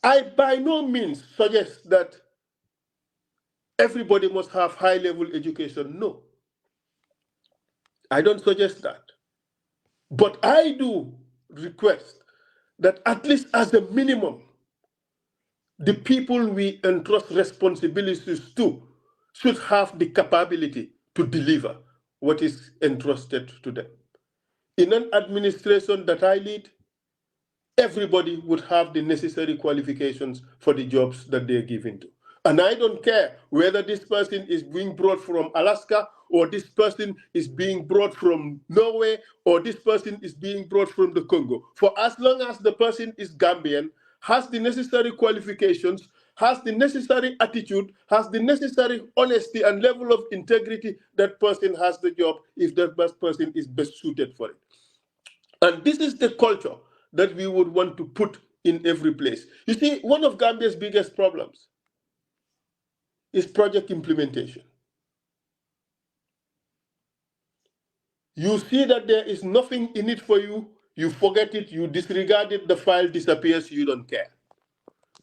I by no means suggest that everybody must have high-level education. No. I don't suggest that. But I do request that at least as a minimum, the people we entrust responsibilities to should have the capability to deliver what is entrusted to them. In an administration that I lead, everybody would have the necessary qualifications for the jobs that they're given to. And I don't care whether this person is being brought from Alaska, or this person is being brought from Norway, or this person is being brought from the Congo. For as long as the person is Gambian, has the necessary qualifications, has the necessary attitude, has the necessary honesty and level of integrity, that person has the job if that person is best suited for it. And this is the culture that we would want to put in every place. You see, one of Gambia's biggest problems is project implementation. You see that there is nothing in it for you, you forget it, you disregard it, the file disappears, you don't care.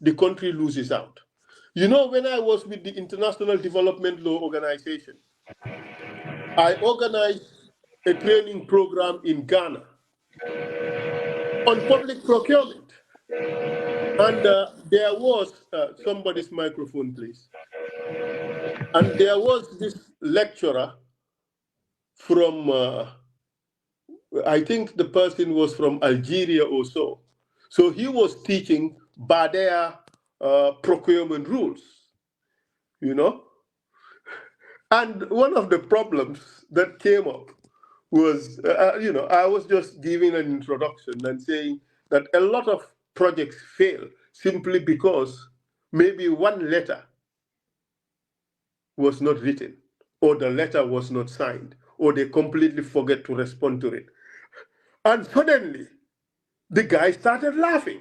The country loses out. You know, when I was with the International Development Law Organization, I organized a training program in Ghana on public procurement. And there was, somebody's microphone, please. And there was this lecturer from, I think the person was from Algeria or so. So he was teaching Badea procurement rules, you know. And one of the problems that came up was, you know, I was just giving an introduction and saying that a lot of projects fail simply because maybe one letter was not written, or the letter was not signed, or they completely forget to respond to it. And suddenly, the guy started laughing.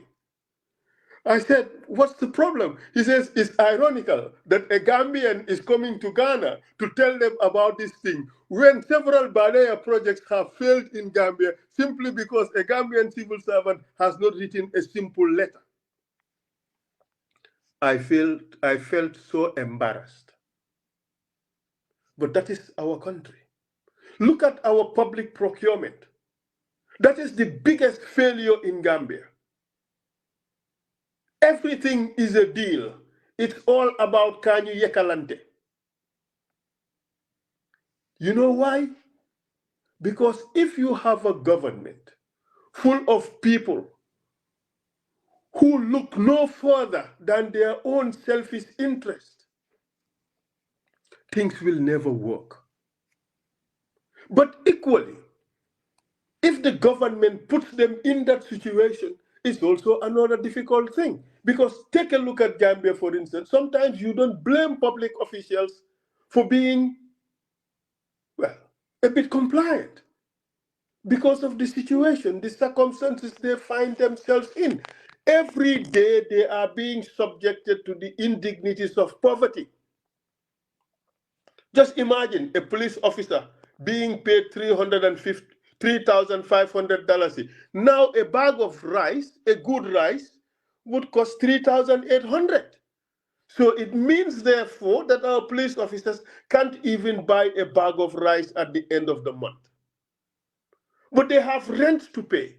I said, what's the problem? He says, it's ironical that a Gambian is coming to Ghana to tell them about this thing when several Badea projects have failed in Gambia simply because a Gambian civil servant has not written a simple letter. I felt so embarrassed. But that is our country. Look at our public procurement. That is the biggest failure in Gambia. Everything is a deal. It's all about Kanyu Yekalante. You know why? Because if you have a government full of people who look no further than their own selfish interest, things will never work. But equally, if the government puts them in that situation, it's also another difficult thing. Because take a look at Gambia, for instance. Sometimes you don't blame public officials for being, well, a bit compliant because of the situation, the circumstances they find themselves in. Every day they are being subjected to the indignities of poverty. Just imagine a police officer being paid $3,500. Now a bag of rice, a good rice, would cost $3,800. So it means, therefore, that our police officers can't even buy a bag of rice at the end of the month. But they have rent to pay.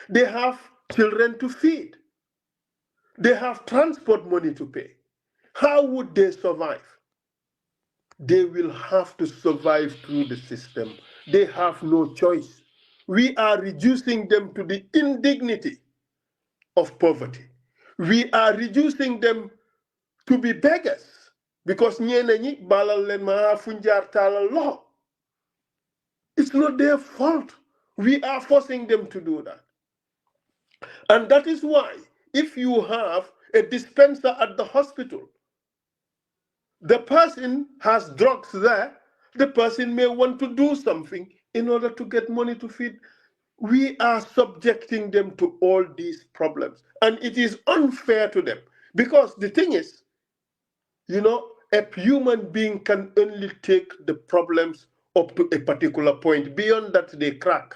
They have children to feed. They have transport money to pay. How would they survive? They will have to survive through the system. They have no choice. We are reducing them to the indignity of poverty. We are reducing them to be beggars because it's not their fault We are forcing them to do that. And that is why, if you have a dispenser at the hospital, the person has drugs there, the person may want to do something in order to get money to feed. We are subjecting them to all these problems. And it is unfair to them. Because the thing is, you know, a human being can only take the problems up to a particular point. Beyond that, they crack.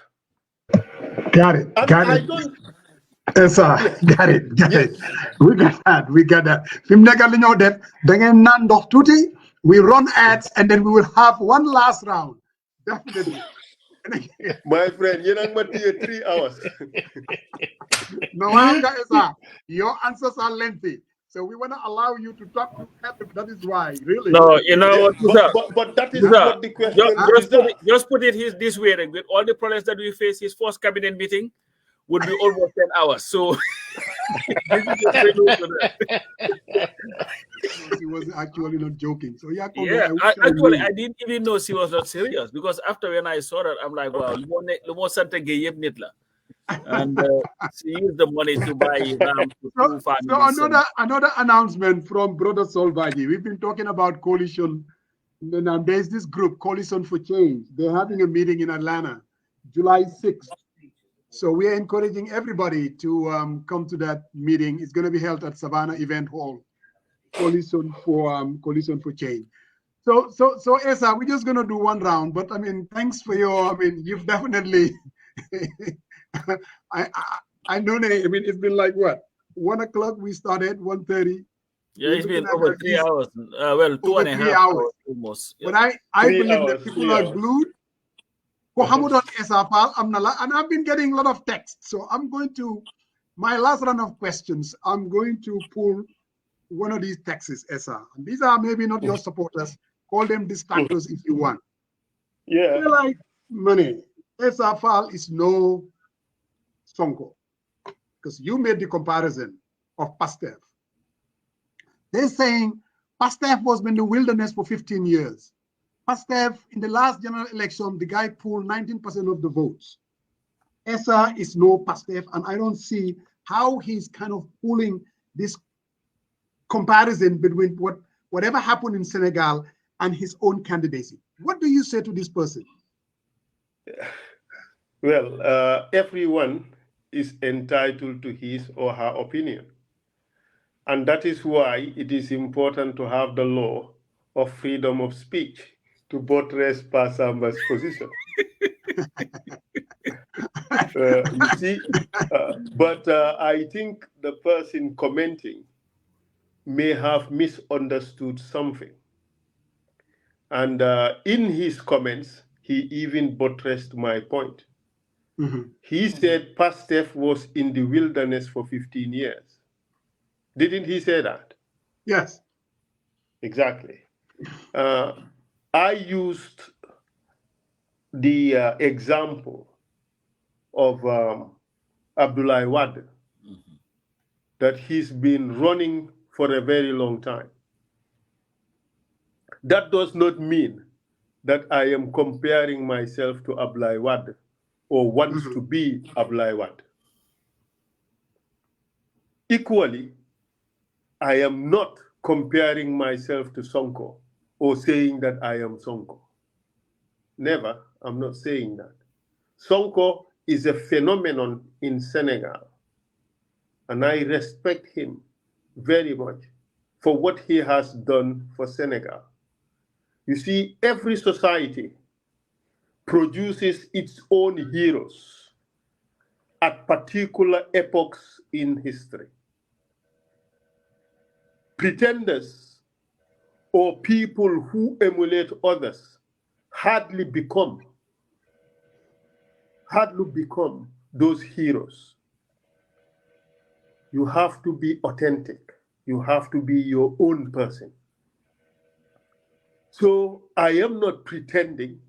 Got it. And got I it. don't. Essa, Yes. got it. Got Yes. it. We got that. We got that. We run ads and then we will have one last round. Definitely. My friend, you know, 3 hours. No, Essa, your answers are lengthy. So we want to allow you to talk to everybody. That is why, really. No, you know what, but that is what the question just put it this way. With all the problems that we face, his first cabinet meeting would be almost 10 hours. So she was actually not joking. So yeah, I didn't even know she was not serious, because after when I saw that, I'm like, wow, and she used the money to buy so another announcement from Brother Solvaji. We've been talking about coalition. Now there's this group, Coalition for Change. They're having a meeting in Atlanta, July 6th. So we are encouraging everybody to come to that meeting. It's going to be held at Savannah Event Hall. Coalition for Change. So Essa, we're just going to do one round. But I mean, thanks for you've definitely. I know. I mean, it's been like what? 1 o'clock we started, 1:30. Yeah, it's been over 3 hours. Well, 2.5 hours almost. Yeah. But I believe that people are glued. And I've been getting a lot of texts. So I'm going to, my last round of questions, I'm going to pull one of these texts, Essa. And these are maybe not your supporters. Call them distractors if you want. Yeah. They're like, money. Essa Faal is no Sonko. Because you made the comparison of Pastef. They're saying Pastef was in the wilderness for 15 years. Pastef, in the last general election, the guy pulled 19% of the votes. Essa is no Pastef, and I don't see how he's kind of pulling this comparison between whatever happened in Senegal and his own candidacy. What do you say to this person? Well, everyone is entitled to his or her opinion. And that is why it is important to have the law of freedom of speech to buttress Pasamba's position. You see, but I think the person commenting may have misunderstood something. And in his comments, he even buttressed my point. Mm-hmm. He said Pastef was in the wilderness for 15 years. Didn't he say that? Yes. Exactly. I used the example of Abdoulaye Wade, that he's been running for a very long time. That does not mean that I am comparing myself to Abdoulaye Wade or wants to be Abdoulaye Wade. Equally, I am not comparing myself to Sonko or saying that I am Sonko. Never, I'm not saying that. Sonko is a phenomenon in Senegal, and I respect him very much for what he has done for Senegal. You see, every society produces its own heroes at particular epochs in history. Pretenders or people who emulate others hardly become those heroes. You have to be authentic. You have to be your own person. So I am not pretending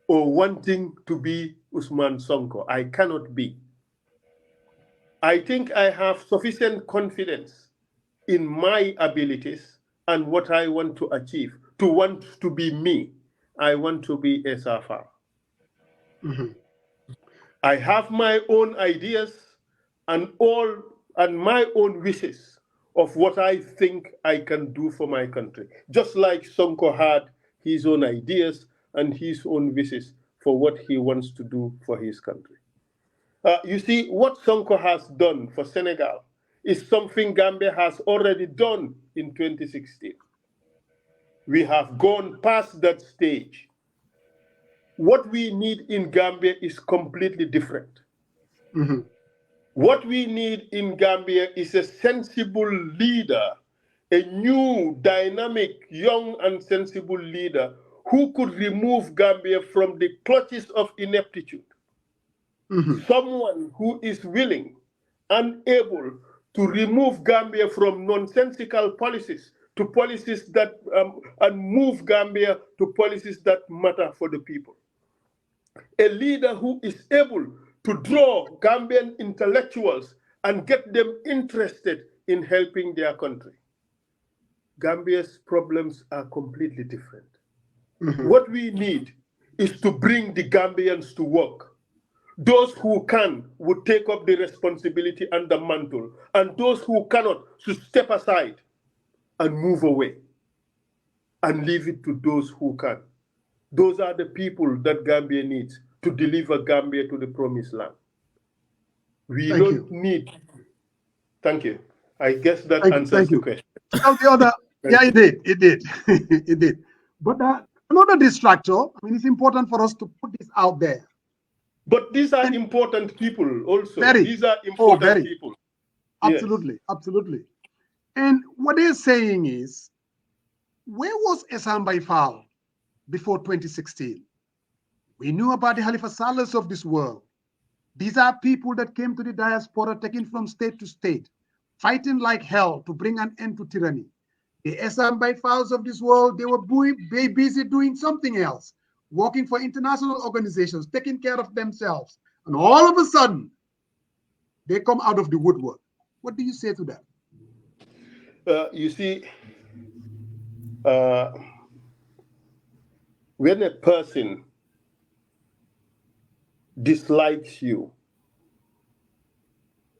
or wanting to be Usman Sonko. I cannot be. I think I have sufficient confidence in my abilities and what I want to achieve. To want to be me, I want to be Essa Faal. I have my own ideas and my own wishes of what I think I can do for my country. Just like Sonko had his own ideas and his own wishes for what he wants to do for his country. You see, what Sonko has done for Senegal is something Gambia has already done in 2016. We have gone past that stage. What we need in Gambia is completely different. Mm-hmm. What we need in Gambia is a sensible leader, a new, dynamic, young and sensible leader who could remove Gambia from the clutches of ineptitude. Mm-hmm. Someone who is willing and able to remove Gambia from nonsensical policies to policies that, and move Gambia to policies that matter for the people. A leader who is able to draw Gambian intellectuals and get them interested in helping their country. Gambia's problems are completely different. Mm-hmm. What we need is to bring the Gambians to work. Those who can would take up the responsibility and the mantle, and those who cannot should step aside and move away and leave it to those who can. Those are the people that Gambia needs to deliver Gambia to the promised land. We don't need. Thank you. I guess that answers the question. Now the other, yeah, it did. It did. But another distractor, I mean, it's important for us to put this out there. But these are important people also. These are important people. Absolutely, yes. Absolutely. And what they're saying is, where was Essa Mbye Faal before 2016? We knew about the Halifa Salahs of this world. These are people that came to the diaspora, taken from state to state, fighting like hell to bring an end to tyranny. The Essa Mbye Faals of this world, they were busy doing something else, working for international organizations, taking care of themselves. And all of a sudden, they come out of the woodwork. What do you say to that? You see, when a person dislikes you,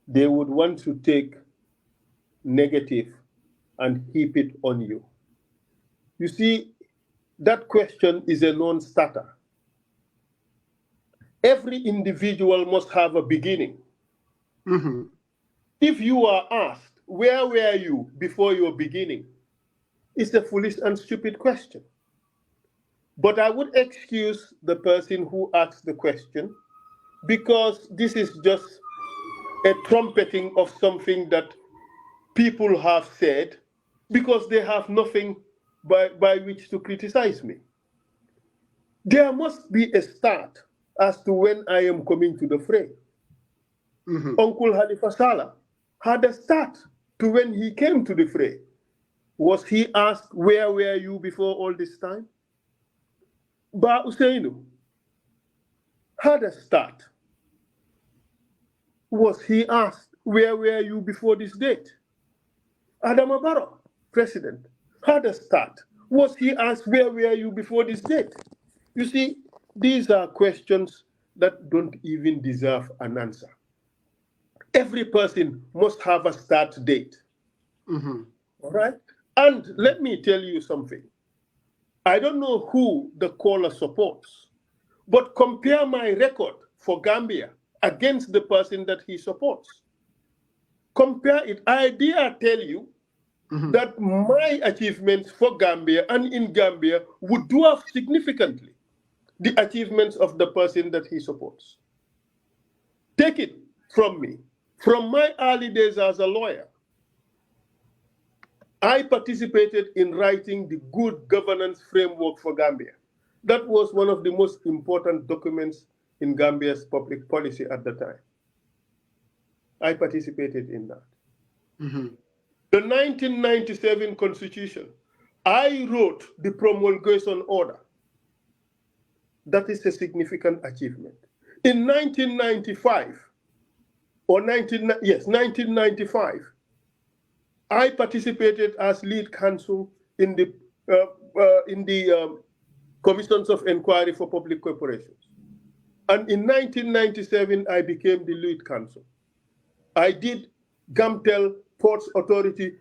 they would want to take negative and heap it on you. You see, that question is a non-starter. Every individual must have a beginning. Mm-hmm. If you are asked, where were you before your beginning? It's a foolish and stupid question. But I would excuse the person who asked the question because this is just a trumpeting of something that people have said because they have nothing by which to criticize me. There must be a start as to when I am coming to the fray. Mm-hmm. Uncle Halifa Sallah had a start to when he came to the fray. Was he asked, where were you before all this time? Ba Usainu had a start. Was he asked, where were you before this date? Adama Barrow, president, had a start. Was he asked, where were you before this date? You see, these are questions that don't even deserve an answer. Every person must have a start date. Mm-hmm. All right? And let me tell you something. I don't know who the caller supports, but compare my record for Gambia against the person that he supports. Compare it. I dare tell you that my achievements for Gambia and in Gambia would dwarf significantly the achievements of the person that he supports. Take it from me. From my early days as a lawyer, I participated in writing the Good Governance Framework for Gambia. That was one of the most important documents in Gambia's public policy at the time. I participated in that. Mm-hmm. The 1997 Constitution, I wrote the promulgation order. That is a significant achievement. In 1995, I participated as lead counsel in the commissions of inquiry for public corporations. And in 1997, I became the lead counsel. I did GAMTEL, Ports Authority,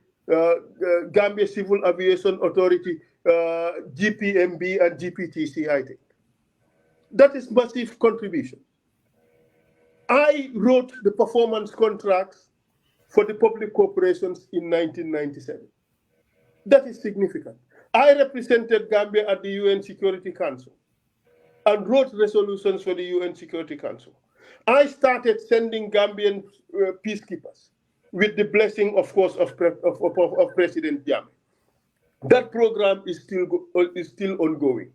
Gambia Civil Aviation Authority, GPMB, and GPTC, I think. That is massive contribution. I wrote the performance contracts for the public corporations in 1997. That is significant. I represented Gambia at the UN Security Council and wrote resolutions for the UN Security Council. I started sending Gambian peacekeepers with the blessing, of course, of President Jammeh. That program is still ongoing.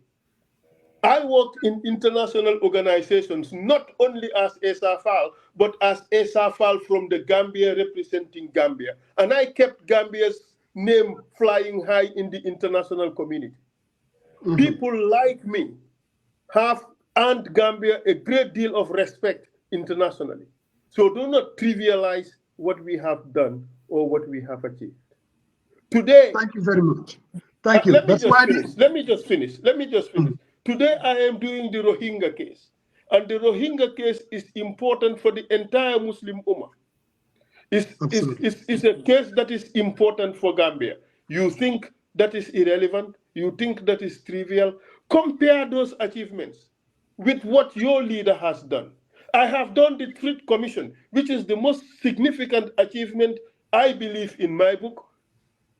I worked in international organizations, not only as Essa Faal, but as Essa Faal from the Gambia representing Gambia. And I kept Gambia's name flying high in the international community. Mm-hmm. People like me have earned Gambia a great deal of respect internationally. So do not trivialize what we have done or what we have achieved. Today, thank you very much. Thank you. Let me just finish. Mm-hmm. Today, I am doing the Rohingya case. And the Rohingya case is important for the entire Muslim Ummah. It's a case that is important for Gambia. You think that is irrelevant? You think that is trivial? Compare those achievements with what your leader has done. I have done the Truth Commission, which is the most significant achievement, I believe, in my book.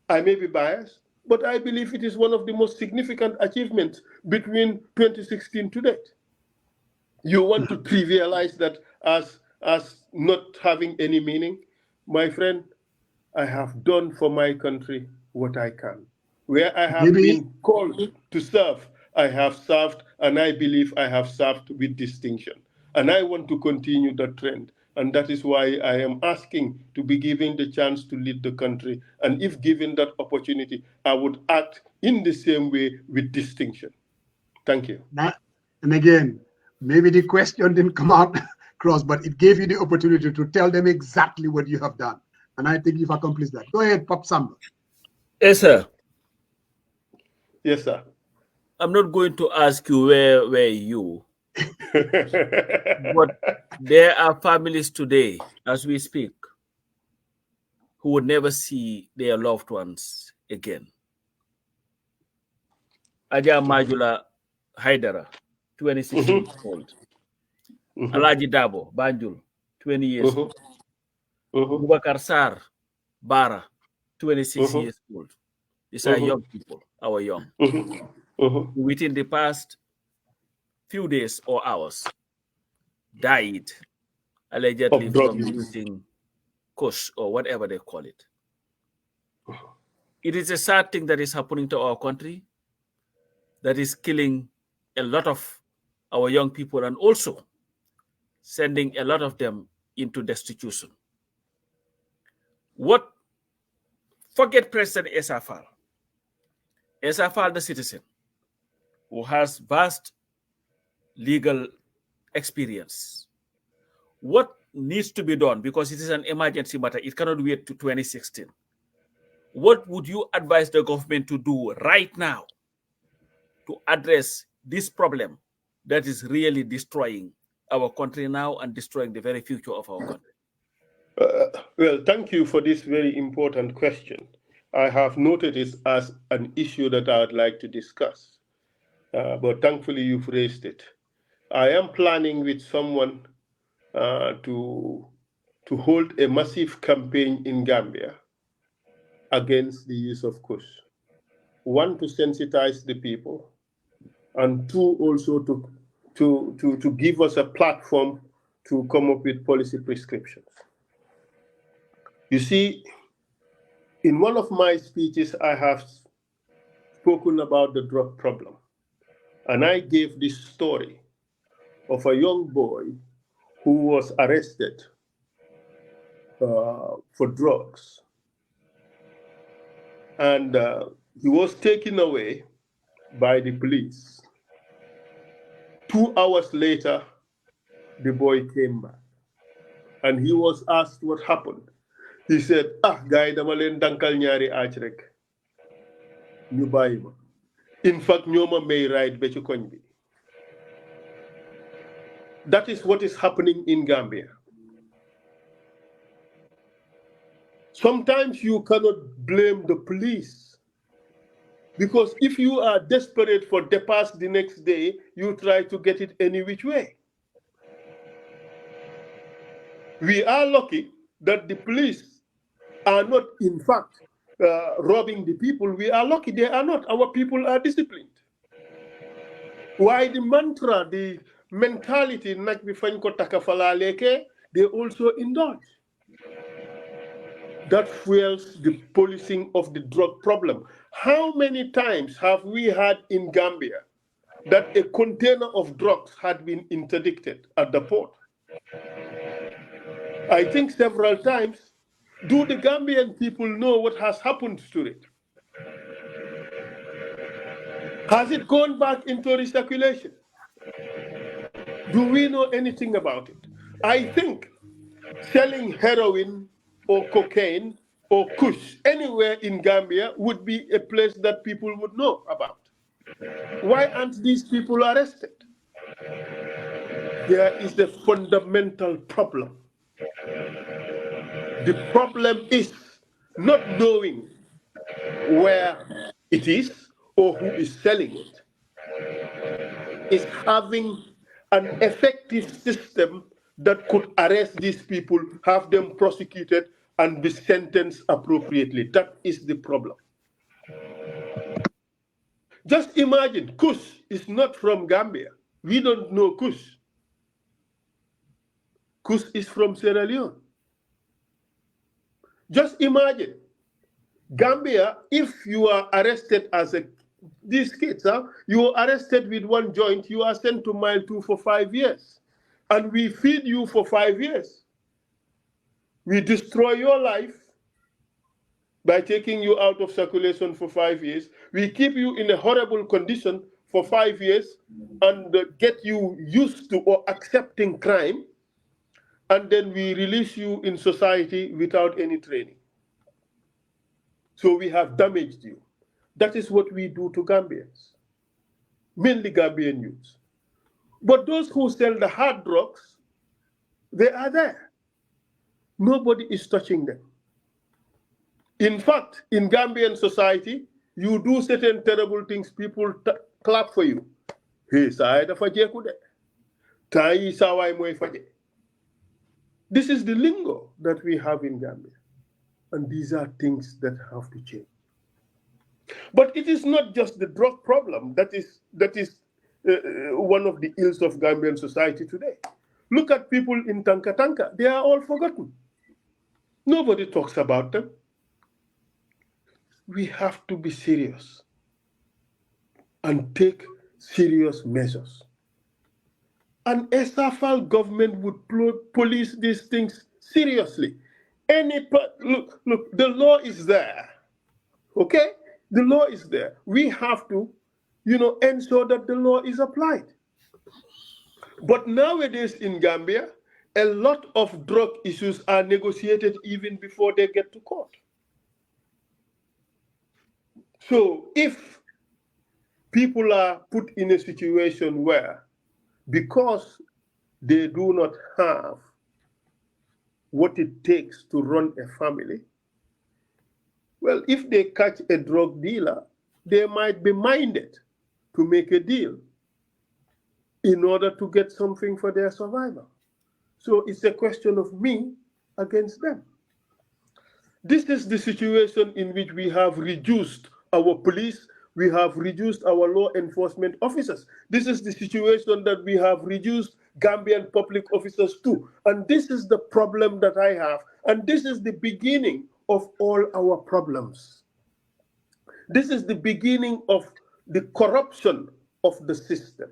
I may be biased, but I believe it is one of the most significant achievements between 2016 to date. You want to trivialize that as not having any meaning? My friend, I have done for my country what I can. Where I have been called to serve, I have served, and I believe I have served with distinction. And I want to continue that trend. And that is why I am asking to be given the chance to lead the country. And if given that opportunity, I would act in the same way with distinction. Thank you. And again, maybe the question didn't come out across, but it gave you the opportunity to tell them exactly what you have done. And I think you've accomplished that. Go ahead, Pop Samba. Yes, sir. Yes, sir. I'm not going to ask you where were you. But there are families today, as we speak, who would never see their loved ones again. Aja Majula Haidara, 26 years old. Alaji Dabo, Banjul, 20 years old. Bubakar Sar, Bara, 26 years old. These are young people, our young. Within the past few days or hours, died allegedly from using kush or whatever they call it. It is a sad thing that is happening to our country, that is killing a lot of our young people and also sending a lot of them into destitution. Forget President Essa Faal. Essa Faal, the citizen, who has vast legal experience. What needs to be done, because it is an emergency matter, it cannot wait to 2016. What would you advise the government to do right now to address this problem that is really destroying our country now and destroying the very future of our country? Well, thank you for this very important question. I have noted it as an issue that I would like to discuss, but thankfully you've raised it. I am planning with someone to hold a massive campaign in Gambia against the use of kush. One, to sensitize the people, and two, also to give us a platform to come up with policy prescriptions. You see, in one of my speeches, I have spoken about the drug problem, and I gave this story of a young boy who was arrested for drugs. And he was taken away by the police. 2 hours later, the boy came back. And he was asked what happened. He said, guy dama len dankal ñaari aaj rek ñu bàyyi ma. In fact, ñoma may ride ba ci koñ bi. That is what is happening in Gambia. Sometimes you cannot blame the police, because if you are desperate for the past the next day, you try to get it any which way. We are lucky that the police are not, in fact, robbing the people. We are lucky they are not. Our people are disciplined. Why the mantra, the mentality, they also indulge. That fuels the policing of the drug problem. How many times have we had in Gambia that a container of drugs had been interdicted at the port? I think several times. Do the Gambian people know what has happened to it? Has it gone back into recirculation? Do we know anything about it? I think selling heroin or cocaine or kush anywhere in Gambia would be a place that people would know about. Why aren't these people arrested? There is a fundamental problem. The problem is not knowing where it is or who is selling it. It's having an effective system that could arrest these people, have them prosecuted, and be sentenced appropriately. That is the problem. Just imagine, Kush is not from Gambia. We don't know Kush. Kush is from Sierra Leone. Just imagine, Gambia, if you are arrested as these kids, you are arrested with one joint, you are sent to Mile 2 for 5 years. And we feed you for 5 years. We destroy your life by taking you out of circulation for 5 years. We keep you in a horrible condition for 5 years and get you used to or accepting crime. And then we release you in society without any training. So we have damaged you. That is what we do to Gambians, mainly Gambian youths. But those who sell the hard drugs, they are there. Nobody is touching them. In fact, in Gambian society, you do certain terrible things, people clap for you. Hey, this is the lingo that we have in Gambia. And these are things that have to change. But it is not just the drug problem that is one of the ills of Gambian society today. Look at people in Tanka Tanka. They are all forgotten. Nobody talks about them. We have to be serious and take serious measures. And Essa Faal government would police these things seriously. Look, the law is there. Okay? The law is there. We have to, ensure that the law is applied. But nowadays in Gambia, a lot of drug issues are negotiated even before they get to court. So if people are put in a situation where, because they do not have what it takes to run a family, well, if they catch a drug dealer, they might be minded to make a deal in order to get something for their survival. So it's a question of me against them. This is the situation in which we have reduced our police, we have reduced our law enforcement officers. This is the situation that we have reduced Gambian public officers to. And this is the problem that I have. And this is the beginning of all our problems. This is the beginning of the corruption of the system.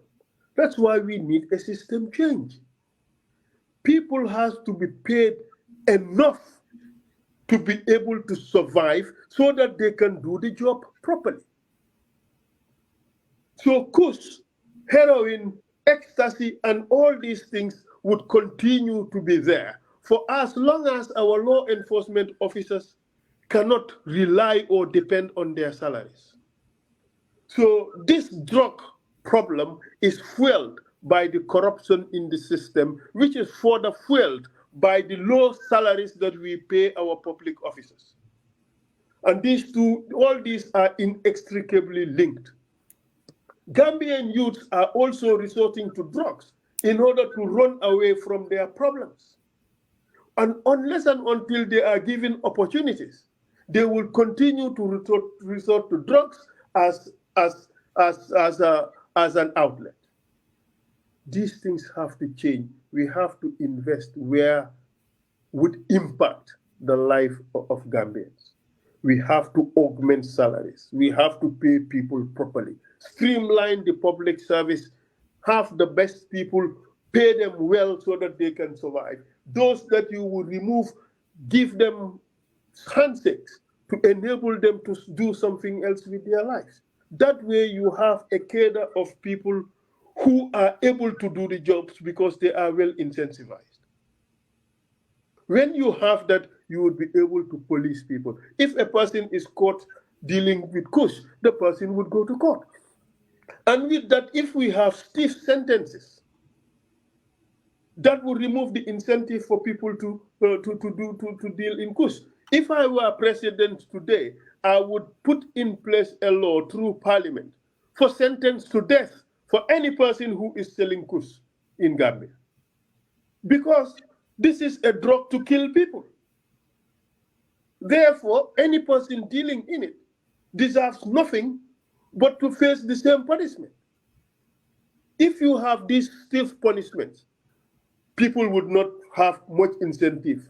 That's why we need a system change. People have to be paid enough to be able to survive so that they can do the job properly. So kush, heroin, ecstasy, and all these things would continue to be there for as long as our law enforcement officers cannot rely or depend on their salaries. So this drug problem is fueled by the corruption in the system, which is further fueled by the low salaries that we pay our public officers. And all these are inextricably linked. Gambian youths are also resorting to drugs in order to run away from their problems. And unless and until they are given opportunities, they will continue to resort to drugs as an outlet. These things have to change. We have to invest where would impact the life of Gambians. We have to augment salaries. We have to pay people properly. Streamline the public service. Have the best people, pay them well so that they can survive. Those that you will remove, give them handshakes to enable them to do something else with their lives. That way you have a cadre of people who are able to do the jobs because they are well incentivized. When you have that, you would be able to police people. If a person is caught dealing with kush, the person would go to court. And with that, if we have stiff sentences, that would remove the incentive for people to deal in kush. If I were president today, I would put in place a law through parliament for sentence to death for any person who is selling kush in Gambia. Because this is a drug to kill people. Therefore, any person dealing in it deserves nothing but to face the same punishment. If you have these stiff punishments, people would not have much incentive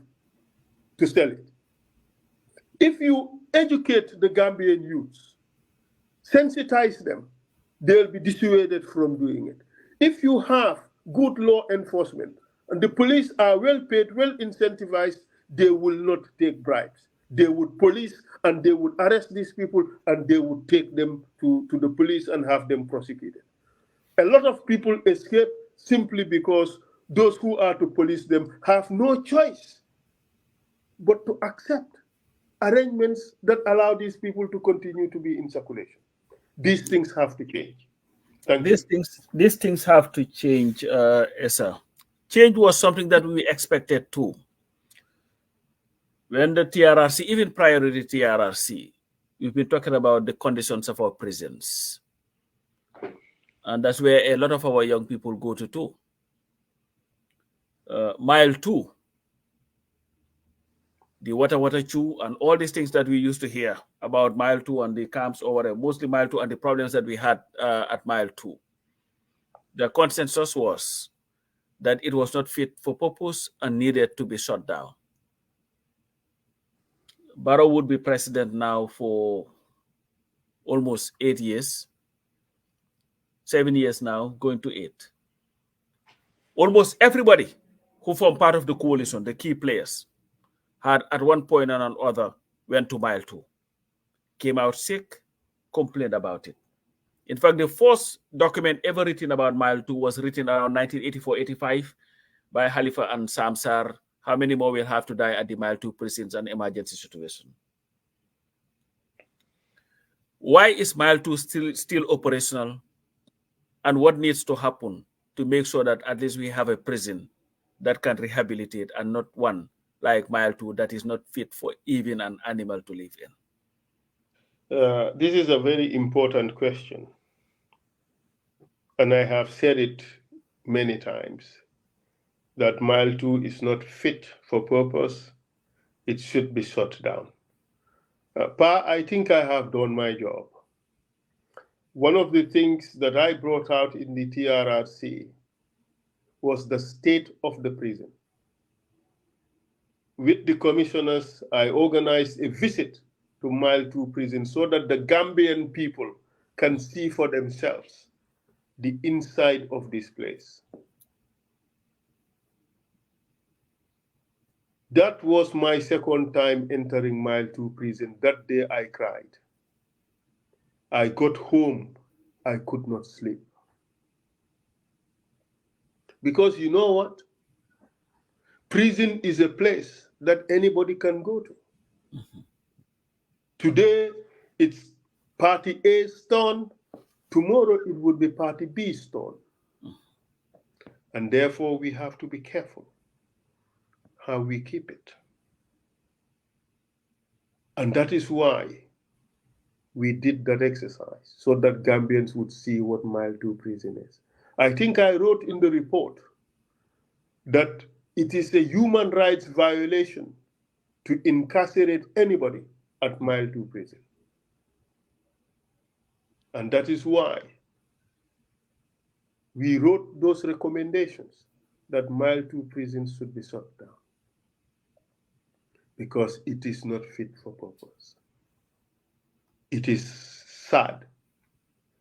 to sell it. If you educate the Gambian youths, sensitize them, they'll be dissuaded from doing it. If you have good law enforcement and the police are well paid, well incentivized, they will not take bribes. They would police and they would arrest these people and they would take them to the police and have them prosecuted. A lot of people escape simply because those who are to police them have no choice but to accept arrangements that allow these people to continue to be in circulation. These things have to change. These things have to change, Essa. Change was something that we expected too. When the TRRC, even prior to the TRRC, we've been talking about the conditions of our prisons. And that's where a lot of our young people go to too. Mile 2, the water chew, and all these things that we used to hear about Mile 2 and the camps or whatever, mostly Mile 2 and the problems that we had at Mile 2. The consensus was that it was not fit for purpose and needed to be shut down. Barrow would be president now for almost 8 years, 7 years now, going to 8. Almost everybody who formed part of the coalition, the key players, had at one point or another went to Mile 2, came out sick, complained about it. In fact, the first document ever written about Mile 2 was written around 1984-85 by Halifa and Samsar. How many more will have to die at the Mile 2 prisons and emergency situation? Why is Mile 2 still operational? And what needs to happen to make sure that at least we have a prison that can rehabilitate and not one like Mile 2 that is not fit for even an animal to live in? This is a very important question. And I have said it many times, that Mile 2 is not fit for purpose. It should be shut down. I think I have done my job. One of the things that I brought out in the TRRC was the state of the prison. With the commissioners, I organized a visit to Mile 2 prison so that the Gambian people can see for themselves the inside of this place. That was my second time entering Mile 2 prison. That day I cried. I got home, I could not sleep. Because you know what? Prison is a place that anybody can go to. Mm-hmm. Today, it's Party A's turn. Tomorrow, it would be Party B's turn. Mm-hmm. And therefore, we have to be careful how we keep it. And that is why we did that exercise, so that Gambians would see what mild 2 prison is. I think I wrote in the report that it is a human rights violation to incarcerate anybody at mild 2 prison. And that is why we wrote those recommendations that mild 2 prisons should be shut down, because it is not fit for purpose. It is sad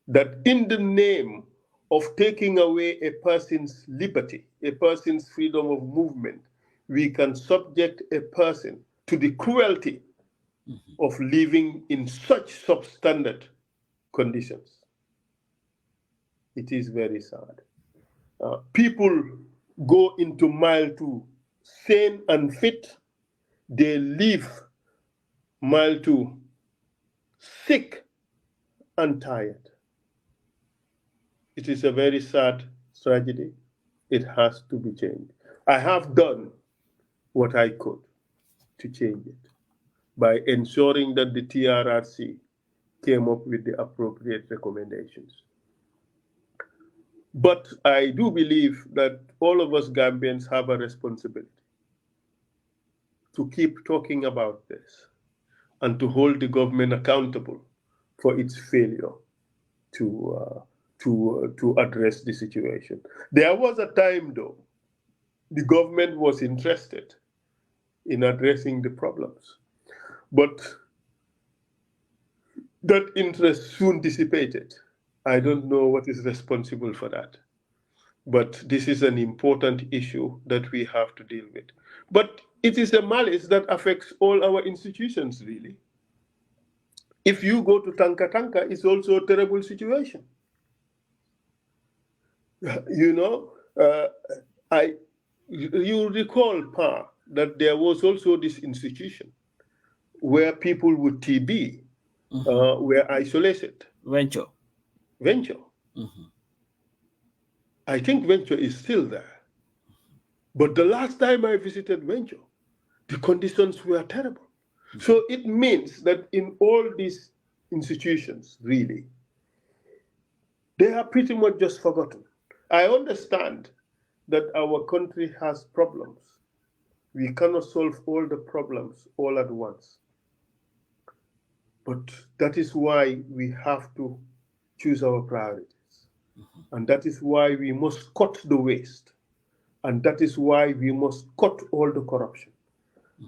that in the name of taking away a person's liberty, a person's freedom of movement, we can subject a person to the cruelty of living in such substandard conditions. It is very sad. People go into mild 2 sane and fit. They leave mild 2 sick and tired. It is a very sad tragedy. It has to be changed. I have done what I could to change it by ensuring that the TRRC came up with the appropriate recommendations. But I do believe that all of us Gambians have a responsibility to keep talking about this and to hold the government accountable for its failure to address the situation. There was a time, though, the government was interested in addressing the problems, but that interest soon dissipated. I don't know what is responsible for that, but this is an important issue that we have to deal with. But it is a malice that affects all our institutions, really. If you go to Tanka Tanka, it's also a terrible situation. You know, you recall, Pa, that there was also this institution where people with TB were isolated. Venture. I think Venture is still there. But the last time I visited Venture, the conditions were terrible. So it means that in all these institutions, really, they are pretty much just forgotten. I understand that our country has problems. We cannot solve all the problems all at once. But that is why we have to choose our priorities. And that is why we must cut the waste. And that is why we must cut all the corruption.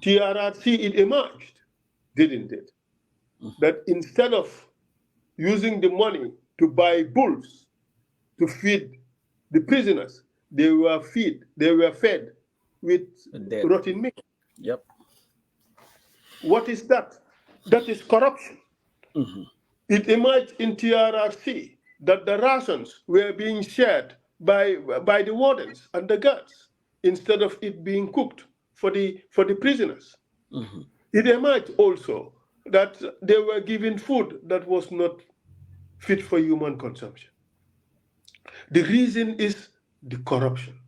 TRRC, it emerged, didn't it? That instead of using the money to buy bulls to feed the prisoners, they were fed with rotten meat. Yep. What is that? That is corruption. It emerged in TRRC that the rations were being shared by the wardens and the guards instead of it being cooked for the prisoners. It emerged also that they were given food that was not fit for human consumption. The reason is the corruption.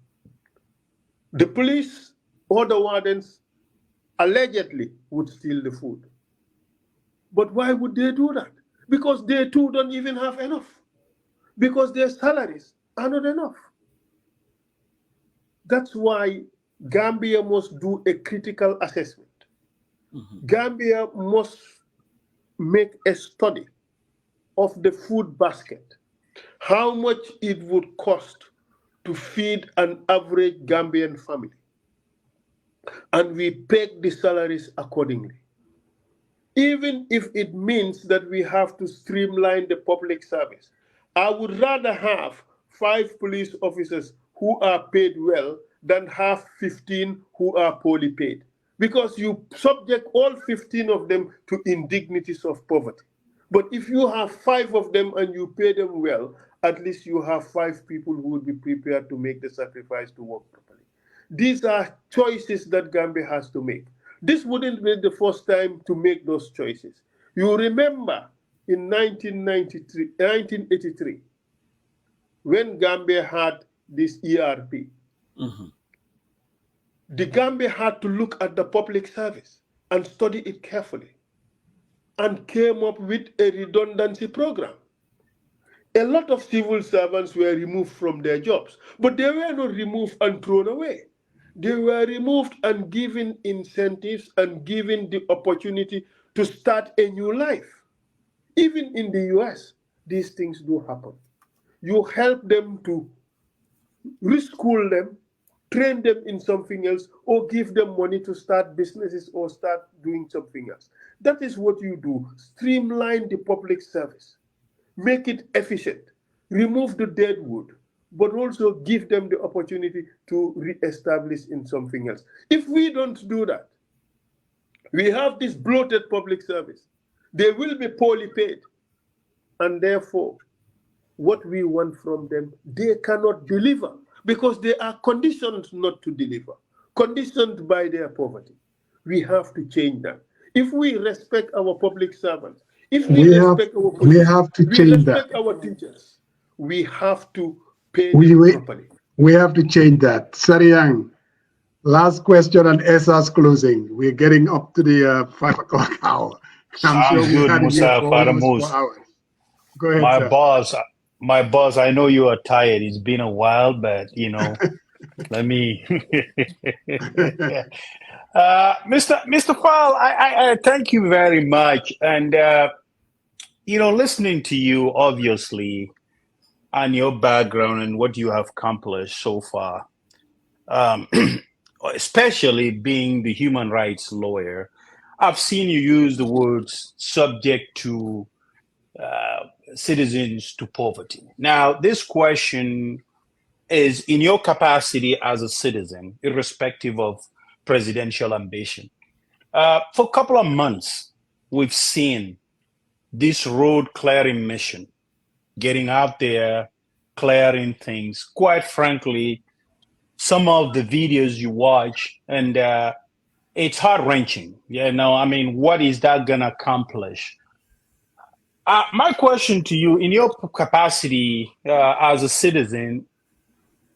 The police or the wardens allegedly would steal the food. But why would they do that? Because they too don't even have enough. Because their salaries are not enough. That's why Gambia must do a critical assessment. Gambia must make a study of the food basket, how much it would cost to feed an average Gambian family. And we peg the salaries accordingly. Even if it means that we have to streamline the public service, I would rather have 5 police officers who are paid well than have 15 who are poorly paid. Because you subject all 15 of them to indignities of poverty. But if you have 5 of them and you pay them well, at least you have 5 people who would be prepared to make the sacrifice to work properly. These are choices that Gambia has to make. This wouldn't be the first time to make those choices. You remember in 1983, when Gambia had this ERP, the Gambia had to look at the public service and study it carefully and came up with a redundancy program. A lot of civil servants were removed from their jobs, but they were not removed and thrown away. They were removed and given incentives and given the opportunity to start a new life. Even in the US, these things do happen. You help them to reschool them, train them in something else, or give them money to start businesses or start doing something else. That is what you do. Streamline the public service. Make it efficient. Remove the dead wood, but also give them the opportunity to re-establish in something else. If we don't do that, we have this bloated public service. They will be poorly paid. And therefore, what we want from them, they cannot deliver because they are conditioned not to deliver, conditioned by their poverty. We have to change that. If we respect our public servants, if we respect our police, we have to change that. Our teachers, we have to pay them properly. We have to change that. Sariang, last question on Essa's closing. We're getting up to the 5 o'clock hour. I'm sure good, Musa Faramus. Go ahead, my boss, I know you are tired. It's been a while, but let me Mr. Faal, I thank you very much. And listening to you, obviously, and your background and what you have accomplished so far, especially being the human rights lawyer, I've seen you use the words subject to citizens to poverty. Now, this question is in your capacity as a citizen, irrespective of presidential ambition. For a couple of months, we've seen this road clearing mission, getting out there, clearing things. Quite frankly, some of the videos you watch, and it's heart-wrenching. What is that going to accomplish? My question to you, in your capacity as a citizen,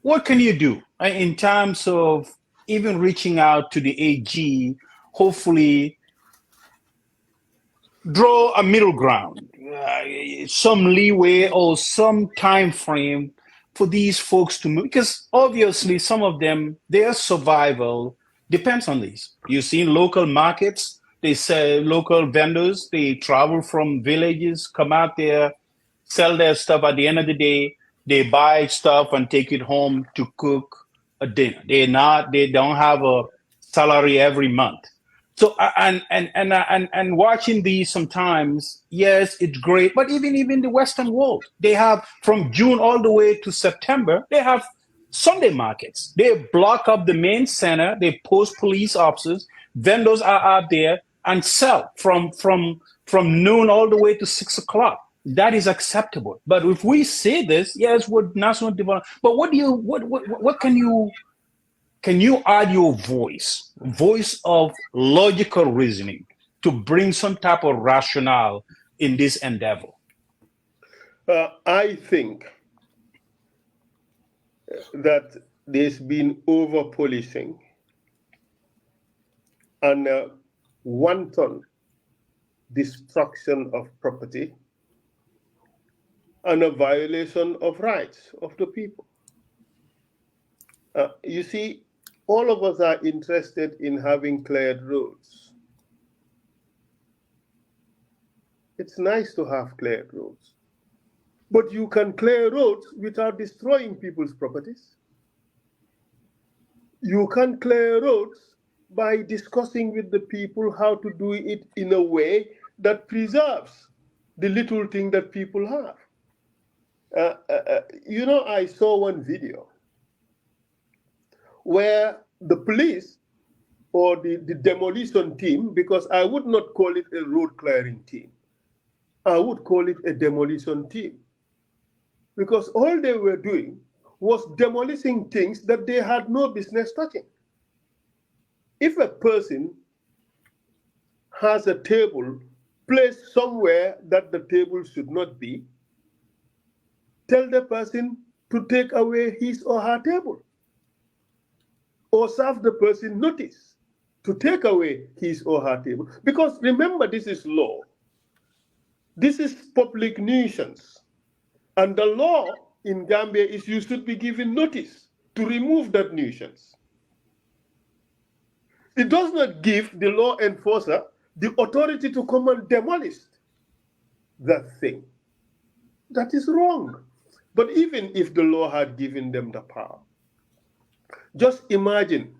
what can you do in terms of even reaching out to the AG, hopefully draw a middle ground, some leeway or some time frame for these folks to move? Because obviously some of them, their survival depends on these. You see in local markets, they say local vendors, they travel from villages, come out there, sell their stuff. At the end of the day, they buy stuff and take it home to cook a dinner. They don't have a salary every month. So and watching these sometimes, yes, it's great. But even the Western world, they have from June all the way to September, they have Sunday markets. They block up the main center. They post police officers. Vendors are out there and sell from noon all the way to 6 o'clock. That is acceptable. But if we say this, yes, with national development, but what can you add your voice of logical reasoning to bring some type of rationale in this endeavor? I think that there's been over-policing and wanton destruction of property and a violation of rights of the people. You see, all of us are interested in having cleared roads. It's nice to have cleared roads, but you can clear roads without destroying people's properties. You can clear roads by discussing with the people how to do it in a way that preserves the little thing that people have. I saw one video where the police or the demolition team, because I would not call it a road clearing team, I would call it a demolition team, because all they were doing was demolishing things that they had no business touching. If a person has a table placed somewhere that the table should not be, tell the person, to take away his or her table, or serve the person notice to take away his or her table. Because remember, this is law. This is public nuisance. And the law in Gambia is you should be given notice to remove that nuisance. It does not give the law enforcer the authority to come and demolish that thing. That is wrong. But even if the law had given them the power, just imagine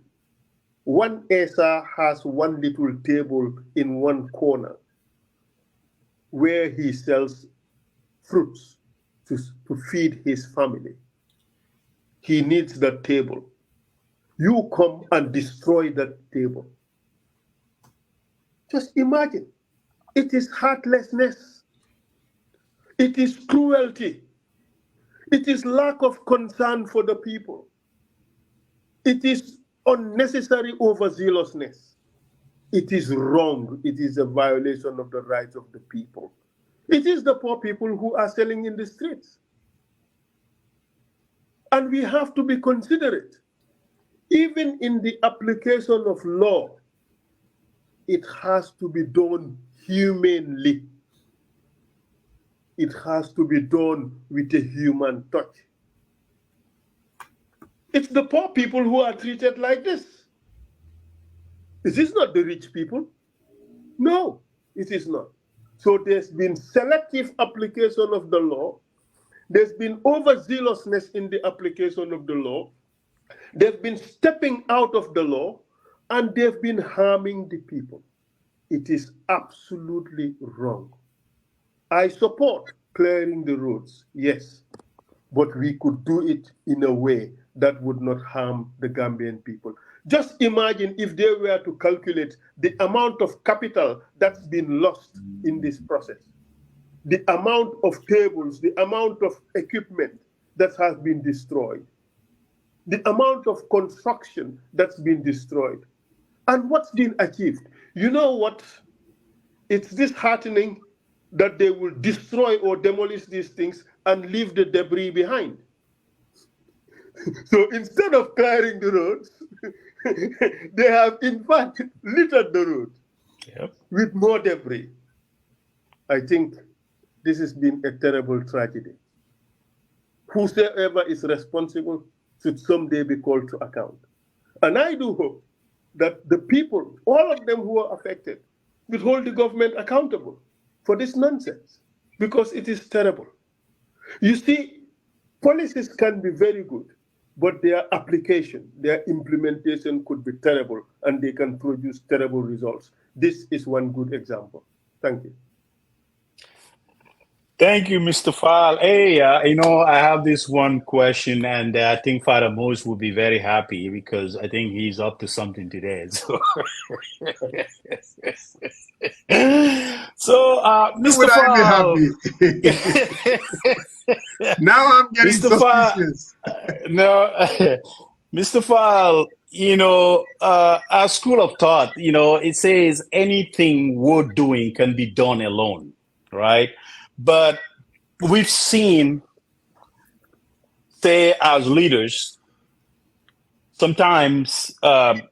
one Essa has one little table in one corner where he sells fruits to feed his family. He needs that table. You come and destroy that table. Just imagine. It is heartlessness. It is cruelty. It is lack of concern for the people. It is unnecessary overzealousness. It is wrong. It is a violation of the rights of the people. It is the poor people who are selling in the streets. And we have to be considerate. Even in the application of law, it has to be done humanely. It has to be done with a human touch. It's the poor people who are treated like this. Is this not the rich people? No, it is not. So there's been selective application of the law. There's been overzealousness in the application of the law. They've been stepping out of the law, and they've been harming the people. It is absolutely wrong. I support clearing the roads, yes, but we could do it in a way that would not harm the Gambian people. Just imagine if they were to calculate the amount of capital that's been lost in this process, the amount of tables, the amount of equipment that has been destroyed, the amount of construction that's been destroyed, and what's been achieved. You know what? It's disheartening that they will destroy or demolish these things and leave the debris behind. So instead of clearing the roads, they have in fact littered the road with more debris. I think this has been a terrible tragedy. Whosoever is responsible should someday be called to account. And I do hope that the people, all of them who are affected, will hold the government accountable for this nonsense, because it is terrible. You see, policies can be very good, but their application, their implementation could be terrible, and they can produce terrible results. This is one good example. Thank you. Thank you, Mr. Faal. Hey, I have this one question, and I think Father Mose will be very happy because I think he's up to something today. So, Mr. Faal. Now I'm getting suspicious. No, Mr. Faal, our school of thought, it says anything worth doing can be done alone, right? But we've seen, say, as leaders, sometimes the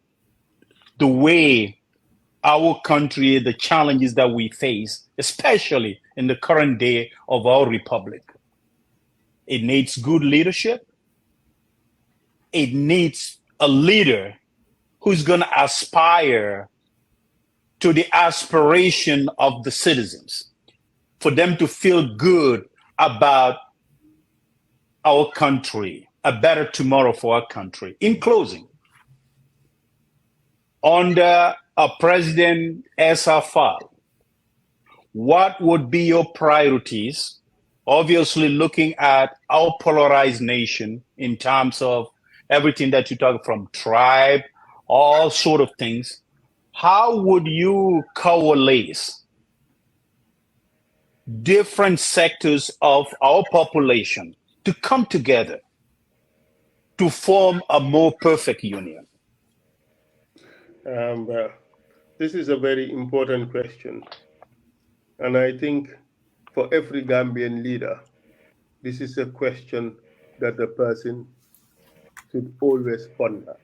way our country, the challenges that we face, especially in the current day of our republic, it needs good leadership. It needs a leader who's going to aspire to the aspiration of the citizens, for them to feel good about our country, a better tomorrow for our country. In closing, under President Essa Faal, what would be your priorities? Obviously, looking at our polarized nation in terms of everything that you talk from tribe, all sort of things, how would you coalesce different sectors of our population to come together to form a more perfect union? This is a very important question. And I think for every Gambian leader, this is a question that the person should always honor.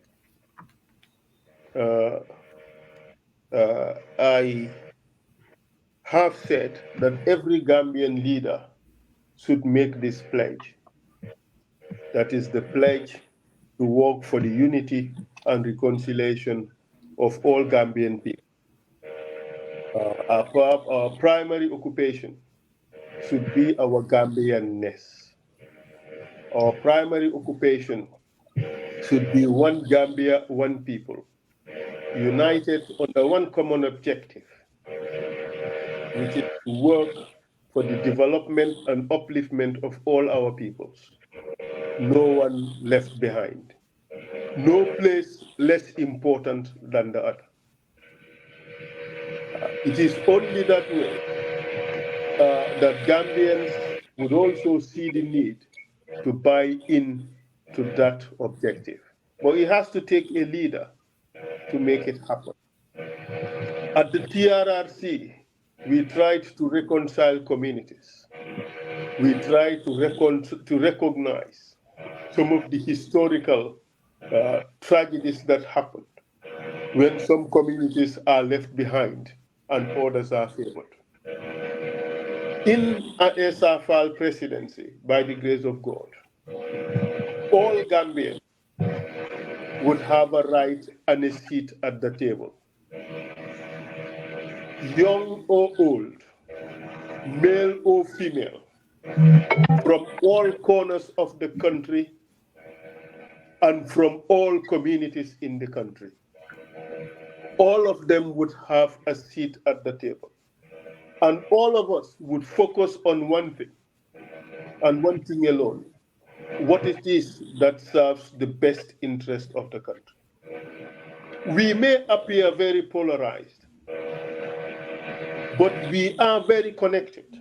I have said that every Gambian leader should make this pledge. That is the pledge to work for the unity and reconciliation of all Gambian people. Our primary occupation should be our Gambianness. Our primary occupation should be one Gambia, one people, united under one common objective, which is to work for the development and upliftment of all our peoples. No one left behind. No place less important than the other. It is only that way that Gambians would also see the need to buy in to that objective. But it has to take a leader to make it happen. At the TRRC, we tried to reconcile communities. We tried to recognize some of the historical tragedies that happened when some communities are left behind and others are favored. In an Essa Faal presidency, by the grace of God, all Gambians would have a right and a seat at the table. Young or old, male or female, from all corners of the country and from all communities in the country. All of them would have a seat at the table. And all of us would focus on one thing, and one thing alone, what it is that serves the best interest of the country. We may appear very polarized, but we are very connected.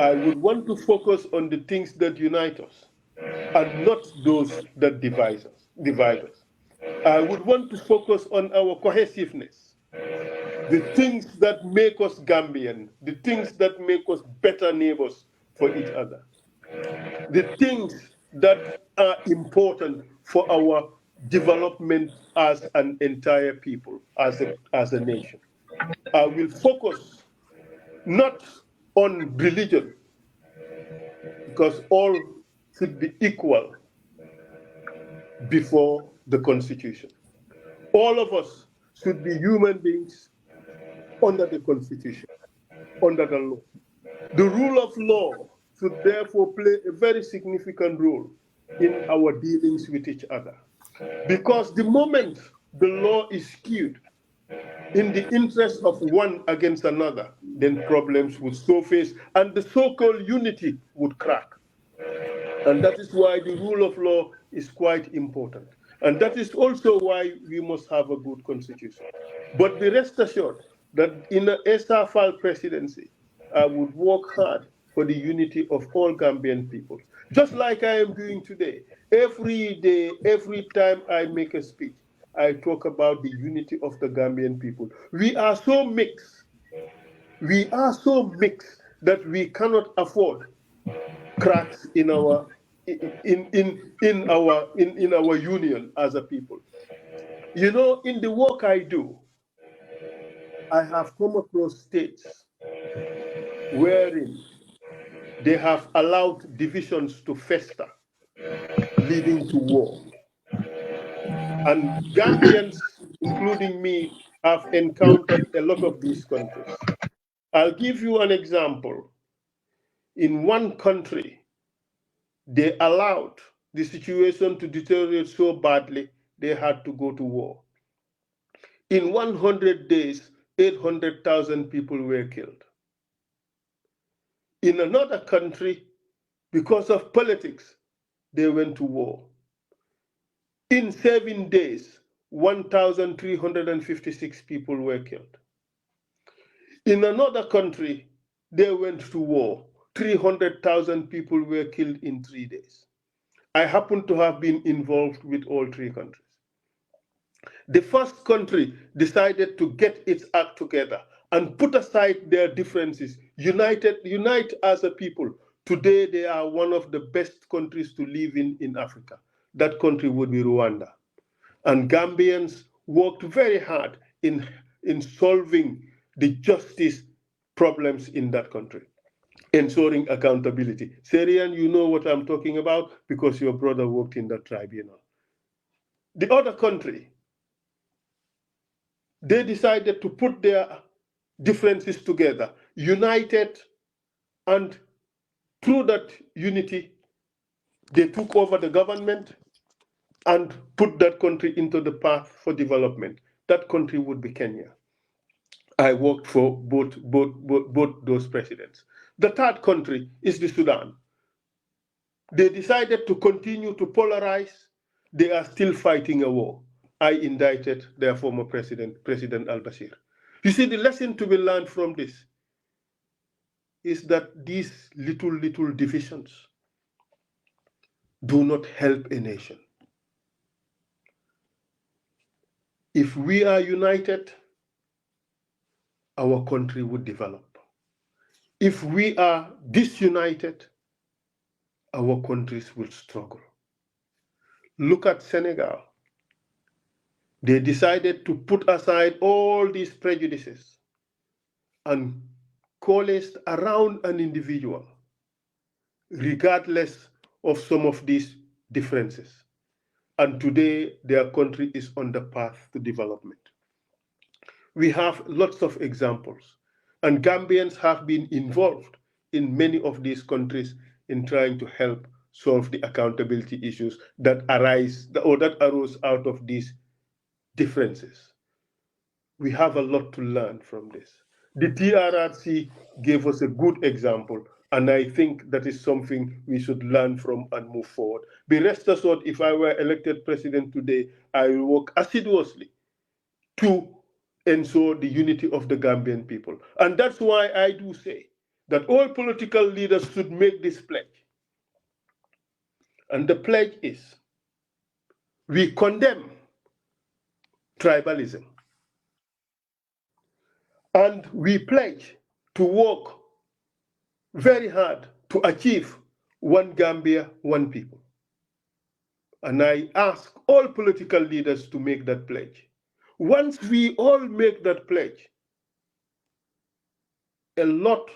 I would want to focus on the things that unite us and not those that divide us. I would want to focus on our cohesiveness, the things that make us Gambian, the things that make us better neighbors for each other, the things that are important for our development as an entire people, as a nation. I will focus not on religion, because all should be equal before the Constitution. All of us should be human beings under the Constitution, under the law. The rule of law should therefore play a very significant role in our dealings with each other. Because the moment the law is skewed in the interest of one against another, then problems would surface and the so-called unity would crack. And that is why the rule of law is quite important. And that is also why we must have a good constitution. But be rest assured that in the Essa Faal presidency, I would work hard for the unity of all Gambian people. Just like I am doing today. Every day, every time I make a speech, I talk about the unity of the Gambian people. We are so mixed. We are so mixed that we cannot afford cracks in our union as a people. You know, in the work I do, I have come across states wherein they have allowed divisions to fester, leading to war. And Gambians, including me, have encountered a lot of these countries. I'll give you an example. In one country, they allowed the situation to deteriorate so badly, they had to go to war. In 100 days, 800,000 people were killed. In another country, because of politics, they went to war. In 7 days, 1,356 people were killed. In another country, they went to war. 300,000 people were killed in 3 days. I happen to have been involved with all three countries. The first country decided to get its act together and put aside their differences, unite as a people today they are one of the best countries to live in Africa. That country would be Rwanda. And Gambians worked very hard in solving the justice problems in that country, ensuring accountability. Syrian, you know what I'm talking about because your brother worked in that tribunal. The other country, they decided to put their differences together, united, and through that unity, they took over the government and put that country into the path for development. That country would be Kenya. I worked for both those presidents. The third country is the Sudan. They decided to continue to polarize. They are still fighting a war. I indicted their former president, President al-Bashir. You see, the lesson to be learned from this is that these little divisions do not help a nation. If we are united, our country would develop. If we are disunited, our countries will struggle. Look at Senegal. They decided to put aside all these prejudices and coalesced around an individual, regardless of some of these differences. And today, their country is on the path to development. We have lots of examples, and Gambians have been involved in many of these countries in trying to help solve the accountability issues that arise or that arose out of these differences. We have a lot to learn from this. The TRRC gave us a good example, and I think that is something we should learn from and move forward. Be rest assured, if I were elected president today, I will work assiduously to ensure the unity of the Gambian people. And that's why I do say that all political leaders should make this pledge. And the pledge is, we condemn tribalism. And we pledge to work very hard to achieve one Gambia, one people. And I ask all political leaders to make that pledge. Once we all make that pledge, a lot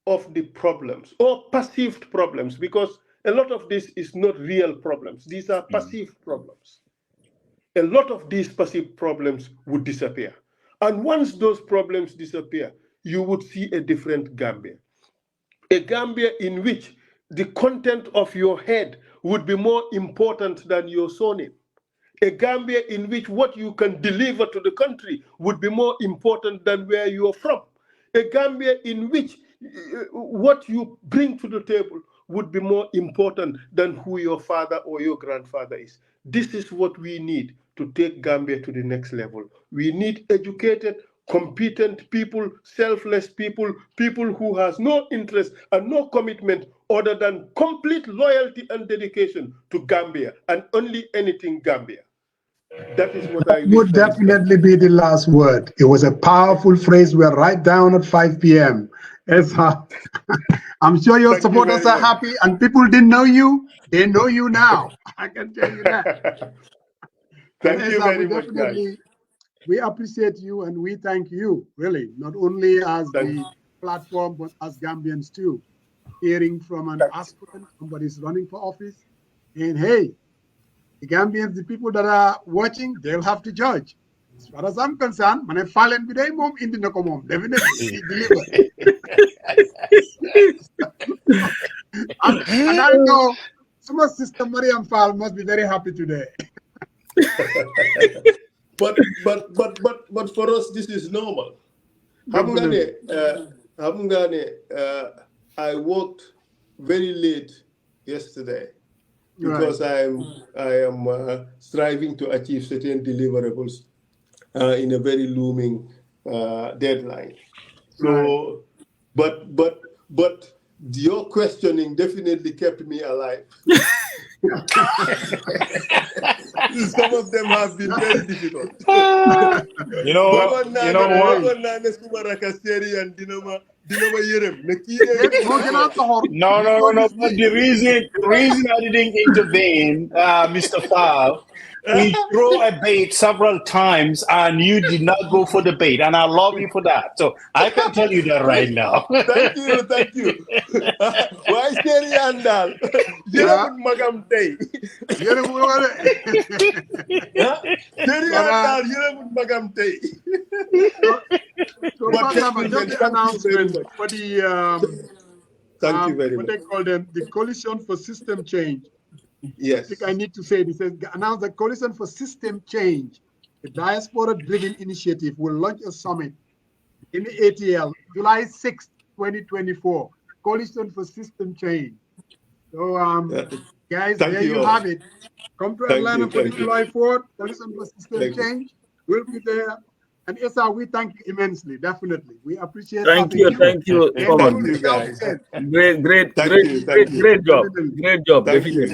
of the problems, or perceived problems, because a lot of this is not real problems, these are perceived problems. A lot of these perceived problems would disappear. And once those problems disappear, you would see a different Gambia. A Gambia in which the content of your head would be more important than your surname. A Gambia in which what you can deliver to the country would be more important than where you are from. A Gambia in which what you bring to the table would be more important than who your father or your grandfather is. This is what we need to take Gambia to the next level. We need educated, competent people, selfless people, people who has no interest and no commitment other than complete loyalty and dedication to Gambia and only anything Gambia. That is what I would definitely be the last word. It was a powerful phrase. We're right down at 5 p.m. Essa, I'm sure your supporters are happy, and people didn't know you. They know you now. I can tell you that. Thank you very much, guys. We appreciate you, and we thank you, really, not only as the platform, but as Gambians too. Hearing from an aspirant, somebody's running for office, and hey, the Gambians, the people that are watching, they'll have to judge. As far as I'm concerned, when I Faal and Mbye mom indi nako mom, definitely deliver. And I know some sister Mariam Faal must be very happy today. But for us, this is normal. I worked very late yesterday because I am striving to achieve certain deliverables in a very looming deadline. So, but your questioning definitely kept me alive. Some of them have been very difficult. No. But the reason I didn't intervene, Mr. Faal, we throw a bait several times and you did not go for the bait, and I love you for that. So I can tell you that right now. Thank you. Why Sierra Leone? You're Magam Day. Sierra Leone, you're Magam Day. So just the announcement for the Thank you very what much. they call them, the Coalition for System Change. Yes. I think I need to say this. Announce the Coalition for System Change, the diaspora-driven initiative, will launch a summit in the ATL, July 6th, 2024. Coalition for System Change. So, guys, there you have it. Come to Atlanta for the July 4th, Coalition for System Change. We'll be there. And Essa, we thank you immensely, definitely. We appreciate it. Thank you. Thank you, guys. Great job. Thank you. Great job. Thank you.